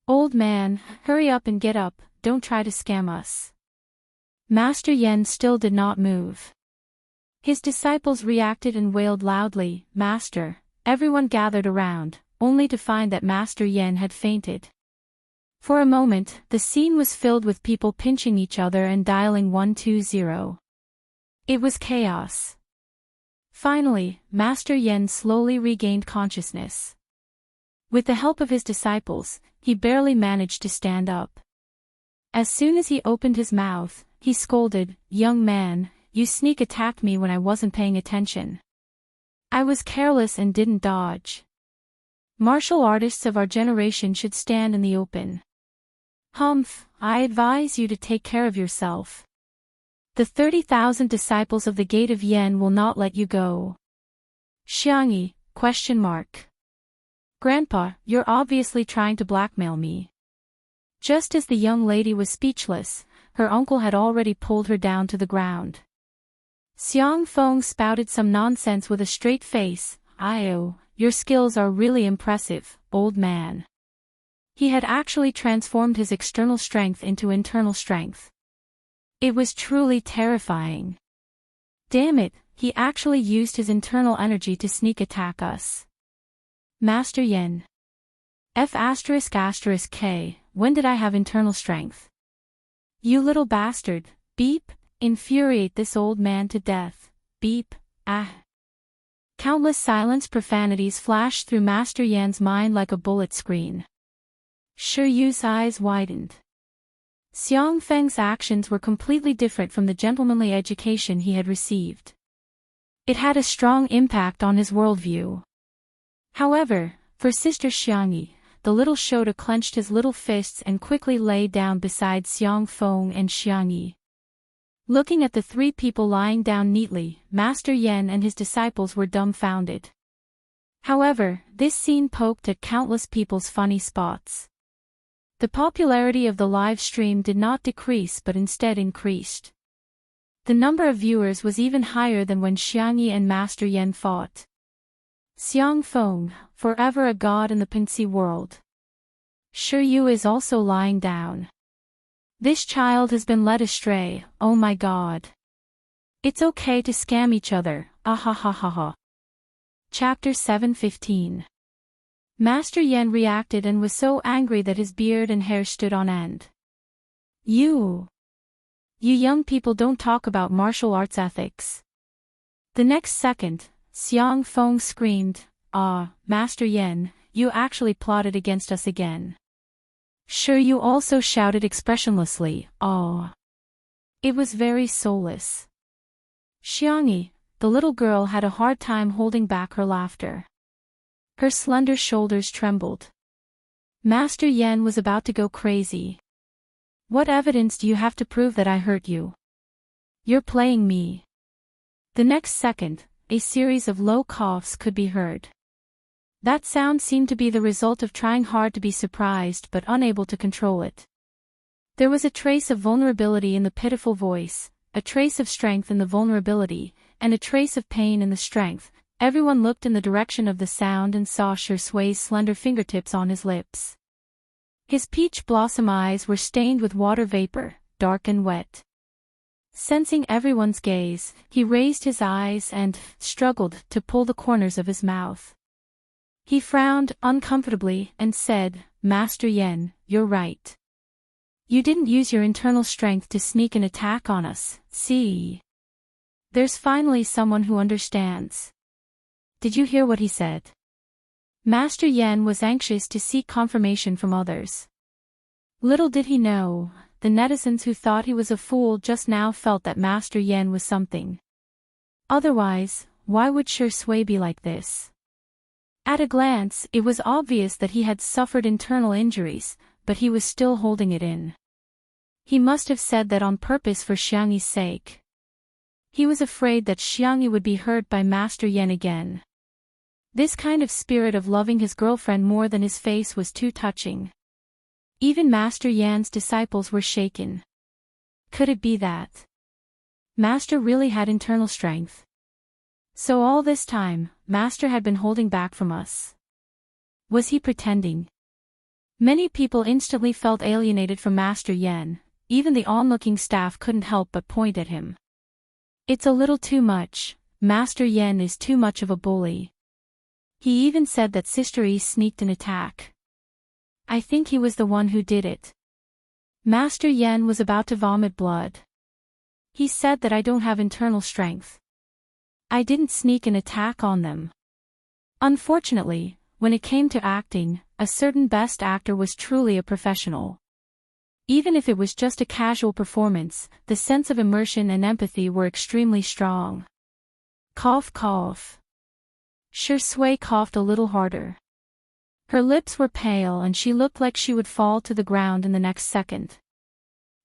Old man, hurry up and get up, don't try to scam us. Master Yen still did not move. His disciples reacted and wailed loudly, "Master!" Everyone gathered around, only to find that Master Yen had fainted. For a moment, the scene was filled with people pinching each other and dialing 120. It was chaos. Finally, Master Yen slowly regained consciousness. With the help of his disciples, he barely managed to stand up. As soon as he opened his mouth, he scolded, "Young man, you sneak attacked me when I wasn't paying attention. I was careless and didn't dodge. Martial artists of our generation should stand in the open. Humph, I advise you to take care of yourself. The 30,000 disciples of the Gate of Yen will not let you go." Xiangyi, ? Grandpa, you're obviously trying to blackmail me. Just as the young lady was speechless, her uncle had already pulled her down to the ground. Xiang Feng spouted some nonsense with a straight face. "Io, your skills are really impressive, old man." He had actually transformed his external strength into internal strength. It was truly terrifying. Damn it, he actually used his internal energy to sneak attack us. Master Yen. F***K, when did I have internal strength? You little bastard, beep, infuriate this old man to death, beep, ah. Countless silenced profanities flashed through Master Yan's mind like a bullet screen. Shi Yu's eyes widened. Xiang Feng's actions were completely different from the gentlemanly education he had received. It had a strong impact on his worldview. However, for Sister Xiangyi, the little Shota clenched his little fists and quickly lay down beside Xiang Feng and Xiangyi. Looking at the three people lying down neatly, Master Yen and his disciples were dumbfounded. However, this scene poked at countless people's funny spots. The popularity of the live stream did not decrease but instead increased. The number of viewers was even higher than when Xiangyi and Master Yen fought. Xiang Feng, forever a god in the Pinxi world. Shi Yu is also lying down. This child has been led astray, oh my god. It's okay to scam each other, ahahaha. Chapter 7:15. Master Yen reacted and was so angry that his beard and hair stood on end. You young people don't talk about martial arts ethics. The next second, Xiang Feng screamed, "Ah, Master Yen, you actually plotted against us again." Shi Yu also shouted expressionlessly, "Oh." It was very soulless. Xiangyi, the little girl, had a hard time holding back her laughter. Her slender shoulders trembled. Master Yen was about to go crazy. "What evidence do you have to prove that I hurt you? You're playing me." The next second, a series of low coughs could be heard. That sound seemed to be the result of trying hard to be surprised but unable to control it. There was a trace of vulnerability in the pitiful voice, a trace of strength in the vulnerability, and a trace of pain in the strength. Everyone looked in the direction of the sound and saw Shi Sui's slender fingertips on his lips. His peach blossom eyes were stained with water vapor, dark and wet. Sensing everyone's gaze, he raised his eyes and struggled to pull the corners of his mouth. He frowned uncomfortably and said, "Master Yen, you're right. You didn't use your internal strength to sneak an attack on us, see? There's finally someone who understands." Did you hear what he said? Master Yen was anxious to seek confirmation from others. Little did he know, the netizens who thought he was a fool just now felt that Master Yen was something. Otherwise, why would Shi Sui be like this? At a glance, it was obvious that he had suffered internal injuries, but he was still holding it in. He must have said that on purpose for Xiangyi's sake. He was afraid that Xiangyi would be hurt by Master Yen again. This kind of spirit of loving his girlfriend more than his face was too touching. Even Master Yan's disciples were shaken. Could it be that Master really had internal strength? So all this time, Master had been holding back from us. Was he pretending? Many people instantly felt alienated from Master Yen. Even the onlooking staff couldn't help but point at him. It's a little too much. Master Yen is too much of a bully. He even said that Sister Yi sneaked an attack. I think he was the one who did it. Master Yen was about to vomit blood. He said that I don't have internal strength. I didn't sneak an attack on them. Unfortunately, when it came to acting, a certain best actor was truly a professional. Even if it was just a casual performance, the sense of immersion and empathy were extremely strong. Cough cough. Shui coughed a little harder. Her lips were pale and she looked like she would fall to the ground in the next second.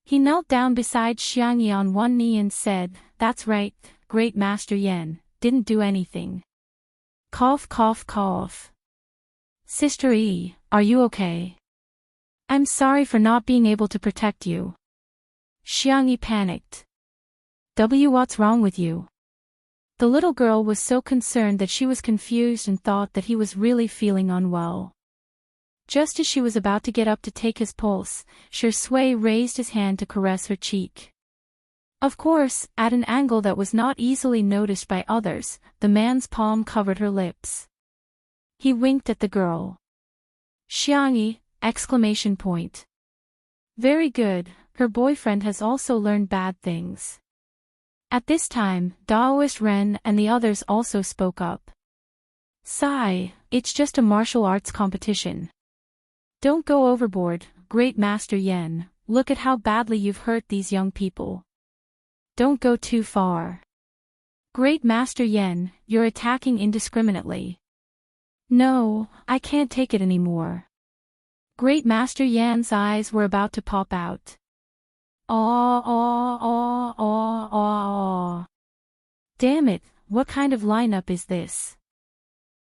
He knelt down beside Xiangyi on one knee and said, "That's right, Great Master Yen, didn't do anything." Cough cough cough. Sister Yi, are you okay? I'm sorry for not being able to protect you. Xiangyi panicked. What's wrong with you? The little girl was so concerned that she was confused and thought that he was really feeling unwell. Just as she was about to get up to take his pulse, Shui raised his hand to caress her cheek. Of course, at an angle that was not easily noticed by others, the man's palm covered her lips. He winked at the girl. Xiangyi! Exclamation point. Very good, her boyfriend has also learned bad things. At this time, Daoist Ren and the others also spoke up. Sigh, it's just a martial arts competition. Don't go overboard, Great Master Yen, look at how badly you've hurt these young people. Don't go too far. Great Master Yen, you're attacking indiscriminately. No, I can't take it anymore. Great Master Yan's eyes were about to pop out. Aw, aw, aw, aw, aw, aw. Damn it, what kind of lineup is this?